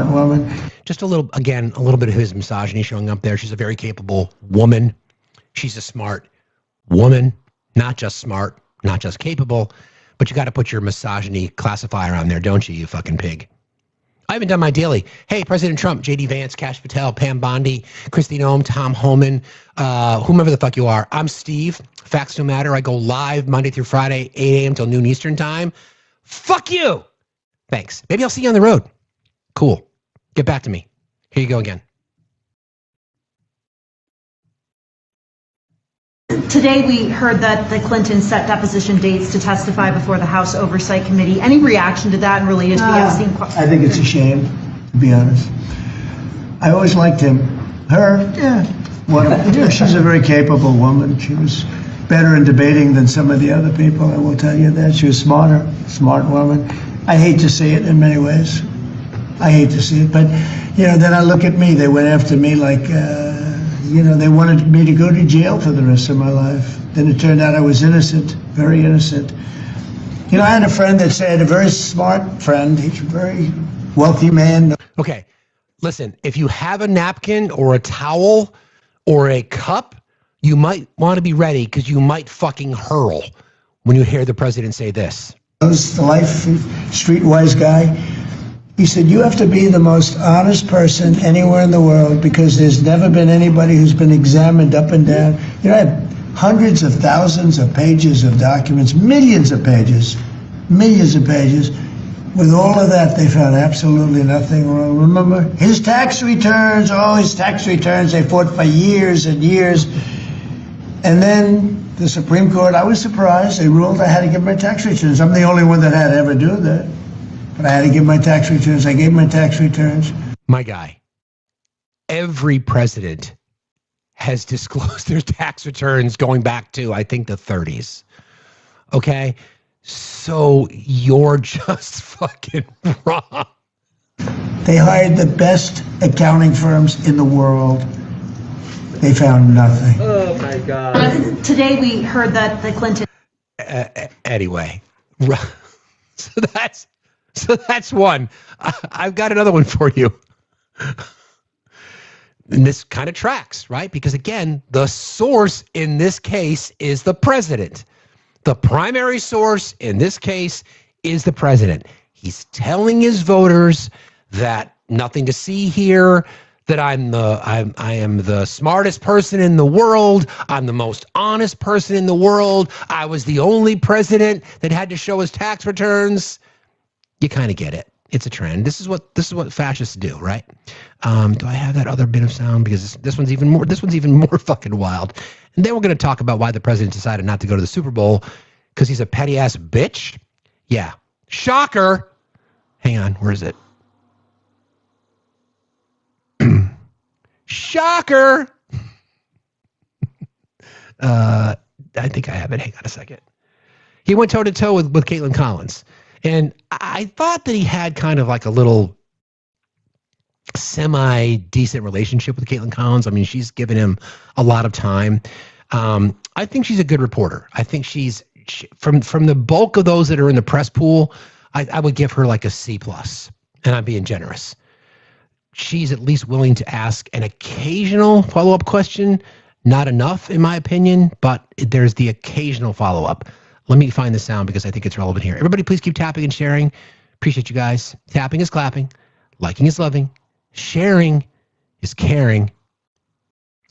woman. Just a little bit of his misogyny showing up there. She's a very capable woman. She's a smart woman, not just smart, not just capable, but you got to put your misogyny classifier on there, don't you, you fucking pig? I haven't done my daily. Hey, President Trump, J.D. Vance, Kash Patel, Pam Bondi, Christine Ohm, Tom Homan, whomever the fuck you are. I'm Steve. Factsstillmatter. I go live Monday through Friday, 8 a.m. till noon Eastern time. Fuck you. Thanks. Maybe I'll see you on the road. Cool. Get back to me. Here you go again. Today we heard that the Clintons set deposition dates to testify before the House Oversight Committee. Any reaction to that and related to the Epstein question? I think it's a shame, to be honest. I always liked him. Her, she's a very capable woman. She was better in debating than some of the other people, I will tell you that. She was smart woman. I hate to see it in many ways. I hate to see it, but, then I look at me. They went after me like, they wanted me to go to jail for the rest of my life. Then it turned out I was innocent, very innocent. I had a friend that said, a very smart friend, he's a very wealthy man. Okay, listen, if you have a napkin or a towel or a cup, you might want to be ready because you might fucking hurl when you hear the president say this. I was the life streetwise guy. He said, you have to be the most honest person anywhere in the world because there's never been anybody who's been examined up and down. I have hundreds of thousands of pages of documents, millions of pages. With all of that, they found absolutely nothing wrong. Remember, his tax returns, they fought for years and years. And then the Supreme Court, I was surprised, they ruled I had to give my tax returns. I'm the only one that had to ever do that. But I had to give my tax returns. I gave my tax returns. My guy, every president has disclosed their tax returns going back to, I think, the 30s. Okay? So you're just fucking wrong. They hired the best accounting firms in the world. They found nothing. Oh, my God. Today we heard that the Clinton... Anyway, so that's one. I've got another one for you. And this kind of tracks, right? Because again, the source in this case is the president. The primary source in this case is the president. He's telling his voters that nothing to see here, that I am the smartest person in the world. I'm the most honest person in the world. I was the only president that had to show his tax returns. You kind of get it. It's a trend. This is what fascists do, right? Do I have that other bit of sound? Because this one's even more fucking wild. And then we're going to talk about why the president decided not to go to the Super Bowl, because he's a petty ass bitch. Yeah, shocker. Hang on, where is it? Shocker. I think I have it. Hang on a second. He went toe to toe with Caitlin Collins. And I thought that he had kind of like a little semi-decent relationship with Caitlin Collins. I mean, she's given him a lot of time. I think she's a good reporter. I think she's from the bulk of those that are in the press pool, I would give her like a C+, and I'm being generous. She's at least willing to ask an occasional follow-up question. Not enough, in my opinion, but there's the occasional follow-up. Let me find the sound because I think it's relevant here. Everybody, please keep tapping and sharing. Appreciate you guys. Tapping is clapping. Liking is loving. Sharing is caring.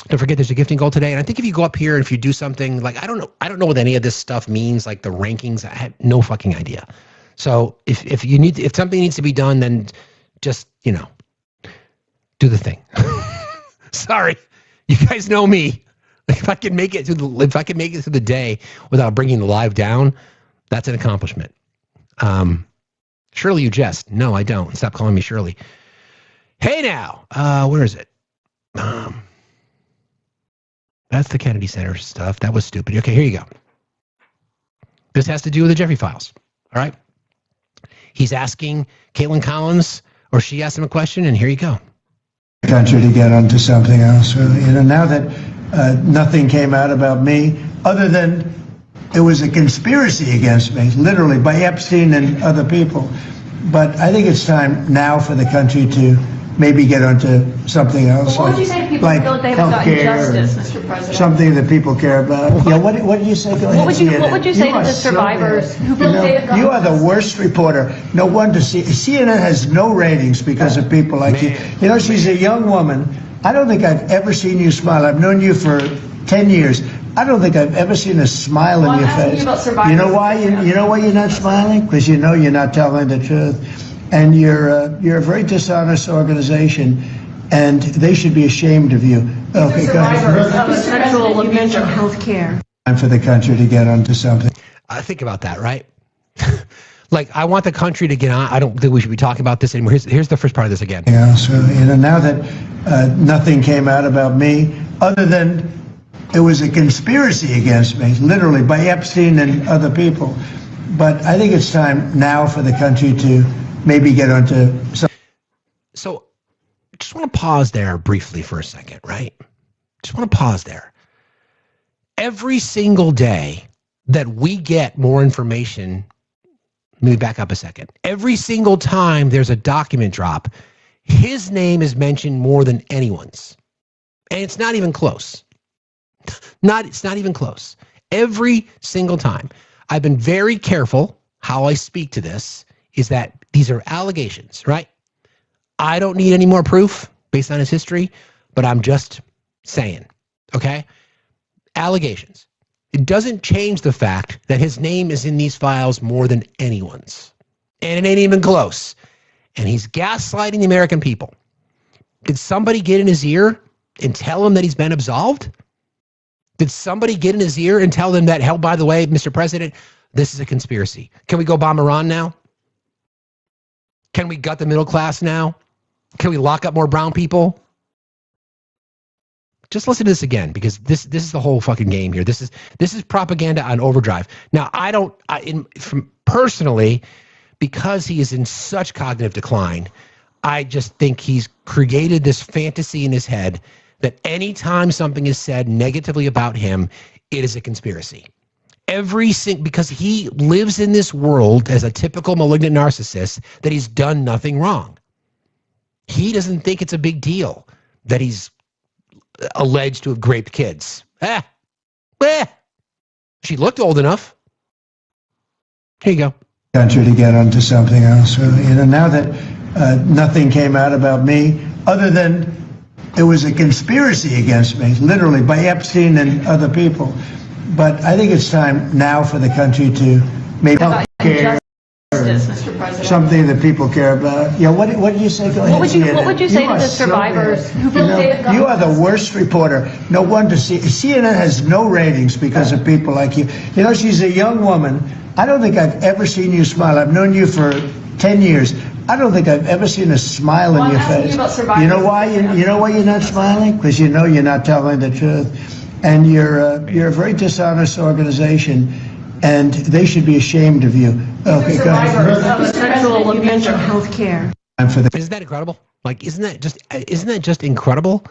Don't forget there's a gifting goal today. And I think if you go up here and if you do something like, I don't know what any of this stuff means, like the rankings. I have no fucking idea. So if something needs to be done, then just, do the thing. Sorry. You guys know me. If I can make it through the day without bringing the live down, that's an accomplishment. Shirley, you jest. No, I don't. Stop calling me Shirley. Hey now, where is it? That's the Kennedy Center stuff. That was stupid. Okay, here you go. This has to do with the Jeffrey files. All right. He's asking Caitlin Collins, or she asked him a question, and here you go. Country to get onto something else, really. Now that nothing came out about me, other than it was a conspiracy against me, literally, by Epstein and other people. But I think it's time now for the country to maybe get onto something else. What would you say to people who feel like they haven't gotten justice, Mr. President? Something that people care about. Yeah, what did you say? Go ahead. What would you say to the survivors who feel they have gotten You are the worst reporter. No wonder CNN has no ratings because of people like you. She's a young woman. I don't think I've ever seen you smile. I've known you for 10 years. I don't think I've ever seen a smile in your face. You know why? You know why you're not smiling? Because you know you're not telling the truth. And you're a very dishonest organization, and they should be ashamed of you. Okay, go ahead. Sexual abuse and health care. Time for the country to get onto something. Think about that, right? Like, I want the country to get on. I don't think we should be talking about this anymore. Here's the first part of this again. Yeah, so now that nothing came out about me, other than it was a conspiracy against me, literally, by Epstein and other people. But I think it's time now for the country to maybe get onto some. So just want to pause there briefly for a second, right? Just want to pause there. Every single day that we get more information, let me back up a second. Every single time there's a document drop, his name is mentioned more than anyone's. And it's not even close. It's not even close. Every single time. I've been very careful how I speak to this, is that these are allegations, right? I don't need any more proof based on his history, but I'm just saying, okay? Allegations. It doesn't change the fact that his name is in these files more than anyone's. And it ain't even close. And he's gaslighting the American people. Did somebody get in his ear and tell him that he's been absolved? Did somebody get in his ear and tell him that, hell, by the way, Mr. President, this is a conspiracy? Can we go bomb Iran now? Can we gut the middle class now? Can we lock up more brown people? Just listen to this again, because this is the whole fucking game here. This is propaganda on overdrive. Now, personally, because he is in such cognitive decline, I just think he's created this fantasy in his head that anytime something is said negatively about him, it is a conspiracy. Because he lives in this world as a typical malignant narcissist, that he's done nothing wrong. He doesn't think it's a big deal that he's alleged to have raped kids. She looked old enough. Here you go. Country to get onto something else. Now that nothing came out about me, other than it was a conspiracy against me, literally, by Epstein and other people. But I think it's time now for the country to maybe care. Mr. President. Something that people care about. Yeah, what did you say? Go ahead. What would you say to the survivors who feel you are the worst reporter. No wonder CNN has no ratings because of people like you. You know, she's a young woman. I don't think I've ever seen you smile. I've known you for 10 years. I don't think I've ever seen a smile in your face. You know why? You know why you're not smiling? Because you know you're not telling the truth. And you're a very dishonest organization, and they should be ashamed of you. Okay, go ahead. Sexual abuse or health care. Isn't that incredible? Like, isn't that just incredible?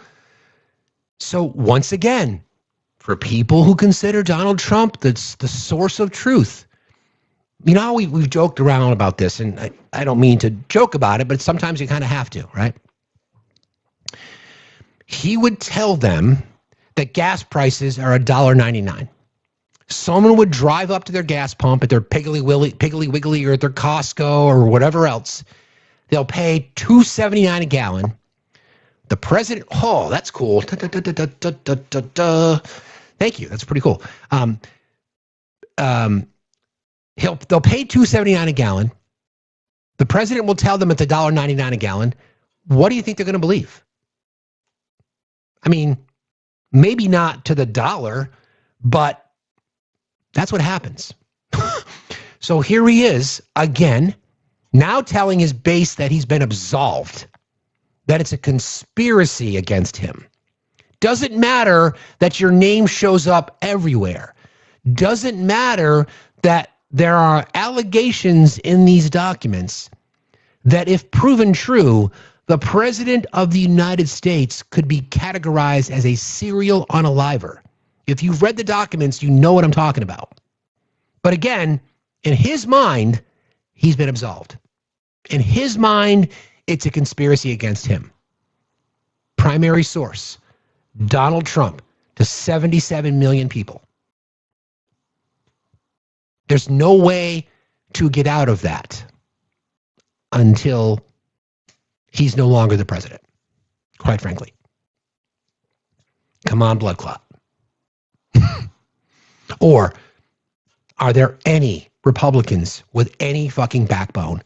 So once again, for people who consider Donald Trump that's the source of truth, you know how we've joked around about this, and I don't mean to joke about it, but sometimes you kind of have to, right? He would tell them that gas prices are $1.99. Someone would drive up to their gas pump at their Piggly Wiggly or at their Costco or whatever else. They'll pay $2.79 a gallon. The president, oh, that's cool. Thank you. That's pretty cool. They'll pay $2.79 a gallon. The president will tell them it's $1.99 a gallon. What do you think they're going to believe? I mean, maybe not to the dollar, but that's what happens. So here he is again, now telling his base that he's been absolved, that it's a conspiracy against him. Doesn't matter that your name shows up everywhere. Doesn't matter that there are allegations in these documents that, if proven true, the President of the United States could be categorized as a serial unaliver. If you've read the documents, you know what I'm talking about. But again, in his mind, he's been absolved. In his mind, it's a conspiracy against him. Primary source, Donald Trump, to 77 million people. There's no way to get out of that until he's no longer the president, quite frankly. Come on, blood clot. Or are there any Republicans with any fucking backbone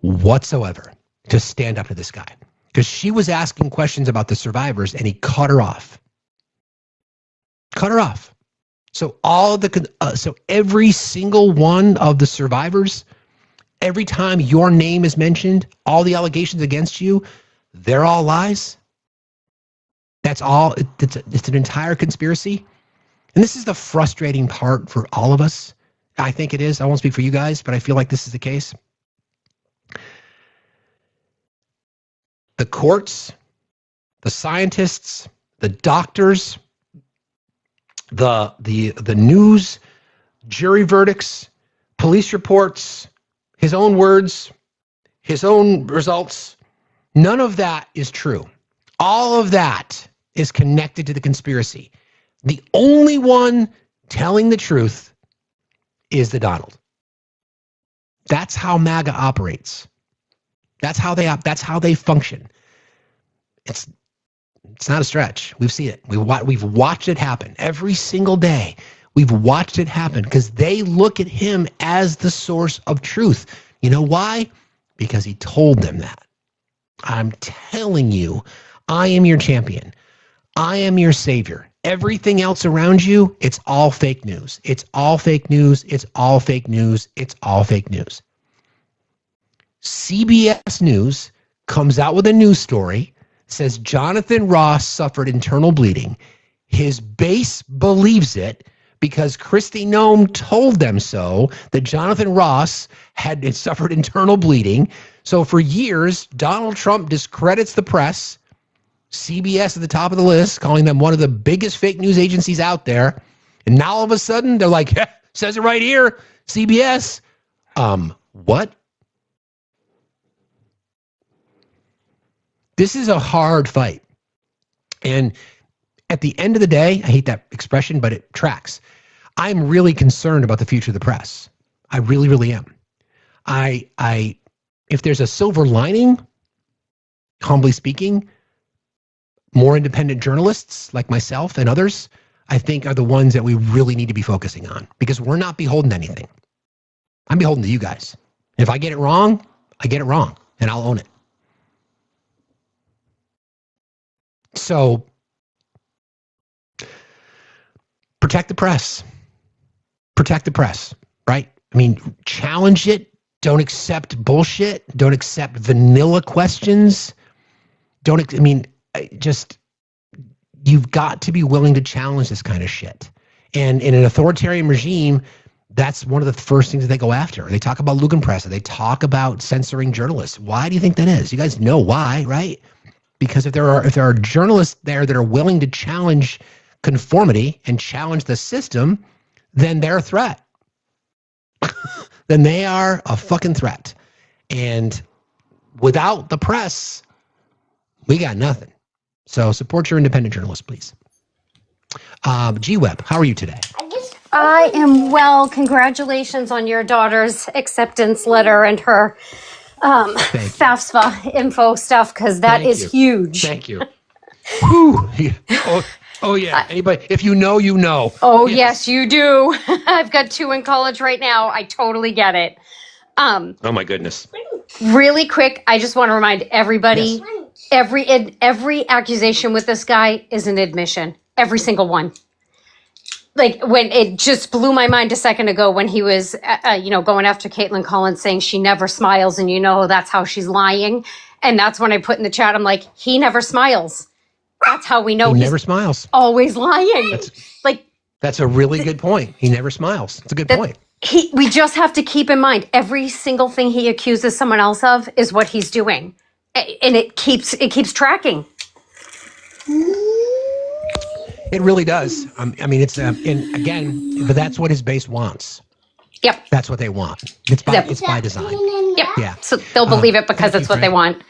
whatsoever to stand up to this guy? Because she was asking questions about the survivors and he cut her off. Cut her off. So so every single one of the survivors, every time your name is mentioned, all the allegations against you, they're all lies. That's all. It's an entire conspiracy. And this is the frustrating part for all of us. I think it is. I won't speak for you guys, but I feel like this is the case. The courts, the scientists, the doctors, the news, jury verdicts, police reports, his own words, his own results, none of that is true. All of that is connected to the conspiracy. The only one telling the truth is the Donald. That's how MAGA operates. That's how they function. It's not a stretch. We've seen it. We've watched it happen every single day. We've watched it happen because they look at him as the source of truth. You know why? Because he told them that. I'm telling you, I am your champion. I am your savior. Everything else around you, it's all fake news. It's all fake news. It's all fake news. It's all fake news. CBS News comes out with a news story, says Jonathan Ross suffered internal bleeding. His base believes it because Kristi Noem told them so, that Jonathan Ross had suffered internal bleeding. So for years, Donald Trump discredits the press. CBS at the top of the list, calling them one of the biggest fake news agencies out there. And now all of a sudden, they're like, says it right here, CBS. What? This is a hard fight. And at the end of the day, I hate that expression, but it tracks. I'm really concerned about the future of the press. I really, really am. If there's a silver lining, humbly speaking, more independent journalists like myself and others, I think are the ones that we really need to be focusing on, because we're not beholden to anything. I'm beholden to you guys. If I get it wrong, I get it wrong, and I'll own it. So protect the press. Protect the press, right? I mean, challenge it. Don't accept bullshit. Don't accept vanilla questions. You've got to be willing to challenge this kind of shit. And in an authoritarian regime, that's one of the first things that they go after. They talk about Lugenpresse. They talk about censoring journalists. Why do you think that is? You guys know why, right? Because if there are journalists there that are willing to challenge conformity and challenge the system, then they're a threat. Then they are a fucking threat. And without the press, we got nothing. So support your independent journalists, please. G-Web, how are you today? I am well. Congratulations on your daughter's acceptance letter and her FAFSA info stuff, because that is huge. Thank you. Whew. Oh yeah. Anybody, if you know, you know. Oh, yes, you do. I've got 2 in college right now. I totally get it. Oh my goodness. Really quick, I just want to remind everybody, every accusation with this guy is an admission. Every single one. Like, when it just blew my mind a second ago when he was, going after Caitlin Collins, saying she never smiles, and that's how she's lying. And that's when I put in the chat, I'm like, he never smiles. That's how we know he never smiles. Always lying. That's a really good point. He never smiles. It's a good point. We just have to keep in mind every single thing he accuses someone else of is what he's doing, and it keeps tracking. It really does. I mean, it's and again, but that's what his base wants. Yep. That's what they want. It's by design. Yep. Yeah. So they'll believe it because it's what they want.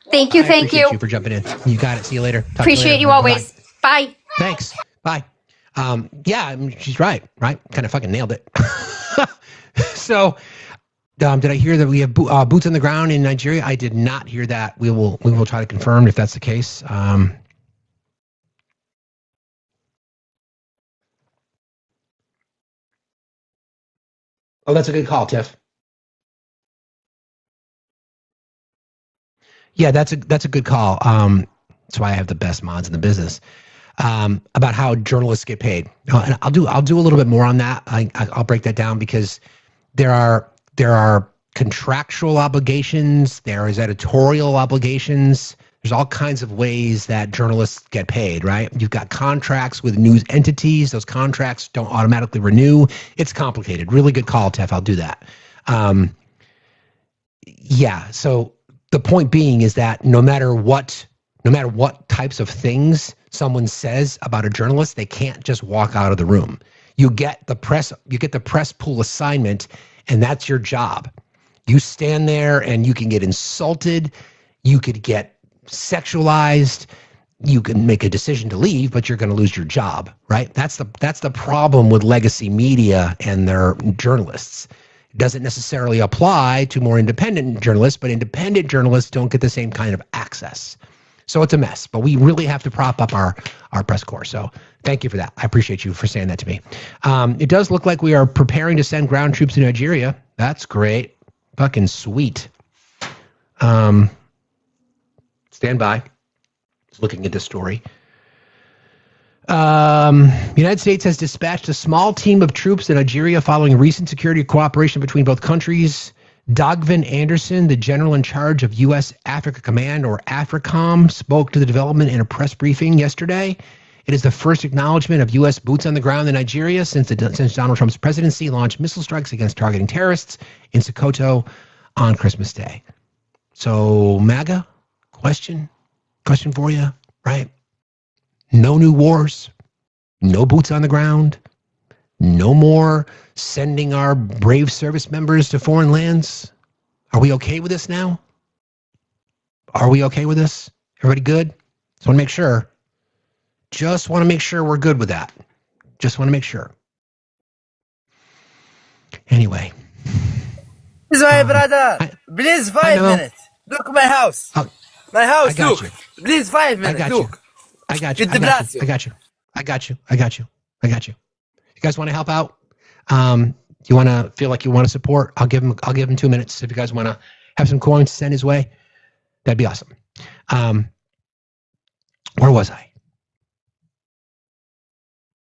Thank you. Thank you for jumping in. You got it. See you later. Appreciate you always. Bye. Thanks. Bye. Yeah, I mean, she's right. Kind of fucking nailed it. So, did I hear that we have boots on the ground in Nigeria? I did not hear that. We will try to confirm if that's the case. Oh, that's a good call, Tiff. Yeah, that's a good call. That's why I have the best mods in the business. About how journalists get paid. And I'll do a little bit more on that. I'll break that down, because there are contractual obligations, there is editorial obligations. There's all kinds of ways that journalists get paid, right? You've got contracts with news entities. Those contracts don't automatically renew. It's complicated. Really good call, Tef. I'll do that. Yeah. So the point being is that no matter what types of things someone says about a journalist, they can't just walk out of the room. You get the press pool assignment, and that's your job. You stand there and you can get insulted. You could get sexualized. You can make a decision to leave, but you're going to lose your job, right? That's the problem with legacy media and their journalists. It doesn't necessarily apply to more independent journalists, but independent journalists don't get the same kind of access. So it's a mess, but we really have to prop up our press corps. So thank you for that. I appreciate you for saying that to me. It does look like we are preparing to send ground troops to Nigeria. That's great. Fucking sweet. Stand by. Just looking at this story. United States has dispatched a small team of troops in Nigeria following recent security cooperation between both countries. Dagvin Anderson, the general in charge of U.S. Africa Command, or AFRICOM, spoke to the development in a press briefing yesterday. It is the first acknowledgement of U.S. boots on the ground in Nigeria since Donald Trump's presidency launched missile strikes against targeting terrorists in Sokoto on Christmas Day. So, MAGA, question for you, right? No new wars, no boots on the ground, no more sending our brave service members to foreign lands. Are we okay with this now? Are we okay with this? Everybody good? Just want to make sure. Just want to make sure we're good with that. Just want to make sure. Anyway. Please, my brother. Please, 5 minutes. Look my house. My house, look. Please, 5 minutes. Look. I got you. You guys want to help out? You want to feel like you want to support? I'll give him 2 minutes. If you guys want to have some coins to send his way, that'd be awesome. Where was I?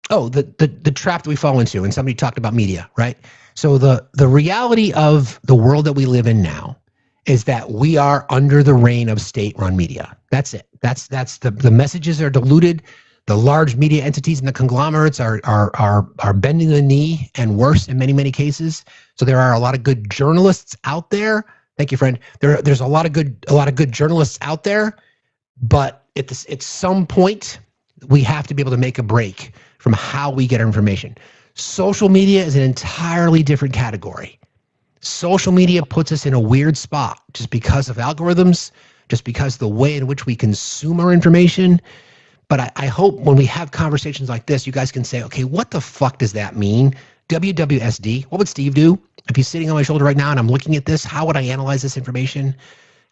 Oh, the trap that we fall into, and somebody talked about media, right? So the reality of the world that we live in now is that we are under the reign of state-run media. That's it. That's the messages are diluted. The large media entities and the conglomerates are bending the knee, and worse in many cases. So there are a lot of good journalists out there. Thank you, friend. There's a lot of good journalists out there, but at some point we have to be able to make a break from how we get our information. Social media is an entirely different category. Social media puts us in a weird spot just because of algorithms, just because of the way in which we consume our information. But I hope when we have conversations like this, you guys can say, okay, what the fuck does that mean? WWSD, what would Steve do? If he's sitting on my shoulder right now and I'm looking at this, how would I analyze this information?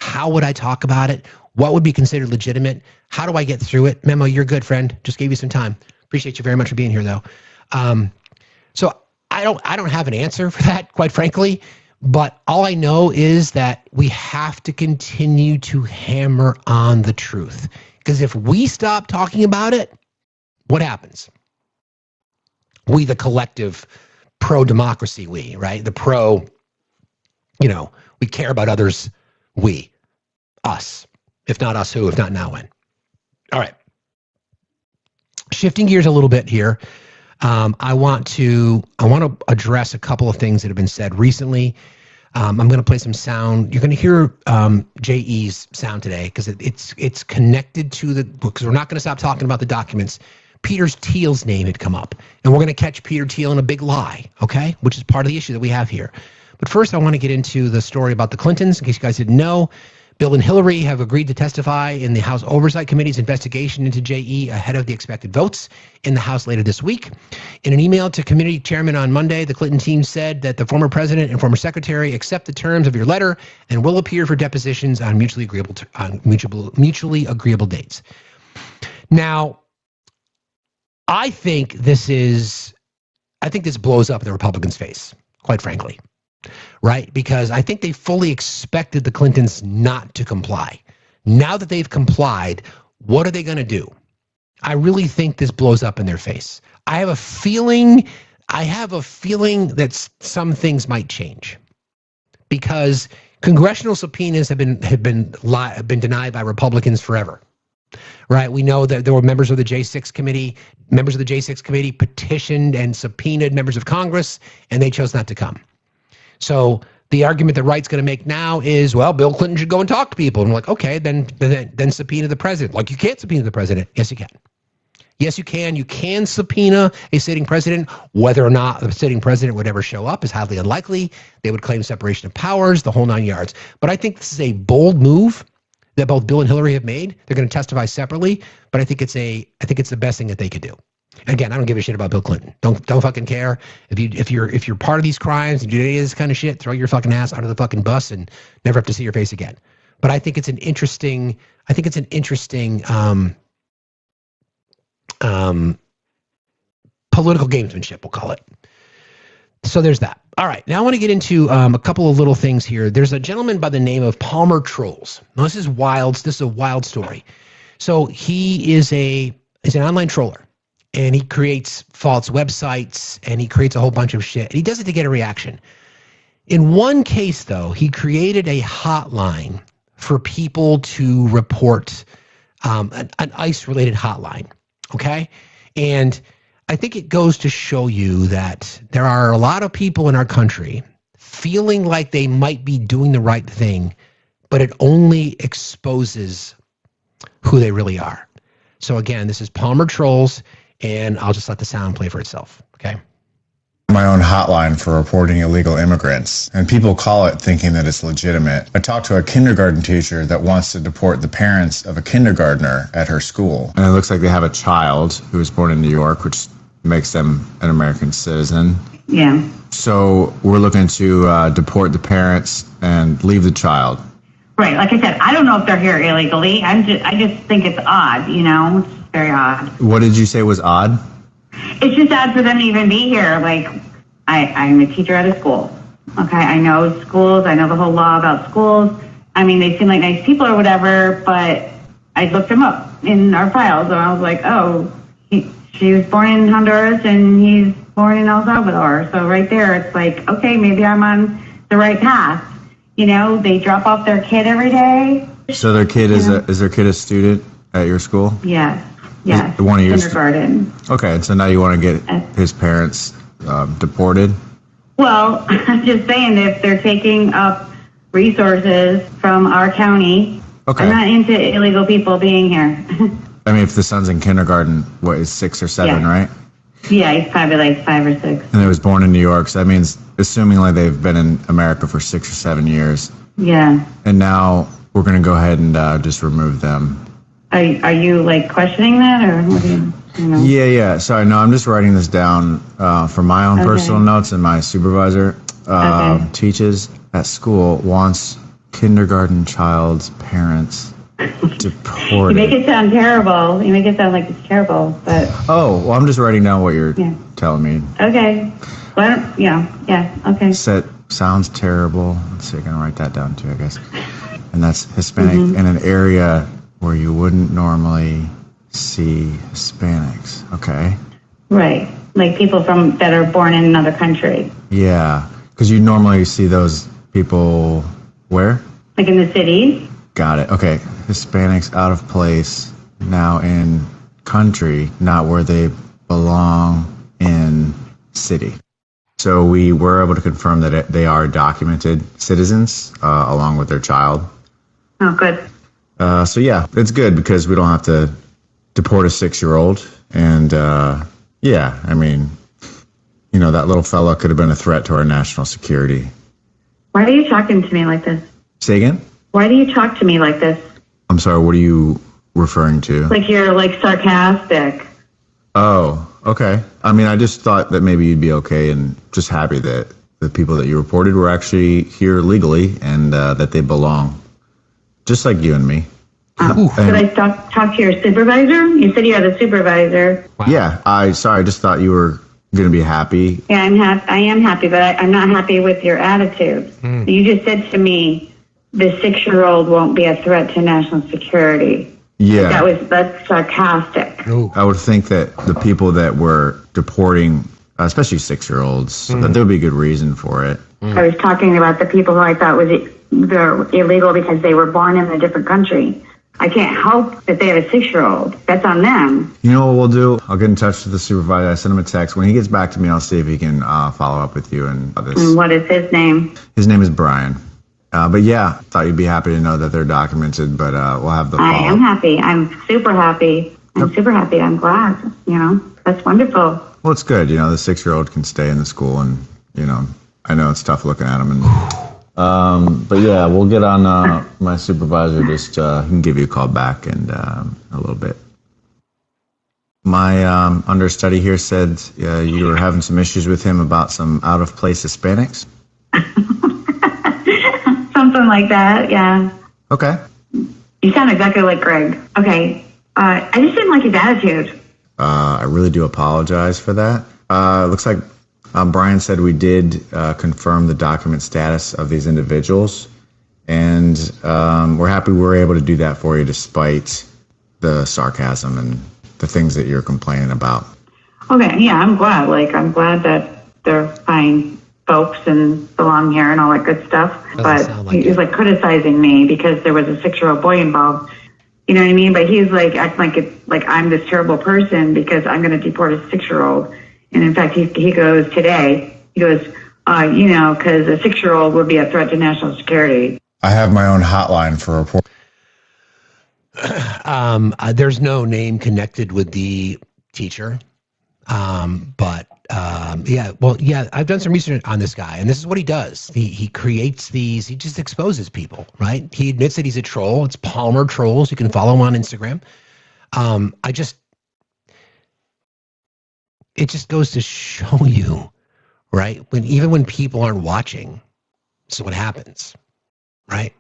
How would I talk about it? What would be considered legitimate? How do I get through it? Memo, you're good, friend. Just gave you some time. Appreciate you very much for being here, though. So I don't have an answer for that, quite frankly. But all I know is that we have to continue to hammer on the truth. Because if we stop talking about it, what happens? We, the collective pro-democracy, right? The pro, we care about others, us. If not us, who? If not now, when? All right. Shifting gears a little bit here. I want to address a couple of things that have been said recently. I'm going to play some sound. You're going to hear JE's sound today because it's connected to because we're not going to stop talking about the documents. Peter Thiel's name had come up, and we're going to catch Peter Thiel in a big lie, okay? Which is part of the issue that we have here. But first, I want to get into the story about the Clintons. In case you guys didn't know, Bill and Hillary have agreed to testify in the House Oversight Committee's investigation into JE ahead of the expected votes in the House later this week. In an email to committee chairman on Monday, the Clinton team said that the former president and former secretary accept the terms of your letter and will appear for depositions on mutually agreeable dates. Now, I think this blows up in the Republicans' face, quite frankly. Right? Because I think they fully expected the Clintons not to comply. Now that they've complied, what are they going to do? I really think this blows up in their face. I have a feeling that some things might change because congressional subpoenas have been denied by Republicans forever. Right? We know that there were members of the J6 committee. Members of the J6 committee petitioned and subpoenaed members of Congress, and they chose not to come. So the argument that Wright's going to make now is, well, Bill Clinton should go and talk to people. And I'm like, okay, then subpoena the president. Like, you can't subpoena the president. Yes, you can. Yes, you can. You can subpoena a sitting president. Whether or not the sitting president would ever show up is highly unlikely. They would claim separation of powers, the whole 9 yards. But I think this is a bold move that both Bill and Hillary have made. They're going to testify separately, but I think it's the best thing that they could do. Again, I don't give a shit about Bill Clinton. Don't fucking care. If you're part of these crimes and you do any of this kind of shit, throw your fucking ass out of the fucking bus and never have to see your face again. But I think it's an interesting political gamesmanship, we'll call it. So there's that. All right, now I want to get into a couple of little things here. There's a gentleman by the name of Palmer Trolls. Now this is wild. This is a wild story. So he is an online troller. and he creates false websites, and he creates a whole bunch of shit. And he does it to get a reaction. In one case, though, he created a hotline for people to report an ICE-related hotline, okay? And I think it goes to show you that there are a lot of people in our country feeling like they might be doing the right thing, but it only exposes who they really are. So again, this is Palmer Trolls, and I'll just let the sound play for itself, okay? My own hotline for reporting illegal immigrants, and people call it thinking that it's legitimate. I talked to a kindergarten teacher that wants to deport the parents of a kindergartner at her school. And it looks like they have a child who was born in New York, which makes them an American citizen. Yeah. So we're looking to deport the parents and leave the child. Right. Like I said, I don't know if they're here illegally. I just think it's odd, you know? It's very odd. What did you say was odd? It's just odd for them to even be here. Like, I'm a teacher at a school. Okay, I know schools. I know the whole law about schools. I mean, they seem like nice people or whatever, but I looked them up in our files, and I was like, oh, she was born in Honduras, and he's born in El Salvador. So right there, it's like, okay, maybe I'm on the right path. You know, they drop off their kid every day. So their kid is their kid a student at your school? Yes. Yes. One of your kindergarten. Okay, so now you want to get his parents deported? Well, I'm just saying, if they're taking up resources from our county, okay. I'm not into illegal people being here. I mean, if the son's in kindergarten, what is 6 or 7, Yeah. right? Yeah, he's probably like 5 or 6. And they was born in New York, so that means assuming like they've been in America for 6 or 7 years. Yeah. And now we're going to go ahead and just remove them. Are you like questioning that, or what do you know? Yeah. Sorry, no, I'm just writing this down for my own Okay. personal notes, and my supervisor teaches at school, wants kindergarten child's parents You deported. make it sound terrible. You make it sound like it's terrible, but Oh, well, I'm just writing down what you're telling me. okay. Well, yeah, okay. Sounds terrible. Let's see, I can write that down too, I guess. And that's Hispanic in an area where you wouldn't normally see Hispanics. Okay. Right. Like people that are born in another country. Yeah, because you normally see those people where? Like in the cities. Got it. Okay. Hispanics out of place, now in country, not where they belong in city. So we were able to confirm that they are documented citizens along with their child. Oh, good. So yeah, it's good because we don't have to deport a 6-year-old. And yeah, I mean, you know, that little fella could have been a threat to our national security. Why are you talking to me like this? Say again? Why do you talk to me like this? I'm sorry, what are you referring to? Like you're like sarcastic. Oh, okay. I mean, I just thought that maybe you'd be okay and just happy that the people that you reported were actually here legally and that they belong. Just like you and me. Should I talk to your supervisor? You said you're the supervisor. Yeah, I just thought you were going to be happy. Yeah, I am happy, but I'm not happy with your attitude. You just said to me, the 6-year-old won't be a threat to national security. Yeah. That's sarcastic. I would think that the people that were deporting, especially 6-year-olds, that there would be a good reason for it. I was talking about the people who I thought they're illegal because they were born in a different country. I can't help that they have a 6-year-old. That's on them. You know what we'll do? I'll get in touch with the supervisor. I send him a text. When he gets back to me, I'll see if he can follow up with you and this. And what is his name? His name is Brian. But yeah, thought you'd be happy to know that they're documented, but we'll have the follow-up. I am happy. I'm super happy. Super happy. I'm glad. You know, that's wonderful. Well, it's good. You know, the 6-year-old can stay in the school, and you know, I know it's tough looking at him. And but yeah, we'll get on my supervisor. Just he can give you a call back in a little bit. My understudy here said you were having some issues with him about some out of place Hispanics. Something like that. Yeah. Okay. You sound exactly like Greg. Okay. I just didn't like his attitude. I really do apologize for that. Looks like Brian said we did confirm the document status of these individuals, and we're happy we were able to do that for you despite the sarcasm and the things that you're complaining about. Okay, yeah, I'm glad. Like, I'm glad that they're fine folks and belong here and all that good stuff. But he's like criticizing me because there was a 6-year-old boy involved. You know what I mean? But he's like acting like it's like I'm this terrible person because I'm going to deport a 6-year-old. And in fact, he goes today. He goes, because a 6-year-old would be a threat to national security. I have my own hotline for report. There's no name connected with the teacher. I've done some research on this guy, and this is what he does. He creates these, he just exposes people, right? He admits that he's a troll. It's Palmer Trolls. You can follow him on Instagram. It just goes to show you, right? Even when people aren't watching, this is what happens, right?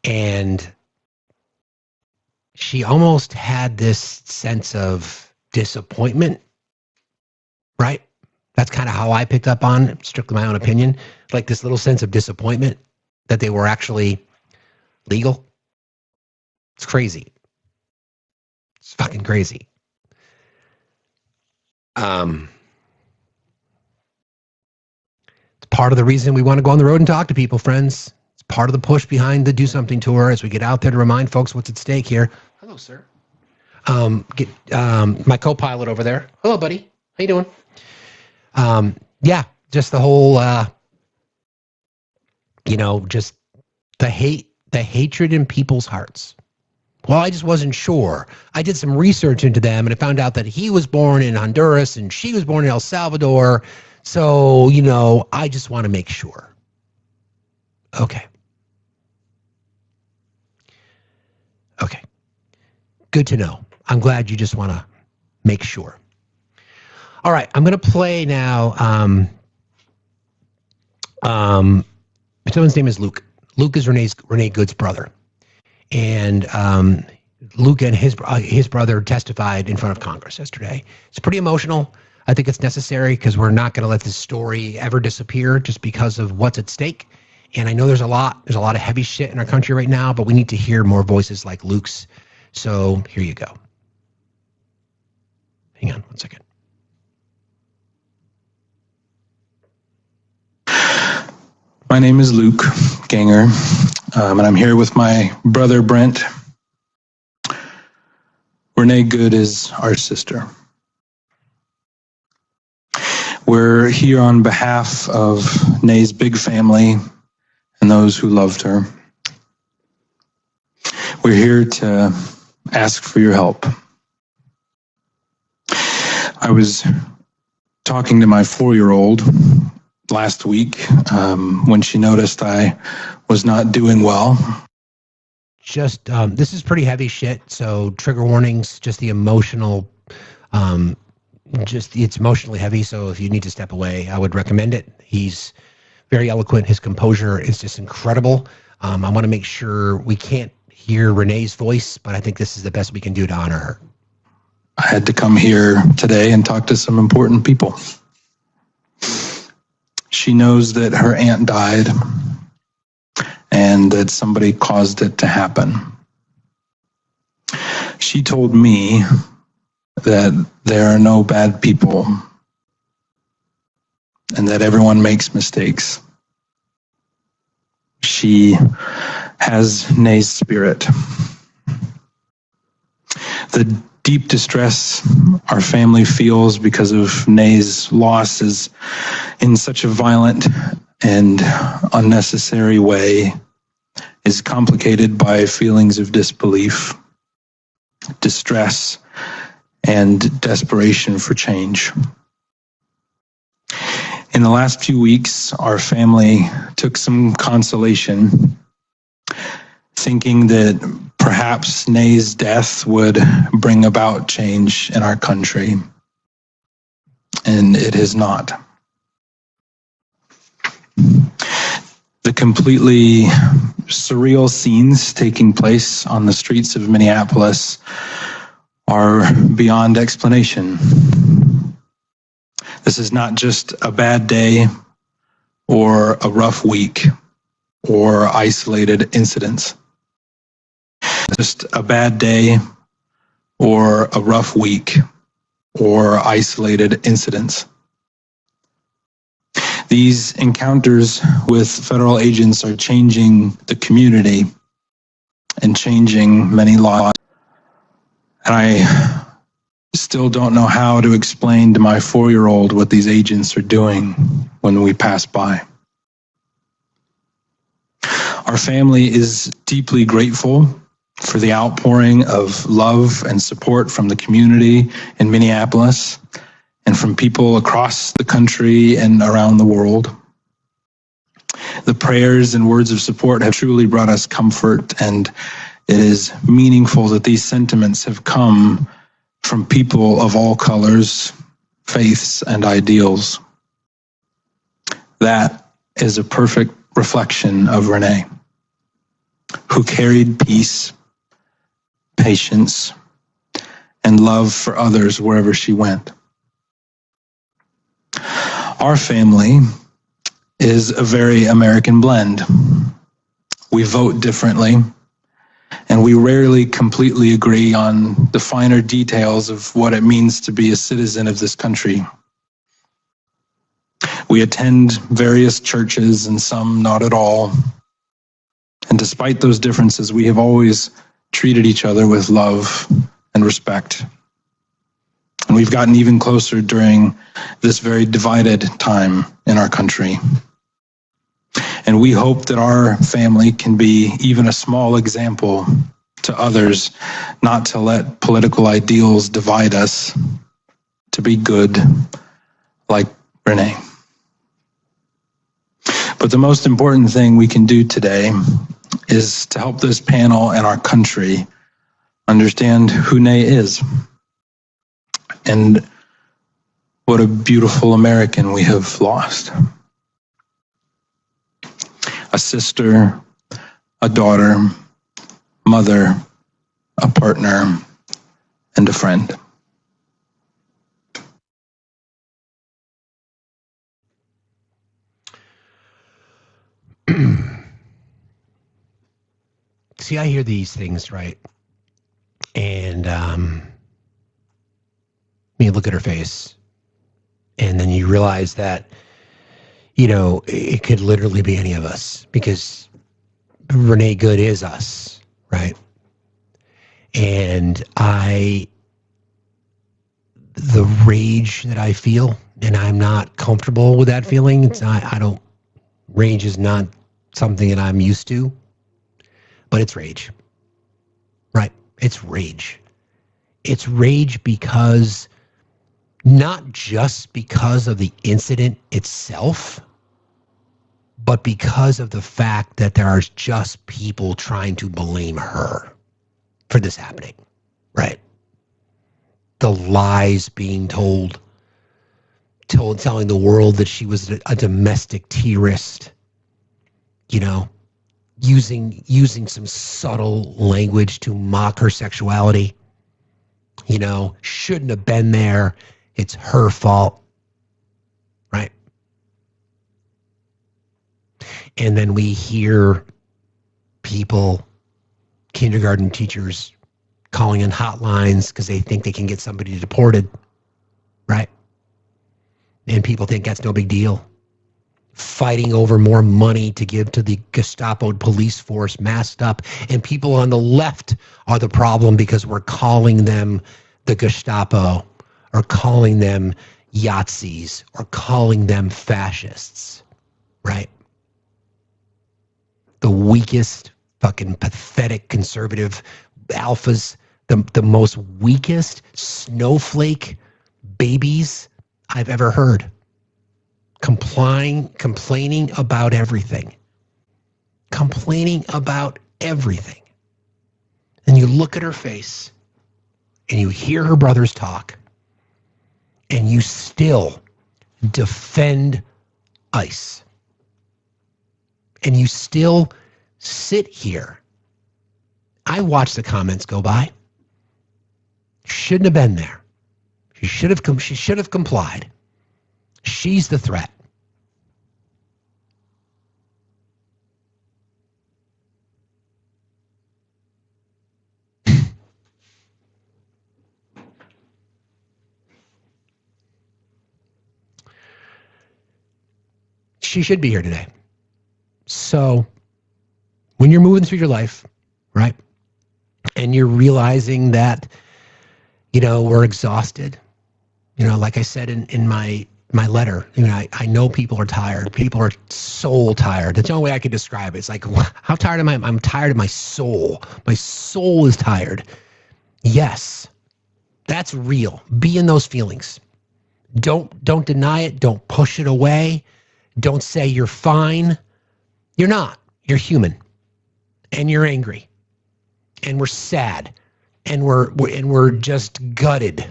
And she almost had this sense of disappointment, right? That's kind of how I picked up on it, strictly my own opinion, like this little sense of disappointment that they were actually legal. It's crazy. It's fucking crazy. It's part of the reason we want to go on the road and talk to people, friends. It's part of the push behind the Do Something tour as we get out there to remind folks what's at stake here. Hello, sir. Get my co-pilot over there. Hello, buddy. How you doing? Just the whole, just the hatred in people's hearts. Well, I just wasn't sure. I did some research into them, and I found out that he was born in Honduras and she was born in El Salvador. So, I just want to make sure. Okay. Good to know. I'm glad you just want to make sure. All right, I'm going to play now. Someone's name is Luke. Luke is Renee Good's brother. And Luke and his brother testified in front of Congress yesterday. It's pretty emotional. I think it's necessary because we're not going to let this story ever disappear just because of what's at stake. And I know there's a lot of heavy shit in our country right now, but we need to hear more voices like Luke's. So here you go. Hang on one second. My name is Luke Ganger, and I'm here with my brother Brent. Renee Good is our sister. We're here on behalf of Nay's big family and those who loved her. We're here to ask for your help. I was talking to my 4-year-old last week when she noticed I was not doing well. Just, this is pretty heavy shit, so trigger warnings, just the emotional, it's emotionally heavy, so if you need to step away, I would recommend it. He's very eloquent. His composure is just incredible. I want to make sure we can't hear Renee's voice, but I think this is the best we can do to honor her. I had to come here today and talk to some important people. She knows that her aunt died and that somebody caused it to happen. She told me that there are no bad people and that everyone makes mistakes. She has Nay's spirit. The deep distress our family feels because of Nay's loss is in such a violent and unnecessary way is complicated by feelings of disbelief, distress, and desperation for change. In the last few weeks, our family took some consolation, thinking that perhaps Nay's death would bring about change in our country, and it has not. The completely surreal scenes taking place on the streets of Minneapolis are beyond explanation. This is not just a bad day or a rough week or isolated incidents. Just a bad day or a rough week or isolated incidents. These encounters with federal agents are changing the community and changing many lives. And I still don't know how to explain to my 4-year-old what these agents are doing when we pass by. Our family is deeply grateful for the outpouring of love and support from the community in Minneapolis and from people across the country and around the world. The prayers and words of support have truly brought us comfort, and it is meaningful that these sentiments have come from people of all colors, faiths, and ideals. That is a perfect reflection of Renee, who carried peace, patience, and love for others wherever she went. Our family is a very American blend. We vote differently, and we rarely completely agree on the finer details of what it means to be a citizen of this country. We attend various churches and some not at all. And despite those differences, we have always treated each other with love and respect. And we've gotten even closer during this very divided time in our country. And we hope that our family can be even a small example to others, not to let political ideals divide us, to be good like Renee. But the most important thing we can do today is to help this panel and our country understand who Renee is and what a beautiful American we have lost. A sister, a daughter, mother, a partner, and a friend. See, I hear these things, right? And you look at her face, and then you realize that, you know, it could literally be any of us, because Renee Good is us, right? And the rage that I feel, and I'm not comfortable with that feeling. It's not, rage is not something that I'm used to, but it's rage, right? It's rage. It's rage because, not just because of the incident itself, but because of the fact that there are just people trying to blame her for this happening, right? The lies being telling the world that she was a domestic terrorist, you know, using some subtle language to mock her sexuality, you know, shouldn't have been there. It's her fault, right? And then we hear people, kindergarten teachers, calling in hotlines because they think they can get somebody deported, right? And people think that's no big deal. Fighting over more money to give to the Gestapo police force masked up. And people on the left are the problem because we're calling them the Gestapo, or calling them Yazis, or calling them fascists, right? The weakest, fucking pathetic conservative alphas, the most weakest snowflake babies I've ever heard. Complaining about everything. Complaining about everything. And you look at her face, and you hear her brothers talk, and you still defend ICE. And you still sit here. I watched the comments go by. Shouldn't have been there. She should have complied. She's the threat. she should be here today. So when you're moving through your life, right, and you're realizing that, we're exhausted, like I said in my letter, I know people are tired. People are soul tired. That's the only way I could describe it. It's like, how tired am I? I'm tired of my soul. My soul is tired. Yes, that's real. Be in those feelings. Don't deny it. Don't push it away. Don't say you're fine. You're not. You're human. And you're angry. And we're sad. And we're just gutted.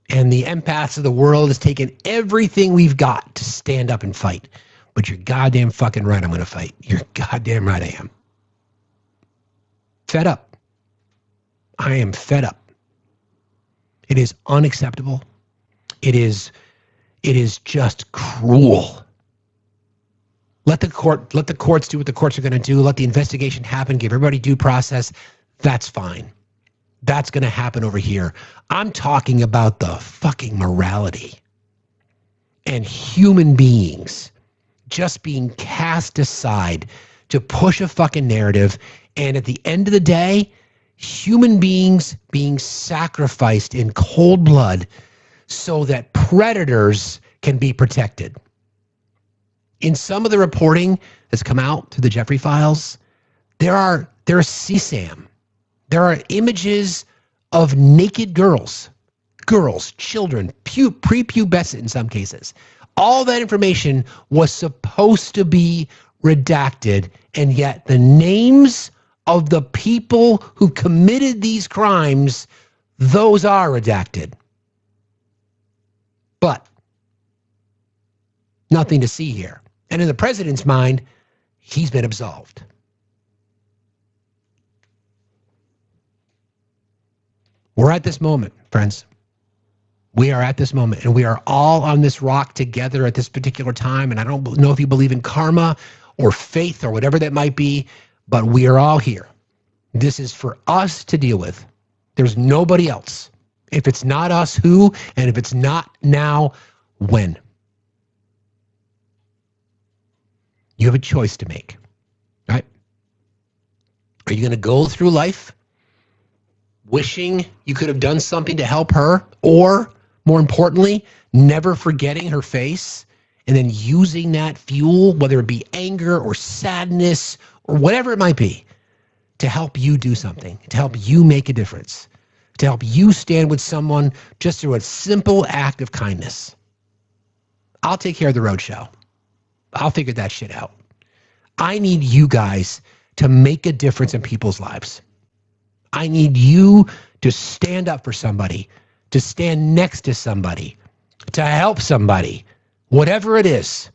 And the empaths of the world has taken everything we've got to stand up and fight. But you're goddamn fucking right I'm going to fight. You're goddamn right I am. Fed up. I am fed up. It is unacceptable. It is just cruel. Let the courts do what the courts are going to do. Let the investigation happen. Give everybody due process. That's fine. That's going to happen over here. I'm talking about the fucking morality and human beings just being cast aside to push a fucking narrative. And at the end of the day, human beings being sacrificed in cold blood so that predators can be protected. In some of the reporting that's come out through the Jeffrey files, there's CSAM. There are images of naked girls, children, prepubescent in some cases. All that information was supposed to be redacted, and yet the names of the people who committed these crimes, those are redacted. But nothing to see here. And in the president's mind, he's been absolved. We're at this moment, friends. We are at this moment, and we are all on this rock together at this particular time. And I don't know if you believe in karma or faith or whatever that might be, but we are all here. This is for us to deal with. There's nobody else. If it's not us, who? And if it's not now, when? You have a choice to make, right? Are you going to go through life wishing you could have done something to help her, or more importantly, never forgetting her face and then using that fuel, whether it be anger or sadness or whatever it might be, to help you do something, to help you make a difference, to help you stand with someone just through a simple act of kindness? I'll take care of the roadshow. I'll figure that shit out. I need you guys to make a difference in people's lives. I need you to stand up for somebody, to stand next to somebody, to help somebody, whatever it is.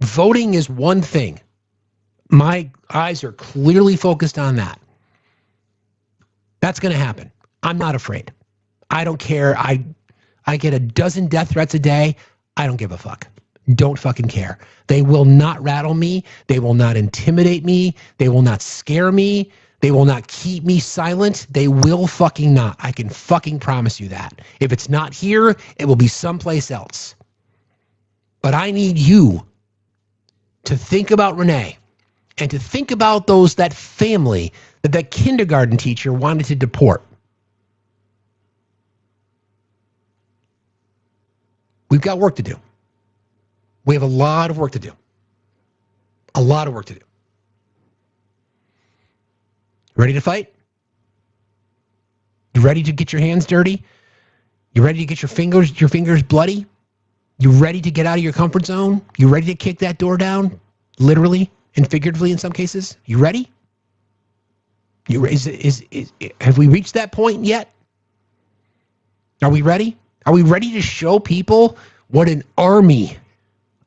Voting is one thing. My eyes are clearly focused on that. That's going to happen. I'm not afraid. I don't care. I get a dozen death threats a day. I don't give a fuck. Don't fucking care. They will not rattle me. They will not intimidate me. They will not scare me. They will not keep me silent. They will fucking not. I can fucking promise you that. If it's not here, it will be someplace else. But I need you to think about Renee and to think about that family that kindergarten teacher wanted to deport. We've got work to do. We have a lot of work to do. A lot of work to do. Ready to fight? You ready to get your hands dirty? You ready to get your fingers bloody? You ready to get out of your comfort zone? You ready to kick that door down? Literally and figuratively in some cases? You ready? Have we reached that point yet? Are we ready? Are we ready to show people what an army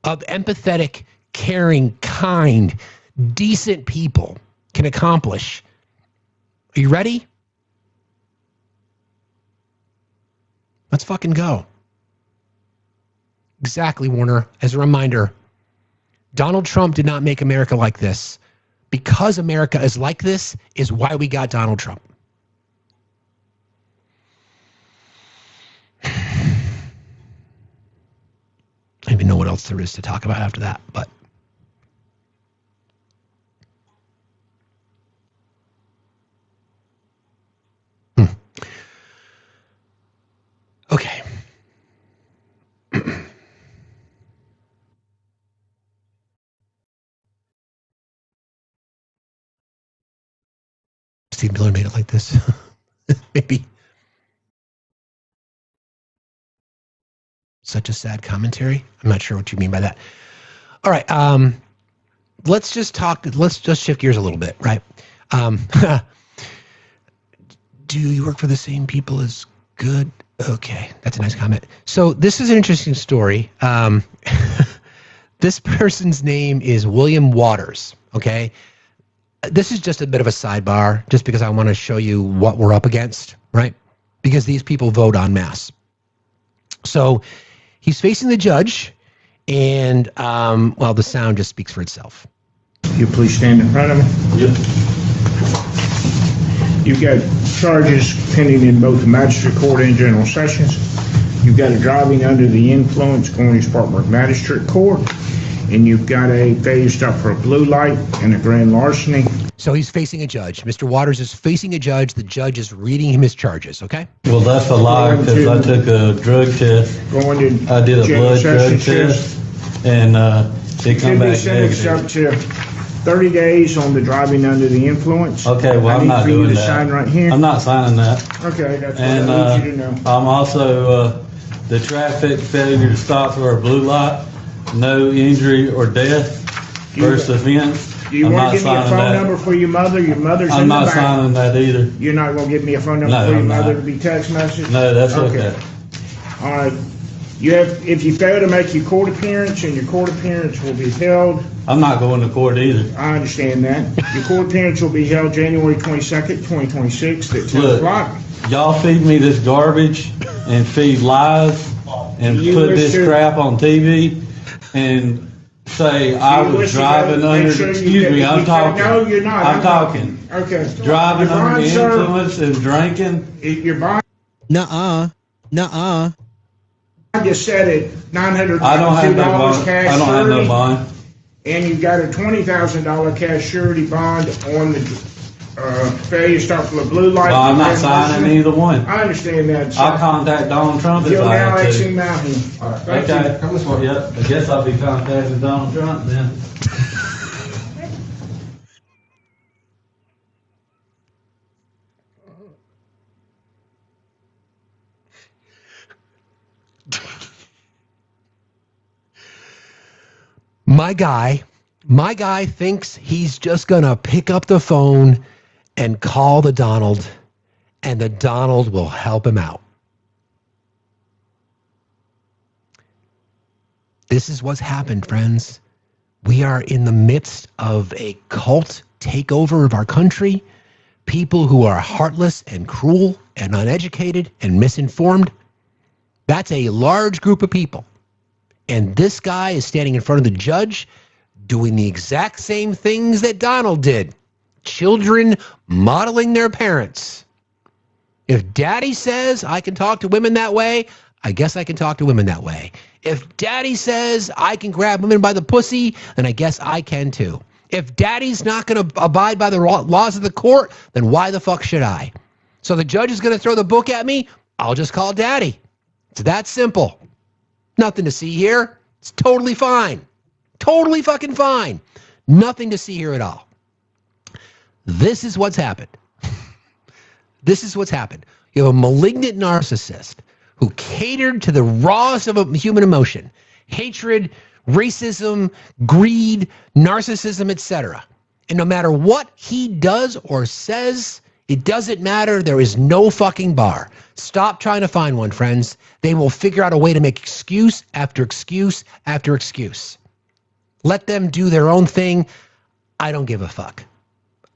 of empathetic, caring, kind, decent people can accomplish? Are you ready? Let's fucking go. Exactly, Warner. As a reminder, Donald Trump did not make America like this. Because America is like this is why we got Donald Trump. I don't even know what what else there is to talk about after that, but. Okay. Steve Miller made it like this. Maybe. Such a sad commentary. I'm not sure what you mean by that. All right. Let's just shift gears a little bit, right? Do you work for the same people as good? Okay. That's a nice comment. So this is an interesting story. This person's name is William Waters. Okay. This is just a bit of a sidebar, just because I want to show you what we're up against, right? Because these people vote en masse. So he's facing the judge, and, well, the sound just speaks for itself. You please stand in front of me. Yep. You've got charges pending in both the magistrate court and general sessions. You've got a driving under the influence going to Spartanburg Magistrate Court, and you've got a failure stop for a blue light and a grand larceny. So he's facing a judge. Mr. Waters is facing a judge. The judge is reading him his charges, okay? Well, that's a lie, because I took a drug test. I did a blood drug test, and it come back negative. Up to 30 days on the driving under the influence. Okay, well, I'm not doing that. Sign right here. I'm not signing that. Okay, that's what I need you to know. I'm also the traffic failure to stop for a blue light, no injury or death, first offense. Do you want to give me a phone number for your mother? Your mother's in the back. I'm not signing that either. You're not going to give me a phone number for your mother to be text message? No, that's okay. All right. If you fail to make your court appearance, and your court appearance will be held. I'm not going to court either. I understand that. Your court appearance will be held January 22nd, 2026 at 10 o'clock. Y'all feed me this garbage and feed lies and put this crap on TV and say I was driving under, excuse me, I'm talking. No, you're not. I'm talking. Okay. Driving under the influence and drinking. Your bond. Nuh-uh. I just said it, $902 I don't have no bond. cash I don't have no bond. And you've got a $20,000 cash surety bond on the failure stop for the blue light. Well, I'm not signing either one. I understand that, sir. I'll contact Donald Trump if You'll I now have exit to. him out here. All right. Okay. Yep. I guess I'll be contacting Donald Trump then. My guy thinks he's just going to pick up the phone and call the Donald, and the Donald will help him out. This is what's happened, friends. We are in the midst of a cult takeover of our country. People who are heartless and cruel and uneducated and misinformed. That's a large group of people. And this guy is standing in front of the judge doing the exact same things that Donald did. Children modeling their parents. If daddy says I can talk to women that way, I guess I can talk to women that way. If daddy says I can grab women by the pussy, then I guess I can too. If daddy's not going to abide by the laws of the court, then why the fuck should I? So the judge is going to throw the book at me, I'll just call daddy. It's that simple. Nothing to see here. It's totally fine. Totally fucking fine. Nothing to see here at all. This is what's happened. This is what's happened. You have a malignant narcissist who catered to the rawest of human emotion. Hatred, racism, greed, narcissism, etc. And no matter what he does or says, it doesn't matter. There is no fucking bar. Stop trying to find one, friends. They will figure out a way to make excuse after excuse after excuse. Let them do their own thing. I don't give a fuck.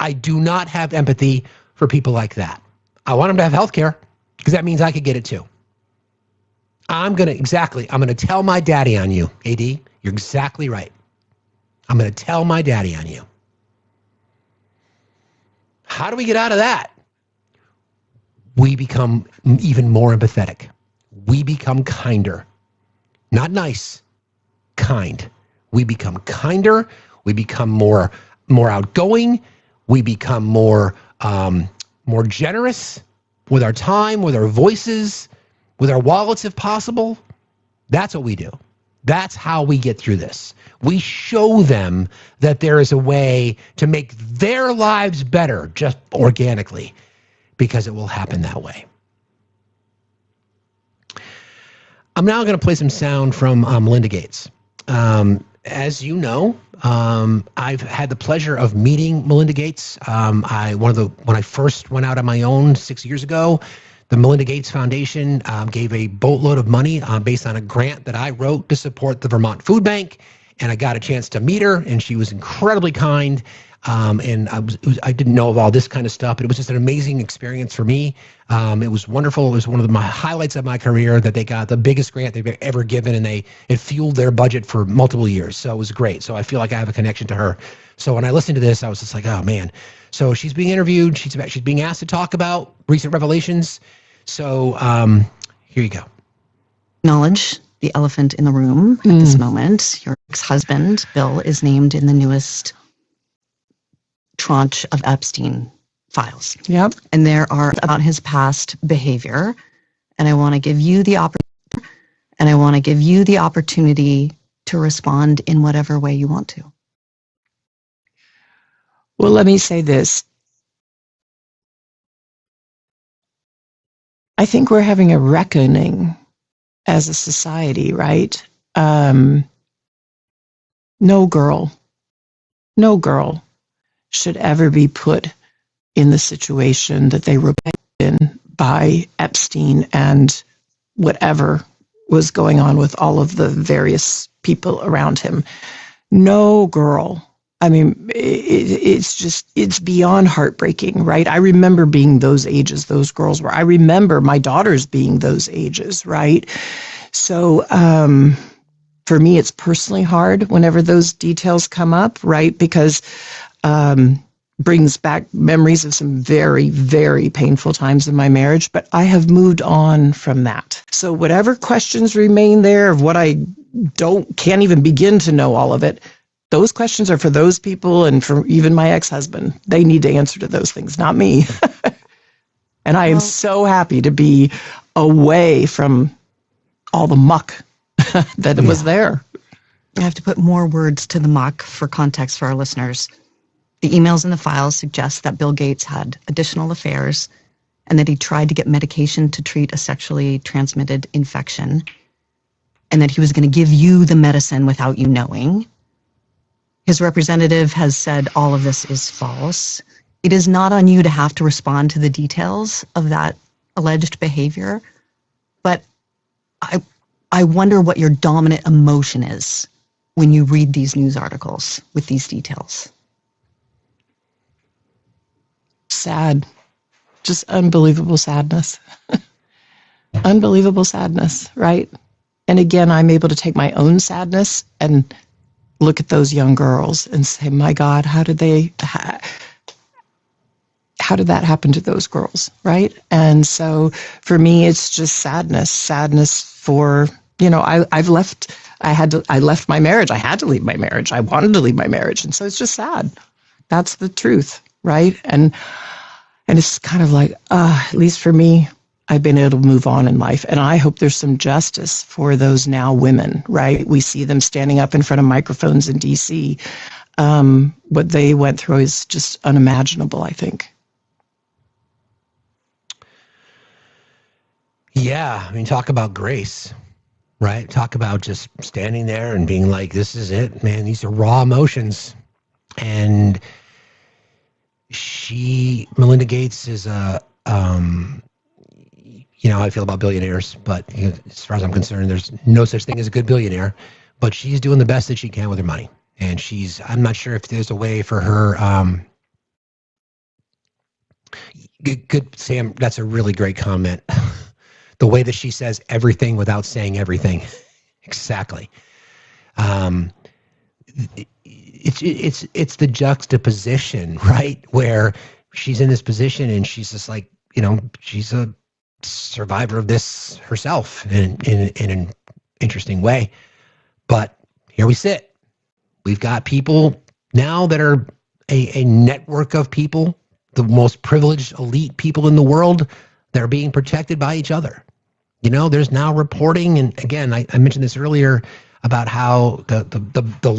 I do not have empathy for people like that. I want them to have health care because that means I could get it too. I'm going to tell my daddy on you, AD. You're exactly right. I'm going to tell my daddy on you. How do we get out of that? We become even more empathetic. We become kinder. Not nice. kind. We become kinder. We become more outgoing. We become more generous with our time, with our voices, with our wallets if possible. That's what we do. That's how we get through this. We show them that there is a way to make their lives better just organically, because it will happen that way. I'm now going to play some sound from Melinda Gates. As you know, I've had the pleasure of meeting Melinda Gates. When I first went out on my own 6 years ago, the Melinda Gates Foundation gave a boatload of money based on a grant that I wrote to support the Vermont Food Bank, and I got a chance to meet her, and she was incredibly kind. And I didn't know of all this kind of stuff, but it was just an amazing experience for me. It was wonderful. It was one of my highlights of my career that they got the biggest grant they've ever given, and it fueled their budget for multiple years. So it was great. So I feel like I have a connection to her. So when I listened to this, I was just like, oh man. So she's being interviewed. She's being asked to talk about recent revelations. So here you go. Acknowledge the elephant in the room at this moment. Your ex-husband, Bill, is named in the newest tranche of Epstein files. Yep. And there are about his past behavior. And I want to give you the opportunity to respond in whatever way you want to. Well, let me say this. I think we're having a reckoning as a society, right? No girl should ever be put in the situation that they were in by Epstein and whatever was going on with all of the various people around him. No girl. I mean, it's beyond heartbreaking, right? I remember being those ages those girls were. I remember my daughters being those ages, right? So for me, it's personally hard whenever those details come up, right? Because brings back memories of some very, very painful times in my marriage, but I have moved on from that. So whatever questions remain there of what I can't even begin to know all of it, those questions are for those people and for even my ex-husband. They need to answer to those things, not me. And I am so happy to be away from all the muck that was there. I have to put more words to the muck for context for our listeners. The emails in the files suggest that Bill Gates had additional affairs and that he tried to get medication to treat a sexually transmitted infection, and that he was going to give you the medicine without you knowing. His representative has said all of this is false. It is not on you to have to respond to the details of that alleged behavior, but I wonder what your dominant emotion is when you read these news articles with these details. Sad. Just unbelievable sadness. Unbelievable sadness, right? And again, I'm able to take my own sadness and look at those young girls and say, my God, how did that happen to those girls, right? And so for me, it's just sadness for, I left my marriage. I had to leave my marriage. I wanted to leave my marriage. And so it's just sad. That's the truth, right? And it's kind of like, at least for me, I've been able to move on in life. And I hope there's some justice for those now women, right? We see them standing up in front of microphones in D.C. What they went through is just unimaginable, I think. Yeah, I mean, talk about grace, right? Talk about just standing there and being like, this is it, man. These are raw emotions. And Melinda Gates is how I feel about billionaires, but as far as I'm concerned, there's no such thing as a good billionaire, but she's doing the best that she can with her money. And I'm not sure if there's a way for her, good, Sam, that's a really great comment. The way that she says everything without saying everything. Exactly. It's the juxtaposition, right? Where she's in this position and she's just like, she's a survivor of this herself in an interesting way. But here we sit. We've got people now that are a network of people, the most privileged elite people in the world that are being protected by each other. You know, there's now reporting, and again, I mentioned this earlier about how the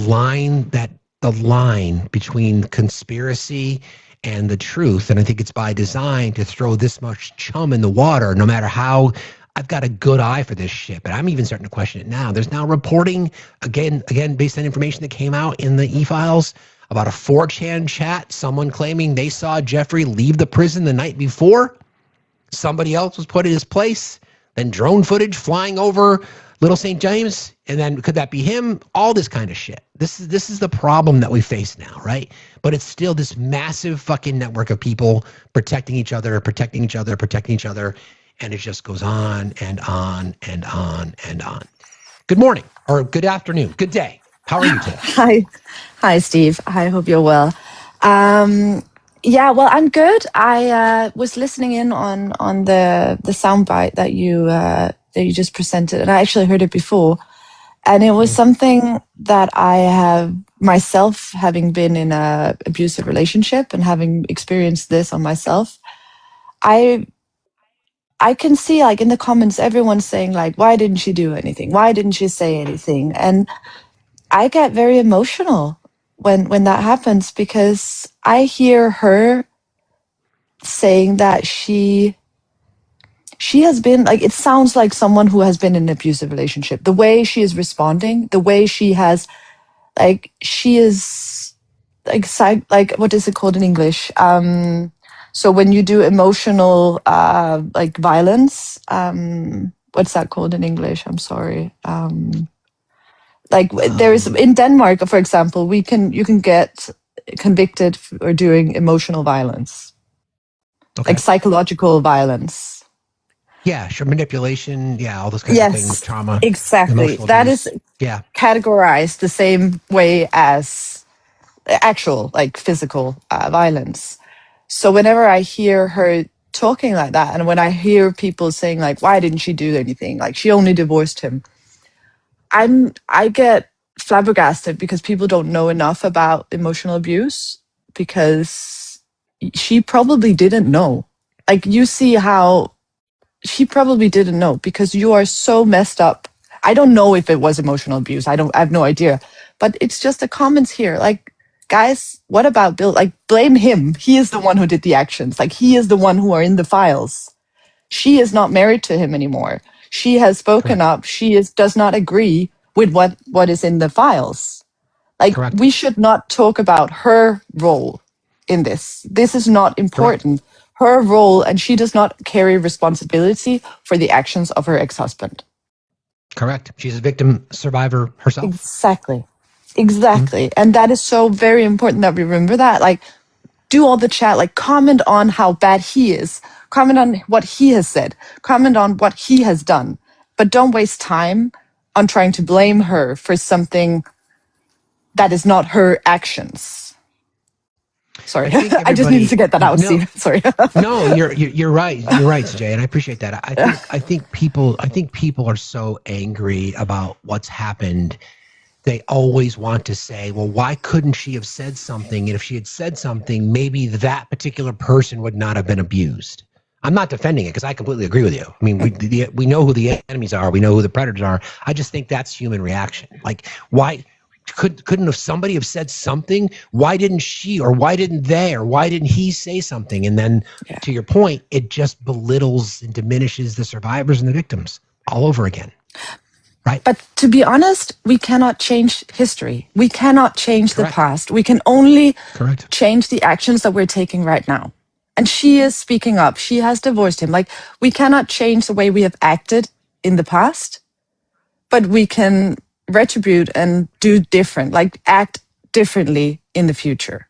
line between conspiracy and the truth, and I think it's by design to throw this much chum in the water, no matter how. I've got a good eye for this shit, but I'm even starting to question it now. There's now reporting, again, based on information that came out in the e-files, about a 4chan chat, someone claiming they saw Jeffrey leave the prison the night before. Somebody else was put in his place. Then drone footage flying over Little St. James, and then could that be him? All this kind of shit. This is the problem that we face now, right? But it's still this massive fucking network of people protecting each other, and it just goes on and on and on and on. Good morning, or good afternoon, good day. How are you today? Hi, Steve. I hope you're well. Yeah, well, I'm good. I was listening in on the soundbite that you just presented, and I actually heard it before, and it was something that I have myself, having been in a abusive relationship and having experienced this on myself. I can see, like, in the comments, everyone's saying, like, why didn't she do anything? Why didn't she say anything? And I get very emotional when that happens, because I hear her saying that she has been, like, it sounds like someone who has been in an abusive relationship. The way she is responding, the way she has, like, she is, like what is it called in English? So when you do emotional, like, violence, what's that called in English? I'm sorry. Like, there is, in Denmark, for example, you can get convicted for doing emotional violence, like psychological violence. Yeah, sure. Manipulation. Yeah, all those kinds of things. Trauma. Exactly. That abuse. is categorized the same way as actual, like, physical violence. So whenever I hear her talking like that, and when I hear people saying, like, why didn't she do anything? Like, she only divorced him. I get flabbergasted, because people don't know enough about emotional abuse, because she probably didn't know. Like, you see how she probably didn't know, because you are so messed up. I don't know if it was emotional abuse. I have no idea. But it's just the comments here. Like, guys, what about Bill? Like, blame him. He is the one who did the actions. Like, he is the one who are in the files. She is not married to him anymore. She has spoken up. She does not agree with what is in the files. Like, we should not talk about her role in this. This is not important. Her role, and she does not carry responsibility for the actions of her ex-husband. Correct. She's a victim survivor herself. Exactly. And that is so very important that we remember that. Like, do all the chat, like, comment on how bad he is, comment on what he has said, comment on what he has done, but don't waste time on trying to blame her for something that is not her actions. Sorry, I just needed to get that out. Steve. Sorry. No, you're right. You're right, CJ, and I appreciate that. I think people are so angry about what's happened. They always want to say, well, why couldn't she have said something? And if she had said something, maybe that particular person would not have been abused. I'm not defending it, because I completely agree with you. I mean, we know who the enemies are. We know who the predators are. I just think that's human reaction. Like, why couldn't have somebody have said something? Why didn't she, or why didn't they, or why didn't he say something? And then, to your point, it just belittles and diminishes the survivors and the victims all over again. Right. But to be honest, we cannot change history. We cannot change the past. We can only change the actions that we're taking right now. And she is speaking up. She has divorced him. Like, we cannot change the way we have acted in the past, but we can retribute and do different, like, act differently in the future.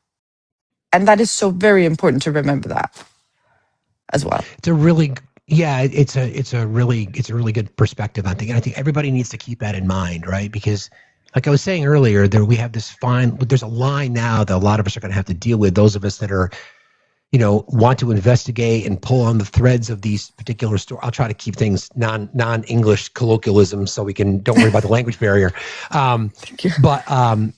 And that is so very important to remember that as well. It's a really really good perspective, I think. And I think everybody needs to keep that in mind, right? Because, like I was saying earlier, we have this there's a line now that a lot of us are going to have to deal with. Those of us that are, want to investigate and pull on the threads of these particular stories. I'll try to keep things non-English colloquialisms so we don't worry about the language barrier. Thank you. But I'm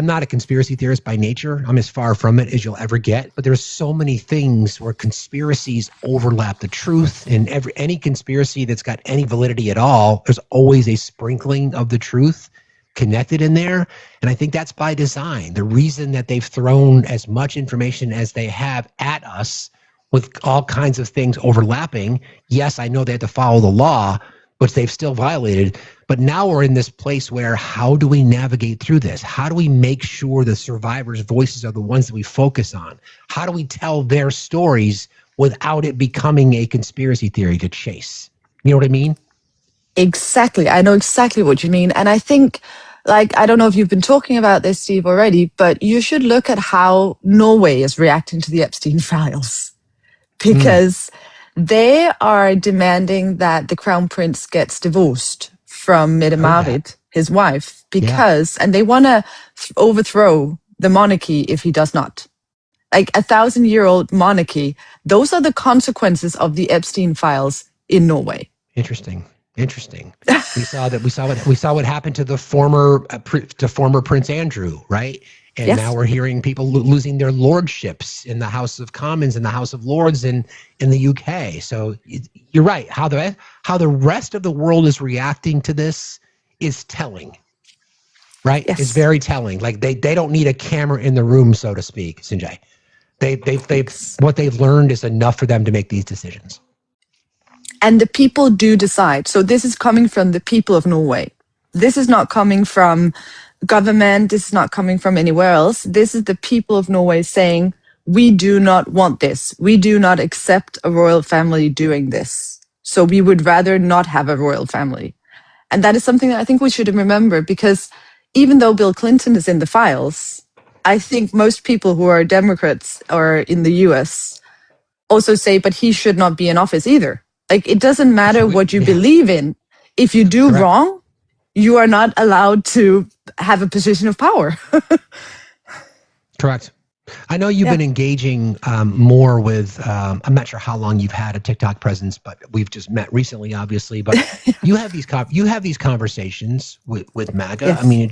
not a conspiracy theorist by nature. I'm as far from it as you'll ever get. But there's so many things where conspiracies overlap the truth, and any conspiracy that's got any validity at all, there's always a sprinkling of the truth connected in there. And I think that's by design. The reason that they've thrown as much information as they have at us with all kinds of things overlapping. Yes, I know they have to follow the law, which they've still violated. But now we're in this place where how do we navigate through this? How do we make sure the survivors' voices are the ones that we focus on? How do we tell their stories without it becoming a conspiracy theory to chase? You know what I mean? Exactly. I know exactly what you mean. And I think, I don't know if you've been talking about this, Steve, already, but you should look at how Norway is reacting to the Epstein files. Because they are demanding that the crown prince gets divorced from Mette-Marit, his wife, and they want to overthrow the monarchy if he does not. Like 1,000-year-old monarchy, those are the consequences of the Epstein files in Norway. Interesting. We saw what happened to the former Prince Andrew, right? And now we're hearing people losing their lordships in the House of Commons and the House of Lords in the UK. So you're right. How the rest of the world is reacting to this is telling, right? Yes. It's very telling. Like they don't need a camera in the room, so to speak, Sinjay. What they've learned is enough for them to make these decisions. And the people do decide. So this is coming from the people of Norway. This is not coming from government. This is not coming from anywhere else. This is the people of Norway saying, we do not want this. We do not accept a royal family doing this. So we would rather not have a royal family. And that is something that I think we should remember, because even though Bill Clinton is in the files, I think most people who are Democrats or in the US also say, but he should not be in office either. Like, it doesn't matter what you believe in. If you do wrong, you are not allowed to have a position of power. Correct. I know you've been engaging more with, I'm not sure how long you've had a TikTok presence, but we've just met recently, obviously. But you have these conversations with MAGA. Yes. I mean,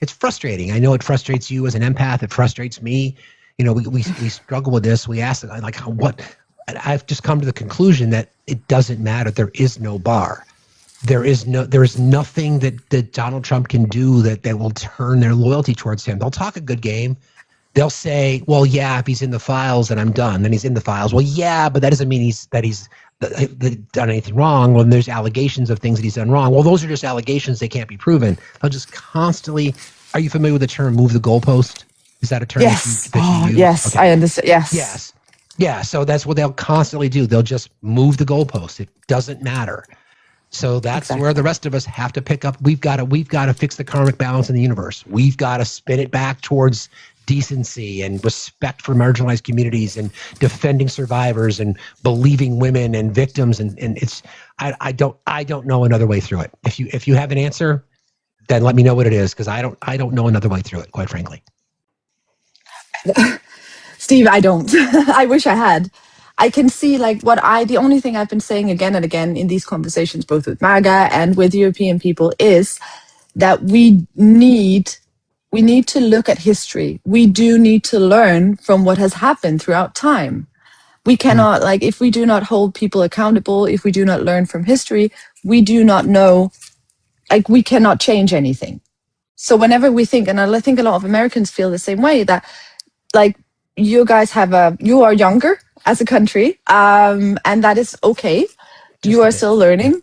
it's frustrating. I know it frustrates you as an empath. It frustrates me. We struggle with this. We ask, I've just come to the conclusion that it doesn't matter. There is no bar. There is nothing that Donald Trump can do that will turn their loyalty towards him. They'll talk a good game. They'll say, well, yeah, if he's in the files, then I'm done. Then he's in the files. Well, yeah, but that doesn't mean he's done anything wrong. When there's allegations of things that he's done wrong, well, those are just allegations. They can't be proven. They'll just constantly. Are you familiar with the term "move the goalpost"? Is that a term? Yes. that you use? Yes, okay. I understand. Yes. Yeah, so that's what they'll constantly do. They'll just move the goalpost. It doesn't matter. So that's where the rest of us have to pick up. We've got to fix the karmic balance in the universe. We've got to spin it back towards decency and respect for marginalized communities and defending survivors and believing women and victims. And it's I don't know another way through it. If you have an answer, then let me know what it is, because I don't know another way through it, quite frankly. Steve, I don't. I wish I had. I can see the only thing I've been saying again and again in these conversations, both with MAGA and with European people, is that we need to look at history. We do need to learn from what has happened throughout time. We cannot, if we do not hold people accountable, if we do not learn from history, we do not know, we cannot change anything. So whenever we think, and I think a lot of Americans feel the same way, that you guys you are younger as a country, and that is okay. You are still learning,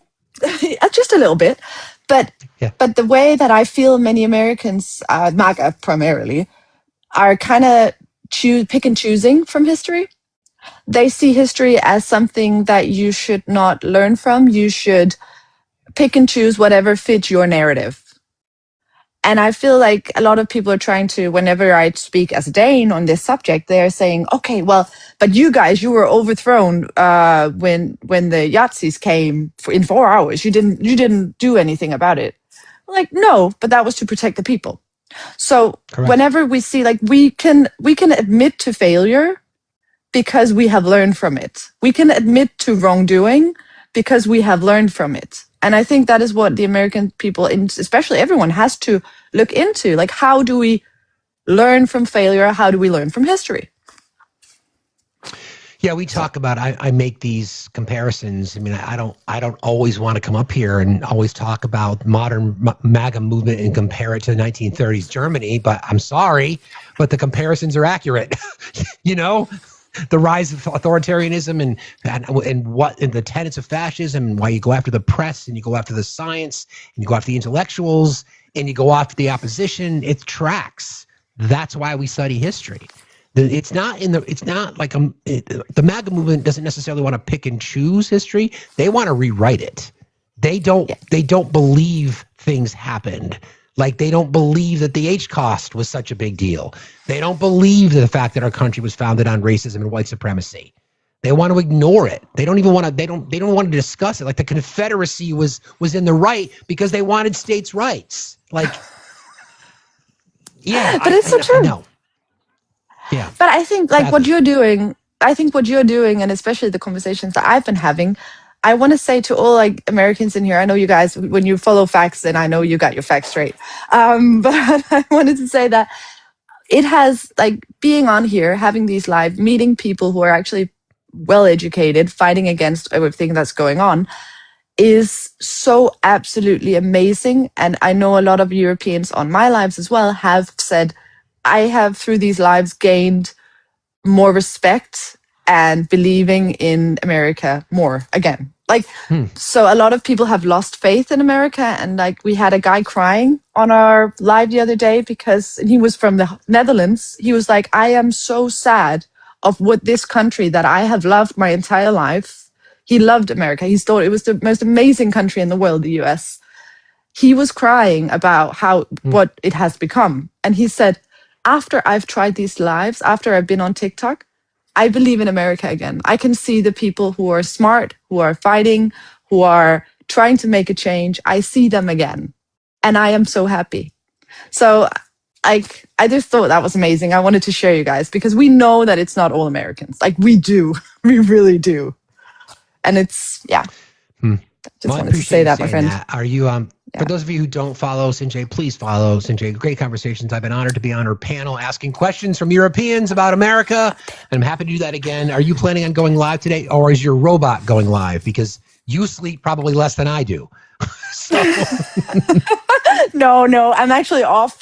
just a little bit. But the way that I feel many Americans, MAGA primarily, are kind of pick and choosing from history. They see history as something that you should not learn from. You should pick and choose whatever fits your narrative. And I feel like a lot of people are trying to, whenever I speak as a Dane on this subject, they're saying, okay, well, but you were overthrown when the Yazis came in 4 hours. You didn't do anything about it. I'm like, no, but that was to protect the people. So whenever we see, like, we can admit to failure because we have learned from it. We can admit to wrongdoing because we have learned from it. And I think that is what the American people, especially everyone, has to look into. Like, how do we learn from failure? How do we learn from history? Yeah, we talk about, I make these comparisons. I mean, I don't always want to come up here and always talk about modern MAGA movement and compare it to the 1930s Germany, but I'm sorry, but the comparisons are accurate. You know, the rise of authoritarianism and the tenets of fascism, and why you go after the press and you go after the science and you go after the intellectuals and you go after the opposition, it tracks. That's why we study history. It's not like the MAGA movement doesn't necessarily want to pick and choose history. They want to rewrite it. They don't believe things happened. Like, they don't believe that the HCOST was such a big deal. They don't believe the fact that our country was founded on racism and white supremacy. They want to ignore it. They don't even want to. They don't want to discuss it. Like, the Confederacy was in the right because they wanted states' rights. Like, yeah, but it's so true. No. Yeah. But I think, like, what you're doing, and especially the conversations that I've been having, I want to say to all, like, Americans in here, I know you guys, when you follow facts, and I know you got your facts straight. But I wanted to say that it has, like, being on here, having these live, meeting people who are actually well-educated, fighting against everything that's going on, is so absolutely amazing. And I know a lot of Europeans on my lives as well have said, I have, through these lives, gained more respect and believing in America more again. Like, so a lot of people have lost faith in America. And, like, we had a guy crying on our live the other day because he was from the Netherlands. He was like, I am so sad of what this country that I have loved my entire life. He loved America. He thought it was the most amazing country in the world, the US. He was crying about what it has become. And he said, after I've tried these lives, after I've been on TikTok, I believe in America again. I can see the people who are smart, who are fighting, who are trying to make a change. I see them again. And I am so happy. So, like, I just thought that was amazing. I wanted to share you guys because we know that it's not all Americans. Like, we do. We really do. And it's, yeah. Just wanted to say that, my friend. Are you, for those of you who don't follow Sinjay, please follow Sinjay. Great conversations. I've been honored to be on her panel asking questions from Europeans about America. And I'm happy to do that again. Are you planning on going live today, or is your robot going live? Because you sleep probably less than I do. No. I'm actually off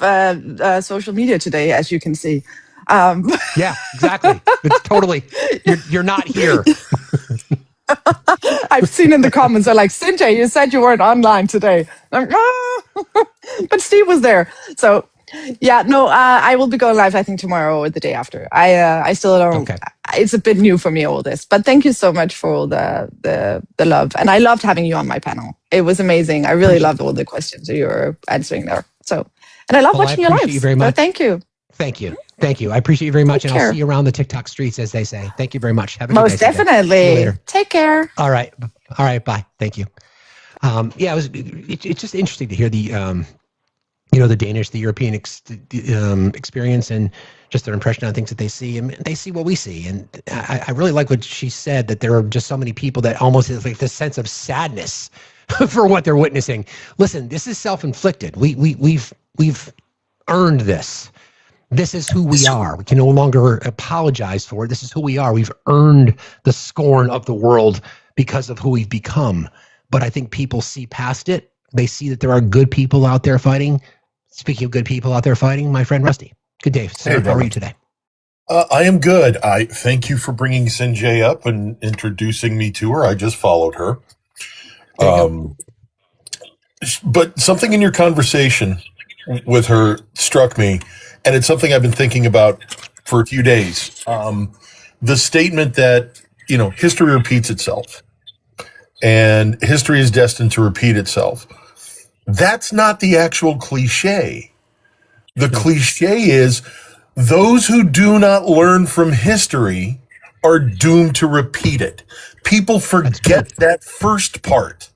social media today, as you can see. Yeah, exactly. It's totally, you're not here. I've seen in the comments, they're like, Sinjay, you said you weren't online today. I'm like, but Steve was there. So, yeah, no, I will be going live, I think, tomorrow or the day after. I still don't, it's a bit new for me, all this. But thank you so much for all the love. And I loved having you on my panel. It was amazing. I really loved all the questions that you were answering there. So, and I love watching your lives. You very much. So thank you. Thank you. Thank you. I appreciate you very much. And I'll see you around the TikTok streets, as they say. Thank you very much. Have a good day. Most definitely. Take care. All right. Bye. Thank you. Yeah, it's just interesting to hear the, the Danish, the European experience and just their impression on things that they see. And they see what we see. And I really like what she said, that there are just so many people that almost have like this sense of sadness for what they're witnessing. Listen, this is self-inflicted. We've earned this. This is who we are. We can no longer apologize for it. This is who we are. We've earned the scorn of the world because of who we've become. But I think people see past it. They see that there are good people out there fighting. Speaking of good people out there fighting, my friend Rusty. Good day, sir. How are you today? I am good. I thank you for bringing Sinjay up and introducing me to her. I just followed her. But something in your conversation with her struck me, and it's something I've been thinking about for a few days. The statement that, history repeats itself and history is destined to repeat itself. That's not the actual cliche. The cliche is those who do not learn from history are doomed to repeat it. People forget that first part.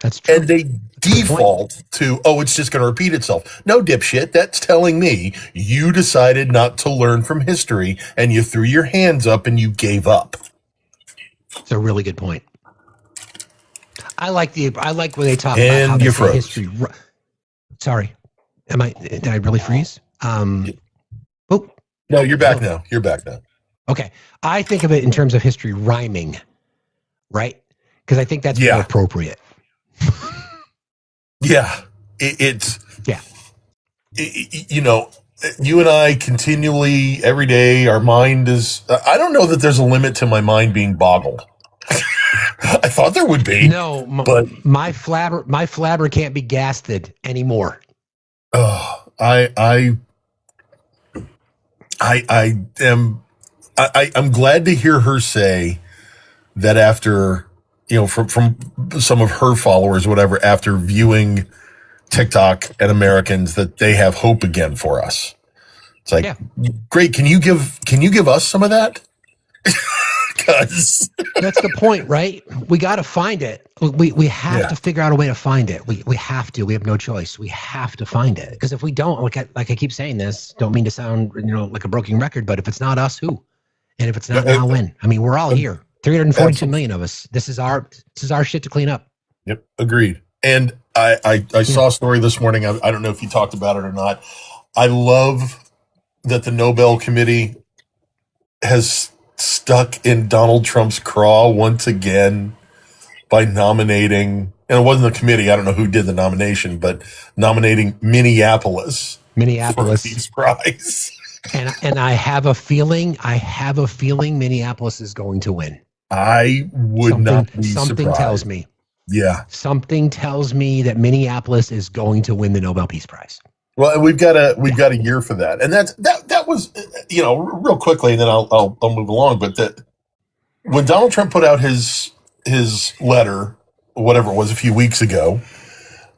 That's true. And they default to, oh, it's just going to repeat itself. No, dipshit, that's telling me you decided not to learn from history and you threw your hands up and you gave up. It's a really good point. I like when they talk about And how they you say froze. history. Sorry, did I really freeze? Oh, no, you're back now. You're back now. Okay, I think of it in terms of history rhyming, right? Because I think that's more appropriate. Yeah, you know, you and I continually every day. Our mind is. I don't know that there's a limit to my mind being boggled. I thought there would be. No, but my flabber can't be gasted anymore. Oh, I'm glad to hear her say that after, you know, from some of her followers, whatever, after viewing TikTok and Americans, that they have hope again for us. It's like, great. Can you give us some of that? Because that's the point, right? We got to find it. We have to figure out a way to find it. We have to. We have no choice. We have to find it, because if we don't, like I keep saying this, don't mean to sound like a broken record, but if it's not us, who? And if it's not now, when? I mean, we're all here. 342 million of us. This is our shit to clean up. Yep, agreed. And I saw a story this morning. I don't know if you talked about it or not. I love that the Nobel Committee has stuck in Donald Trump's craw once again by nominating, and it wasn't the committee, I don't know who did the nomination, but nominating Minneapolis for a Peace Prize. And I have a feeling Minneapolis is going to win. I would not be surprised. Something tells me. Yeah. Something tells me that Minneapolis is going to win the Nobel Peace Prize. Well, and we've got a year for that, and that was, you know, real quickly, and then I'll move along. But that when Donald Trump put out his letter, whatever it was, a few weeks ago,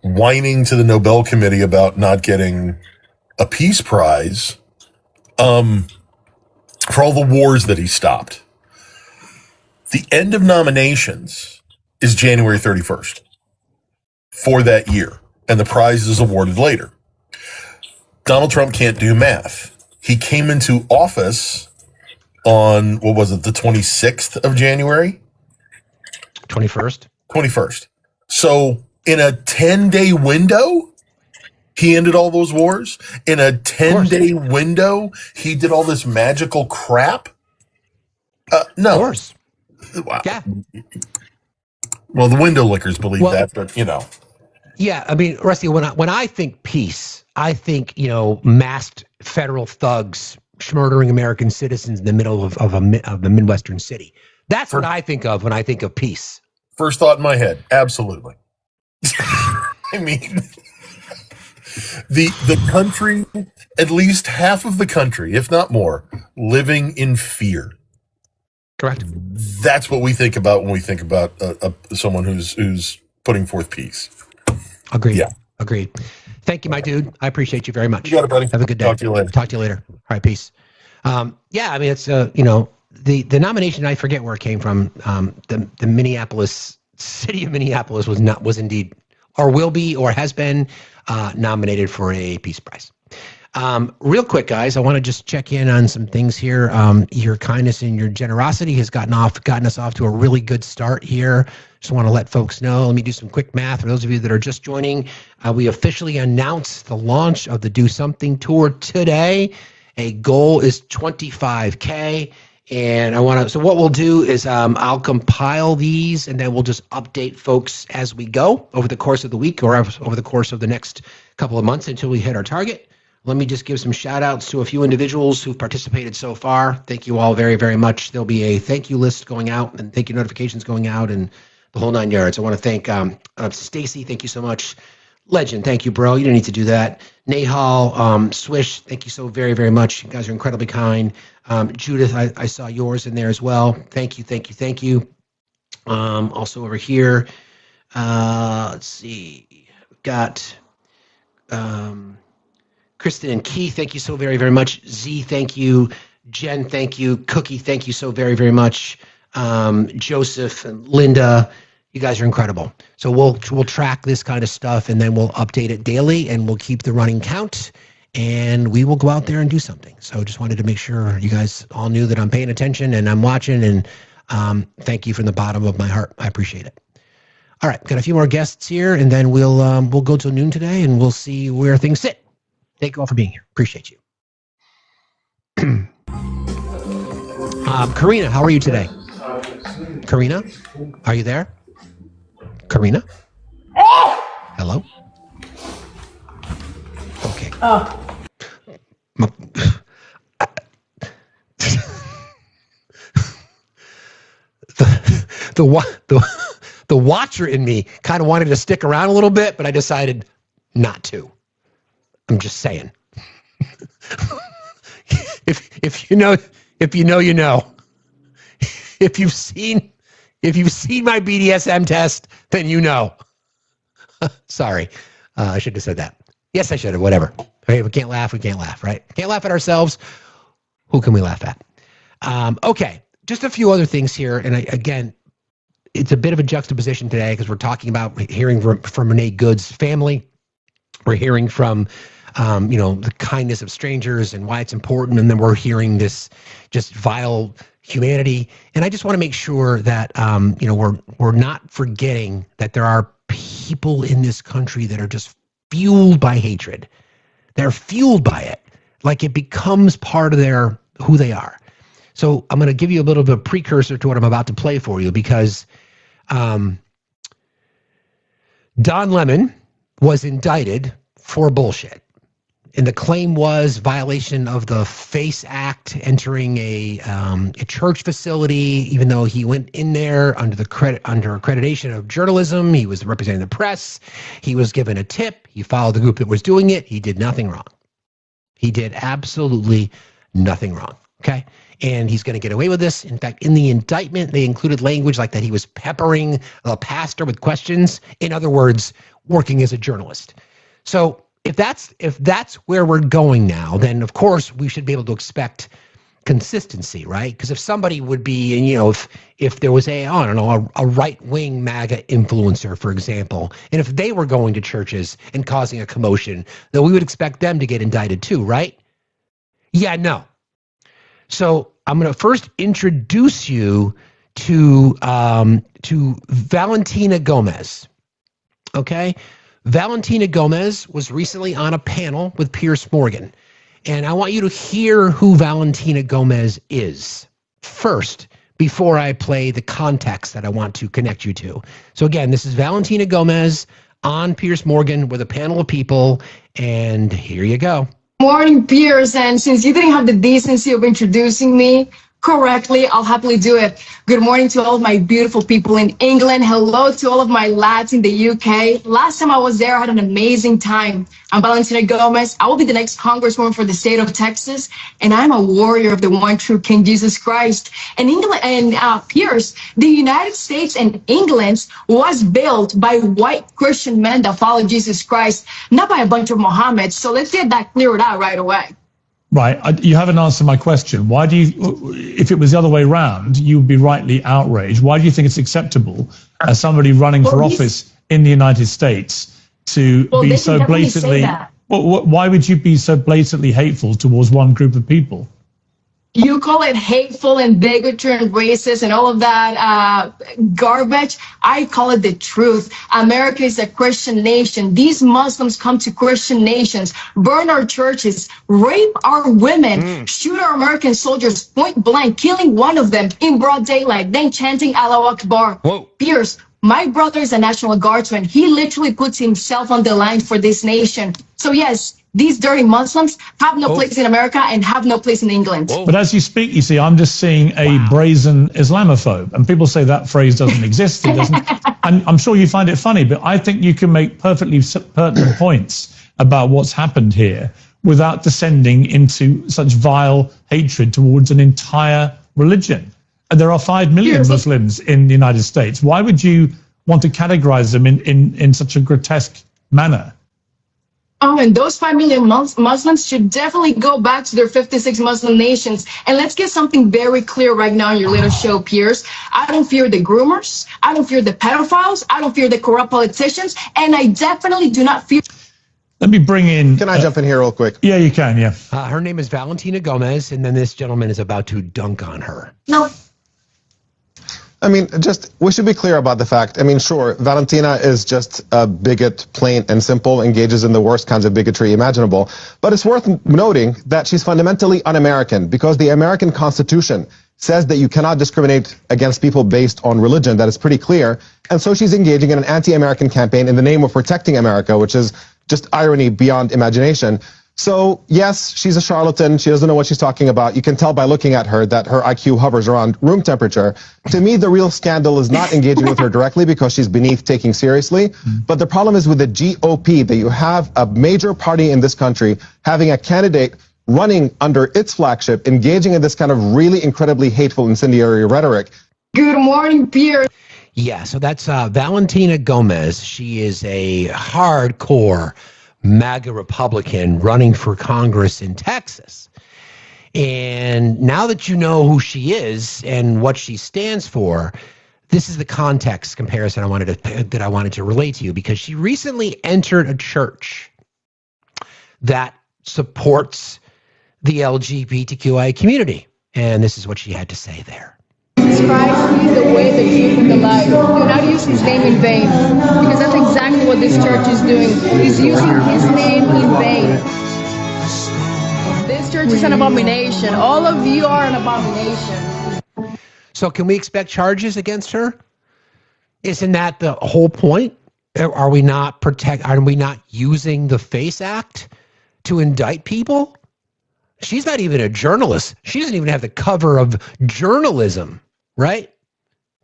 whining to the Nobel Committee about not getting a peace prize, for all the wars that he stopped. The end of nominations is January 31st for that year, and the prize is awarded later. Donald Trump can't do math. He came into office on, what was it, the 26th of January? 21st. 21st. So in a 10-day window, he ended all those wars. In a 10-day window, he did all this magical crap. No. Of course. Wow. Yeah. Well, the window lickers believe that, but you know. Yeah, I mean, Rusty, when I think peace, I think, you know, masked federal thugs murdering American citizens in the middle of a Midwestern city. That's what I think of when I think of peace. First thought in my head, absolutely. I mean, the country, at least half of the country, if not more, living in fear. Correct. That's what we think about when we think about someone who's putting forth peace. Agreed. Yeah. Agreed. Thank you, my dude. I appreciate you very much. You got it, buddy. Have a good day. Talk to you later. Talk to you later. All right, peace. Yeah, I mean, it's you know, the nomination, I forget where it came from. The Minneapolis, city of Minneapolis was indeed, or will be, or has been nominated for a Peace Prize. Real quick, guys, I want to just check in on some things here. Your kindness and your generosity has gotten us off to a really good start here. Just want to let folks know. Let me do some quick math. For those of you that are just joining, we officially announced the launch of the Do Something Tour today. A goal is 25K. And so what we'll do is I'll compile these, and then we'll just update folks as we go over the course of the week or over the course of the next couple of months until we hit our target. Let me just give some shout outs to a few individuals who've participated so far. Thank you all very, very much. There'll be a thank you list going out and thank you notifications going out and the whole 9 yards. I want to thank Stacy. Thank you so much. Legend. Thank you, bro. You didn't need to do that. Nahal, Swish. Thank you so very, very much. You guys are incredibly kind. Judith, I saw yours in there as well. Thank you. Thank you. Thank you. Also over here, let's see. We've got, Kristen and Keith, thank you so very, very much. Z, thank you. Jen, thank you. Cookie, thank you so very, very much. Joseph and Linda, You guys are incredible. So we'll track this kind of stuff, and then we'll update it daily, and we'll keep the running count, and we will go out there and do something. So just wanted to make sure you guys all knew that I'm paying attention and I'm watching, and thank you from the bottom of my heart. I appreciate it. All right, got a few more guests here, and then we'll go till noon today, and we'll see where things sit. Thank you all for being here. Appreciate you. Karina, how are you today? Karina, are you there? Karina? Hello? Okay. The watcher in me kind of wanted to stick around a little bit, but I decided not to. I'm just saying. If you know, you know. If you've seen my BDSM test, then you know. Sorry, I should have said that. Yes, I should have. Whatever. Hey, we can't laugh. We can't laugh, right? Can't laugh at ourselves. Who can we laugh at? Okay, just a few other things here, and again, it's a bit of a juxtaposition today because we're talking about hearing from Renee Good's family. We're hearing from the kindness of strangers and why it's important, and then we're hearing this just vile humanity. And I just want to make sure that we're not forgetting that there are people in this country that are just fueled by hatred. They're fueled by it, like it becomes part of who they are. So I'm going to give you a little bit of a precursor to what I'm about to play for you, because Don Lemon was indicted for bullshit. And the claim was violation of the FACE Act, entering a church facility, even though he went in there under accreditation of journalism. He was representing the press. He was given a tip. He followed the group that was doing it. He did nothing wrong. He did absolutely nothing wrong. Okay. And he's going to get away with this. In fact, in the indictment, they included language like that he was peppering a pastor with questions. In other words, working as a journalist. So if that's where we're going now, then of course we should be able to expect consistency, right? Because if somebody would be, and if there was a right-wing MAGA influencer, for example, and if they were going to churches and causing a commotion, then we would expect them to get indicted too, right? Yeah, no. So I'm going to first introduce you to Valentina Gomez. Okay? Valentina Gomez was recently on a panel with Piers Morgan. And I want you to hear who Valentina Gomez is first, before I play the context that I want to connect you to. So again, this is Valentina Gomez on Piers Morgan with a panel of people. And here you go. Morning, Piers, and since you didn't have the decency of introducing me correctly, I'll happily do it. Good morning to all of my beautiful people in England. Hello to all of my lads in the UK. Last time I was there, I had an amazing time. I'm Valentina Gomez. I will be the next congresswoman for the state of Texas, and I'm a warrior of the one true King Jesus Christ. And England and Piers, the United States and England was built by white Christian men that follow Jesus Christ, not by a bunch of Mohammeds. So let's get that cleared out right away. Right. You haven't answered my question. Why do you, if it was the other way around, you would be rightly outraged. Why do you think it's acceptable as somebody running for office in the United States to be so blatantly, why would you be so blatantly hateful towards one group of people? You call it hateful and bigotry and racist and all of that garbage. I call it the truth. America is a Christian nation. These Muslims come to Christian nations, burn our churches, rape our women, shoot our American soldiers point blank, killing one of them in broad daylight, then chanting Allahu Akbar. Piers, my brother is a National Guardsman. He literally puts himself on the line for this nation. So yes, these dirty Muslims have no place in America and have no place in England. But as you speak, you see, I'm just seeing a brazen Islamophobe. And people say that phrase doesn't exist. It doesn't. And I'm sure you find it funny, but I think you can make perfectly pertinent points about what's happened here without descending into such vile hatred towards an entire religion. And there are 5 million Muslims in the United States. Why would you want to categorize them in such a grotesque manner? Oh, and those 5 million Muslims should definitely go back to their 56 Muslim nations. And let's get something very clear right now in your little show, Piers. I don't fear the groomers. I don't fear the pedophiles. I don't fear the corrupt politicians. And I definitely do not fear. Let me bring in. Can I jump in here real quick? Yeah, you can. Yeah. Her name is Valentina Gomez, and then this gentleman is about to dunk on her. No. I mean, we should be clear about the fact. I mean, sure, Valentina is just a bigot, plain and simple, engages in the worst kinds of bigotry imaginable. But it's worth noting that she's fundamentally un-American because the American Constitution says that you cannot discriminate against people based on religion. That is pretty clear. And so she's engaging in an anti-American campaign in the name of protecting America, which is just irony beyond imagination. So, yes, she's a charlatan. She doesn't know what she's talking about. You can tell by looking at her that her IQ hovers around room temperature. To me, the real scandal is not engaging with her directly because she's beneath taking seriously. But the problem is with the GOP, that you have a major party in this country having a candidate running under its flagship, engaging in this kind of really incredibly hateful, incendiary rhetoric. Good morning, Pierre. Yeah, so that's Valentina Gomez. She is a hardcore MAGA Republican running for Congress in Texas. And now that you know who she is and what she stands for, this is the context comparison I wanted to relate to you, because she recently entered a church that supports the LGBTQI community. And this is what she had to say there. Jesus Christ is the way, the truth, and the life. Do not use his name in vain, because that's exactly what this church is doing. He's using his name in vain. This church is an abomination. All of you are an abomination. So can we expect charges against her? Isn't that the whole point? Are we not using the FACE Act to indict people? She's not even a journalist. She doesn't even have the cover of journalism, right?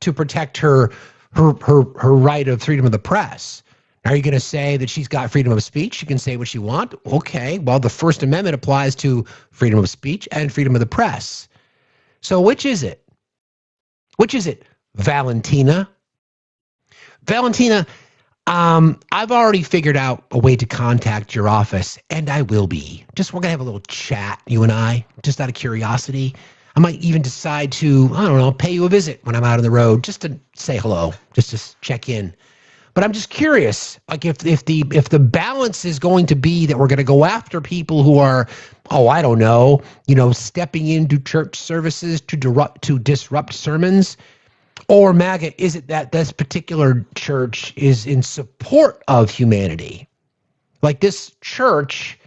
To protect her right of freedom of the press. Are you going to say that she's got freedom of speech? She can say what she wants? Okay, well, the First Amendment applies to freedom of speech and freedom of the press. So which is it? Which is it, Valentina? Valentina, I've already figured out a way to contact your office, and I will be. We're going to have a little chat, you and I, just out of curiosity. I might even decide to, I don't know, pay you a visit when I'm out on the road, just to say hello, just to check in. But I'm just curious, like if the balance is going to be that we're going to go after people who are, I don't know, stepping into church services to disrupt sermons, or MAGA, is it that this particular church is in support of humanity? Like this church,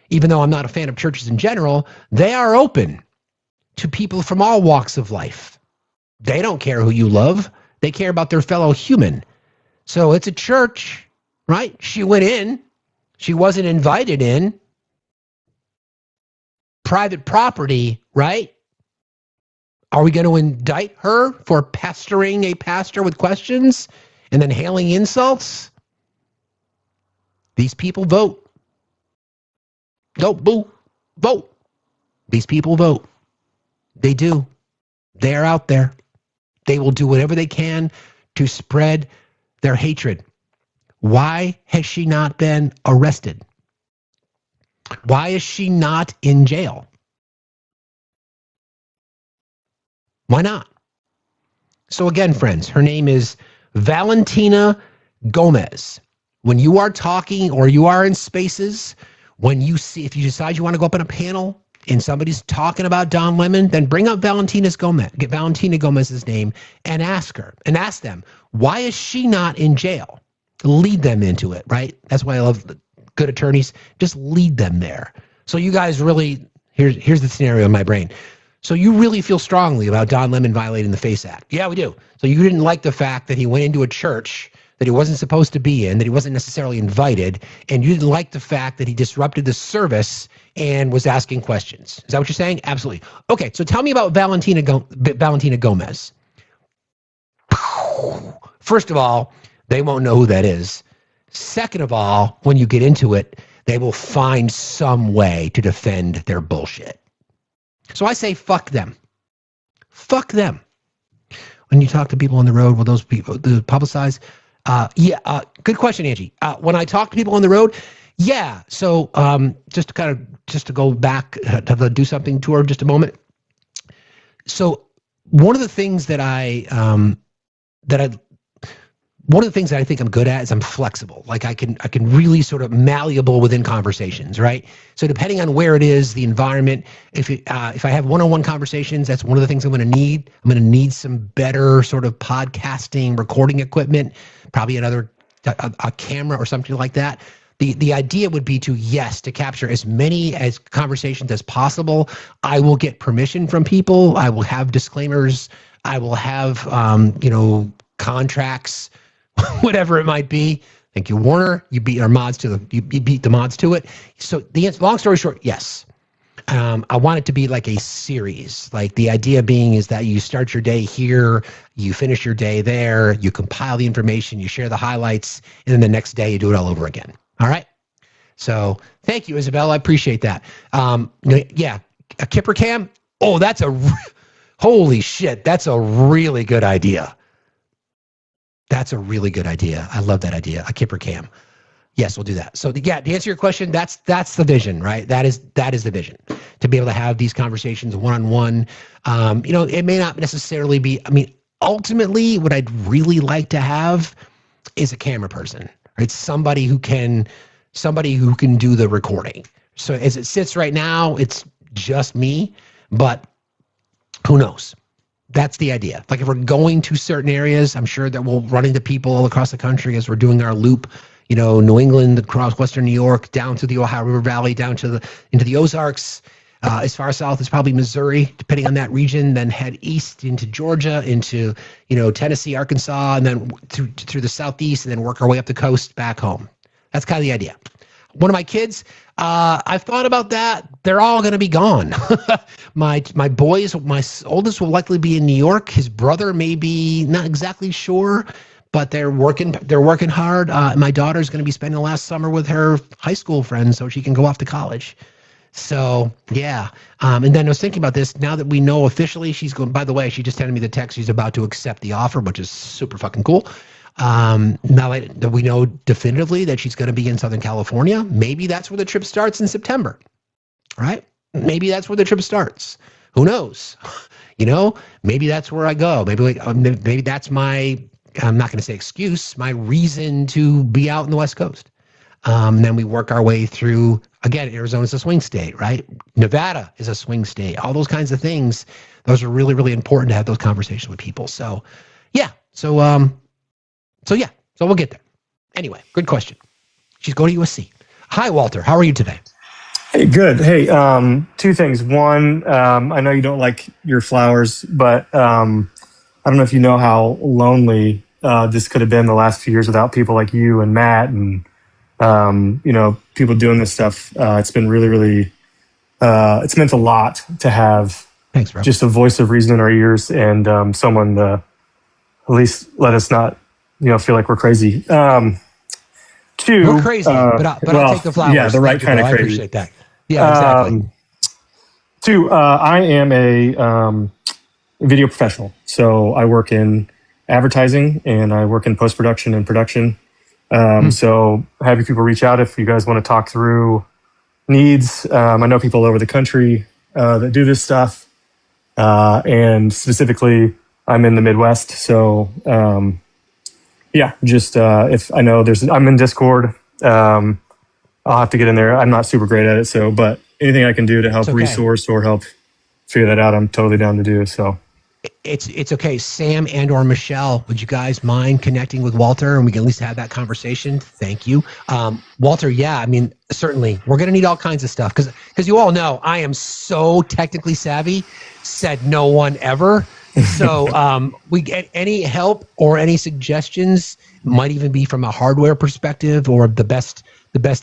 even though I'm not a fan of churches in general, they are open to people from all walks of life. They don't care who you love. They care about their fellow human. So it's a church, right? She went in. She wasn't invited in. Private property, right? Are we going to indict her for pestering a pastor with questions and then hailing insults? These people vote. Don't boo. Vote. These people vote. They do. They're out there. They will do whatever they can to spread their hatred. Why has she not been arrested? Why is she not in jail? Why not? So again, friends, her name is Valentina Gomez. When you are talking or you are in spaces, if you decide you want to go up on a panel and somebody's talking about Don Lemon, then bring up Valentina Gomez's name and ask them, why is she not in jail? Lead them into it, right? That's why I love good attorneys. Just lead them there. So you guys really, here's the scenario in my brain. So you really feel strongly about Don Lemon violating the FACE Act? Yeah, we do. So you didn't like the fact that he went into a church that he wasn't supposed to be in, that he wasn't necessarily invited, and you didn't like the fact that he disrupted the service and was asking questions. Is that what you're saying? Absolutely. Okay, so tell me about Valentina Gomez. First of all, they won't know who that is. Second of all, when you get into it, they will find some way to defend their bullshit. So I say, fuck them. Fuck them. When you talk to people on the road, will those people publicize? Good question, Angie. When I talk to people on the road, Yeah. So just to go back to the do something tour just a moment. So one of the things that one of the things that I think I'm good at is I'm flexible. Like I can really sort of malleable within conversations, right? So depending on where it is, the environment, if I have one-on-one conversations, that's one of the things I'm going to need. I'm going to need some better sort of podcasting, recording equipment, probably a camera or something like that. The idea would be to capture as many as conversations as possible. I will get permission from people. I will have disclaimers. I will have contracts, whatever it might be. Thank you, Warner. You beat our mods to it. So the answer, long story short, yes. I want it to be like a series. Like the idea being is that you start your day here, you finish your day there, you compile the information, you share the highlights, and then the next day you do it all over again. All right. So thank you, Isabel. I appreciate that. Yeah, a Kipper cam. Oh, holy shit. That's a really good idea. That's a really good idea. I love that idea. A Kipper cam. Yes, we'll do that. So to answer your question, that's the vision, right? That is the vision, to be able to have these conversations one-on-one. It may not necessarily be, ultimately what I'd really like to have is a camera person, right? Somebody who can do the recording. So as it sits right now, it's just me, but who knows? That's the idea. Like if we're going to certain areas, I'm sure that we'll run into people all across the country as we're doing our loop, New England, across Western New York, down to the Ohio River Valley, into the Ozarks, as far south as probably Missouri, depending on that region, then head east into Georgia, into, Tennessee, Arkansas, and then through the southeast, and then work our way up the coast back home. That's kind of the idea. One of my kids, I've thought about that. They're all going to be gone. My boys, my oldest will likely be in New York. His brother may be, not exactly sure, but they're working hard. My daughter's going to be spending the last summer with her high school friends so she can go off to college. So, yeah. And then I was thinking about this. Now that we know officially she's going, by the way, she just sent me the text. She's about to accept the offer, which is super fucking cool. Now that we know definitively that she's going to be in Southern California, maybe that's where the trip starts in September, right? Maybe that's where the trip starts. Who knows? Maybe that's where I go. Maybe that's my, I'm not going to say excuse, my reason to be out in the West Coast. Then we work our way through, again, Arizona's a swing state, right? Nevada is a swing state. All those kinds of things. Those are really, really important to have those conversations with people. So, yeah. So we'll get there. Anyway, good question. She's going to USC. Hi, Walter. How are you today? Hey, good. Hey, two things. One, I know you don't like your flowers, but I don't know if you know how lonely this could have been the last few years without people like you and Matt and, people doing this stuff. It's been really, really, it's meant a lot to have just a voice of reason in our ears and someone to at least let us not feel like we're crazy. Two, we're crazy, but I'll take the flowers. Yeah, the right kind of crazy. I appreciate that. Yeah, exactly. Two, I am a video professional. So I work in advertising and I work in post-production and production. So having people reach out if you guys want to talk through needs. I know people all over the country that do this stuff. And specifically, I'm in the Midwest. So, if I know I'm in Discord, I'll have to get in there. I'm not super great at it. So, but anything I can do to help resource or help figure that out, I'm totally down to do. So it's okay. Sam and or Michelle, would you guys mind connecting with Walter and we can at least have that conversation? Thank you. Walter, yeah, certainly we're going to need all kinds of stuff because you all know I am so technically savvy, said no one ever. So we get any help or any suggestions, might even be from a hardware perspective or the best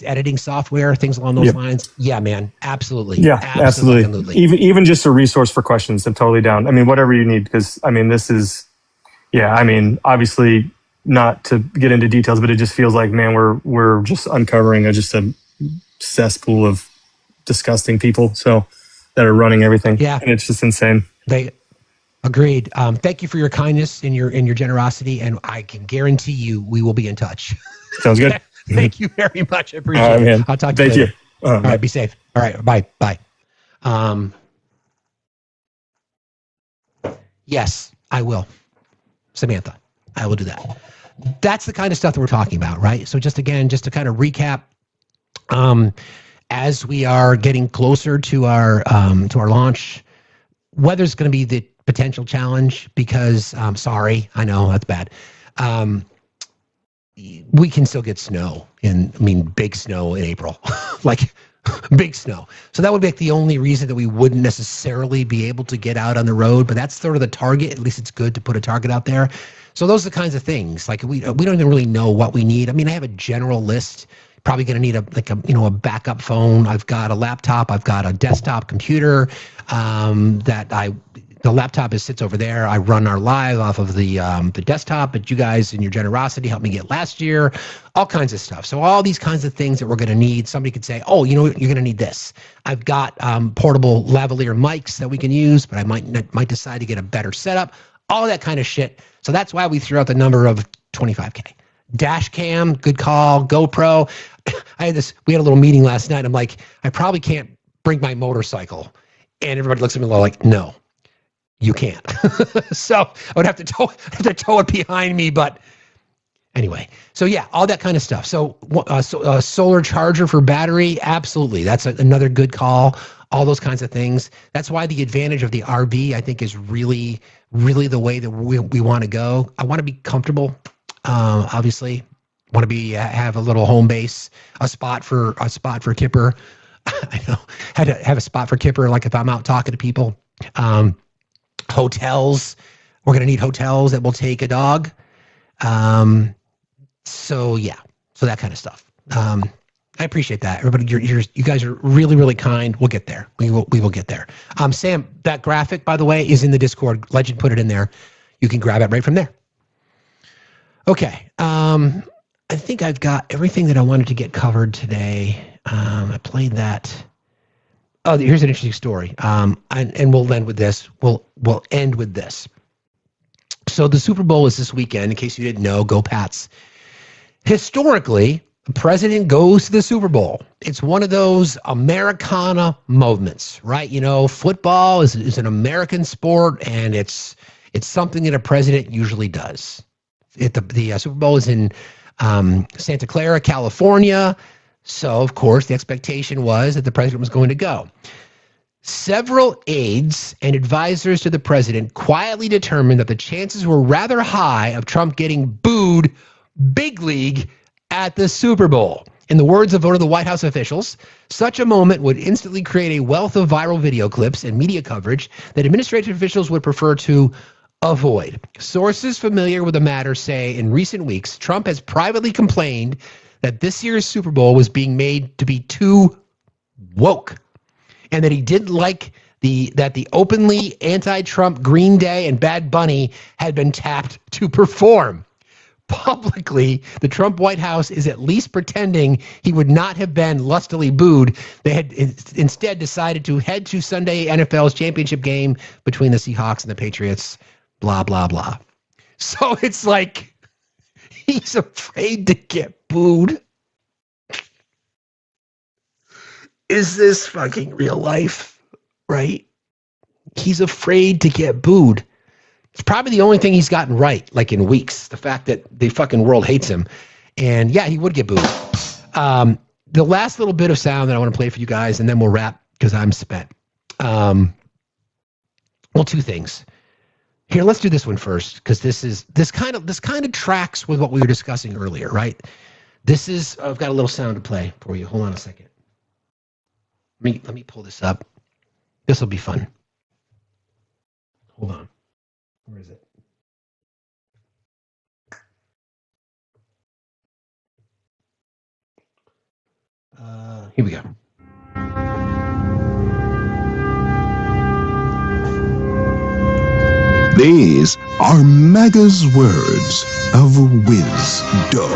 editing software, things along those lines. Yeah, man, absolutely. Yeah, absolutely. Even just a resource for questions, I'm totally down. Whatever you need, because this is, obviously not to get into details, but it just feels like, man, we're just uncovering just a cesspool of disgusting people that are running everything. Yeah, and it's just insane. Agreed. Thank you for your kindness and your generosity, and I can guarantee you we will be in touch. Sounds good. Thank you very much. I appreciate All right, it. man. I'll talk to you Thank later. you. All right, be safe. All right, bye. Bye. Yes, I will. Samantha, I will do that. That's the kind of stuff that we're talking about, right? So just to kind of recap, as we are getting closer to our launch, weather's going to be the potential challenge because sorry, I know that's bad. We can still get snow big snow in April, like big snow. So that would be like the only reason that we wouldn't necessarily be able to get out on the road, but that's sort of the target. At least it's good to put a target out there. So those are the kinds of things. Like we don't even really know what we need. I mean, I have a general list. Probably going to need a backup phone. I've got a laptop. I've got a desktop computer the laptop sits over there. I run our live off of the desktop, but you guys in your generosity helped me get last year, all kinds of stuff. So all these kinds of things that we're going to need. Somebody could say, oh, you're going to need this. I've got portable lavalier mics that we can use, but I might decide to get a better setup, all that kind of shit. So that's why we threw out the number of 25K. Dash cam, good call. GoPro. We had a little meeting last night. I'm like, I probably can't bring my motorcycle. And everybody looks at me like, no, you can't. So I would have to tow it behind me. But anyway, so yeah, all that kind of stuff. So a solar charger for battery, absolutely. That's another good call. All those kinds of things. That's why the advantage of the RV, I think, is really, really the way that we want to go. I want to be comfortable. Obviously, want to have a little home base, a spot for Kipper. I know, had to have a spot for Kipper, like if I'm out talking to people. Hotels, we're going to need hotels that will take a dog. So yeah, so that kind of stuff. I appreciate that. Everybody, you guys are really, really kind. We'll get there. We will get there. Sam, that graphic, by the way, is in the Discord. Legend put it in there. You can grab it right from there. Okay. I think I've got everything that I wanted to get covered today. I played that. Oh, here's an interesting story. And we'll end with this. We'll end with this. So the Super Bowl is this weekend. In case you didn't know, go Pats. Historically, the president goes to the Super Bowl. It's one of those Americana moments, right? You know, football is an American sport, and it's something that a president usually does. The Super Bowl is in Santa Clara, California. So, of course, the expectation was that the president was going to go. Several aides and advisors to the president quietly determined that the chances were rather high of Trump getting booed big league at the Super Bowl. In the words of one of the White House officials, such a moment would instantly create a wealth of viral video clips and media coverage that administrative officials would prefer to avoid. Sources familiar with the matter say in recent weeks, Trump has privately complained that this year's Super Bowl was being made to be too woke, and that he didn't like that the openly anti-Trump Green Day and Bad Bunny had been tapped to perform. Publicly, the Trump White House is at least pretending he would not have been lustily booed. They had instead decided to head to Sunday NFL's championship game between the Seahawks and the Patriots, blah, blah, blah. So it's like he's afraid to get booed. Is this fucking real life, right? He's afraid to get booed. It's probably the only thing he's gotten right, like in weeks, the fact that the fucking world hates him. And yeah, he would get booed. The last little bit of sound that I want to play for you guys, and then we'll wrap because I'm spent. Well, two things. Here, let's do this one first, because this kind of tracks with what we were discussing earlier, right? I've got a little sound to play for you. Hold on a second. Let me pull this up. This will be fun. Hold on. Where is it? Here we go. These are MAGA's words of wisdom.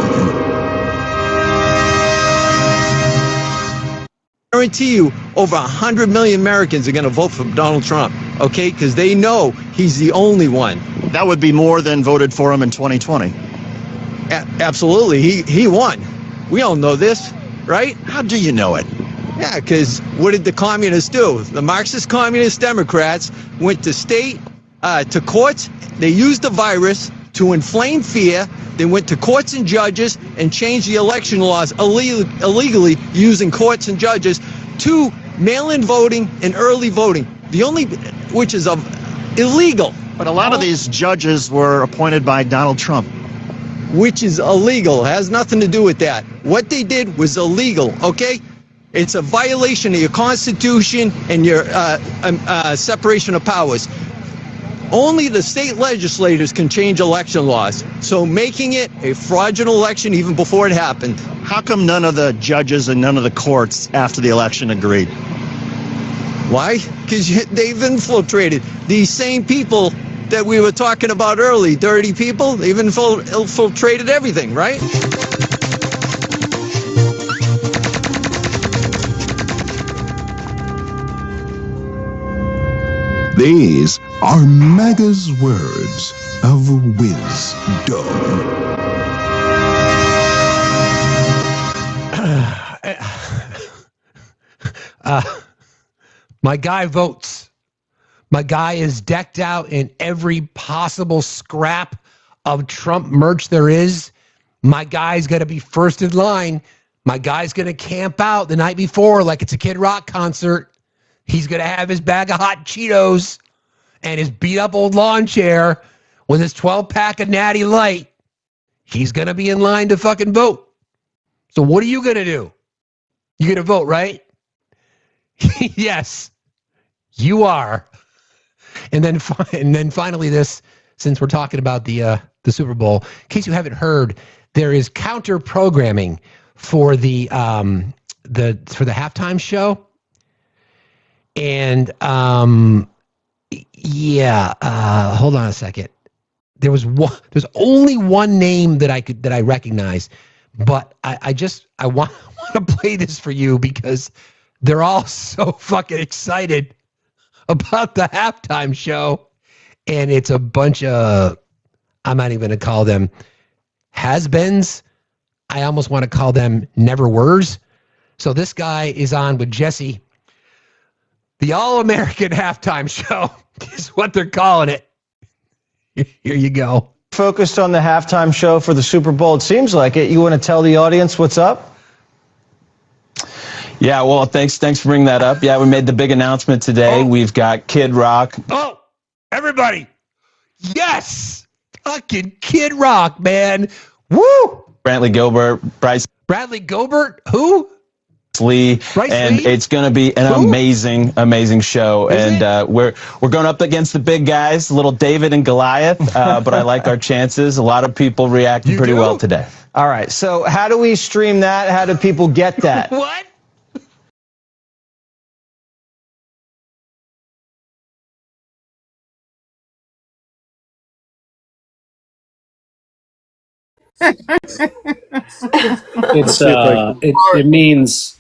I guarantee you over 100 million Americans are going to vote for Donald Trump, okay? Because they know he's the only one. That would be more than voted for him in 2020. Absolutely. He won. We all know this, right? How do you know it? Yeah, because what did the communists do? The Marxist Communist Democrats went to to courts. They used the virus to inflame fear. They went to courts and judges and changed the election laws illegally using courts and judges to mail-in voting and early voting. Which is illegal. But a lot of these judges were appointed by Donald Trump. Which is illegal. It has nothing to do with that. What they did was illegal, okay? It's a violation of your Constitution and your separation of powers. Only the state legislators can change election laws. So making it a fraudulent election even before it happened. How come none of the judges and none of the courts after the election agreed? Why? Because they've infiltrated. These same people that we were talking about early, dirty people, they've infiltrated everything, right? These are MAGA's words of wisdom. My guy votes. My guy is decked out in every possible scrap of Trump merch there is. My guy's going to be first in line. My guy's going to camp out the night before like it's a Kid Rock concert. He's going to have his bag of hot Cheetos and his beat up old lawn chair with his 12-pack of Natty Light. He's going to be in line to fucking vote. So what are you going to do? You're going to vote, right? Yes, you are. And then finally this, since we're talking about the Super Bowl, in case you haven't heard, there is counter programming for the halftime show. And hold on a second. There's only one name that I recognize, but I want to play this for you because they're all so fucking excited about the halftime show, and it's a bunch of, I'm not even going to call them has-beens. I almost want to call them never-wers. So this guy is on with Jesse. The All-American Halftime Show is what they're calling it. Here you go. Focused on the halftime show for the Super Bowl. It seems like it. You want to tell the audience what's up? Yeah, well, thanks for bringing that up. Yeah, we made the big announcement today. We've got Kid Rock. Oh, everybody. Yes. Fucking Kid Rock, man. Woo. Brantley Gilbert, Bryce. Bradley Gilbert? Who? Lee. Bryce and Lee? It's going to be an amazing show. We're going up against the big guys, little David and Goliath, but I like our chances. A lot of people reacted pretty well today. All right, so how do we stream that? How do people get that? What? It means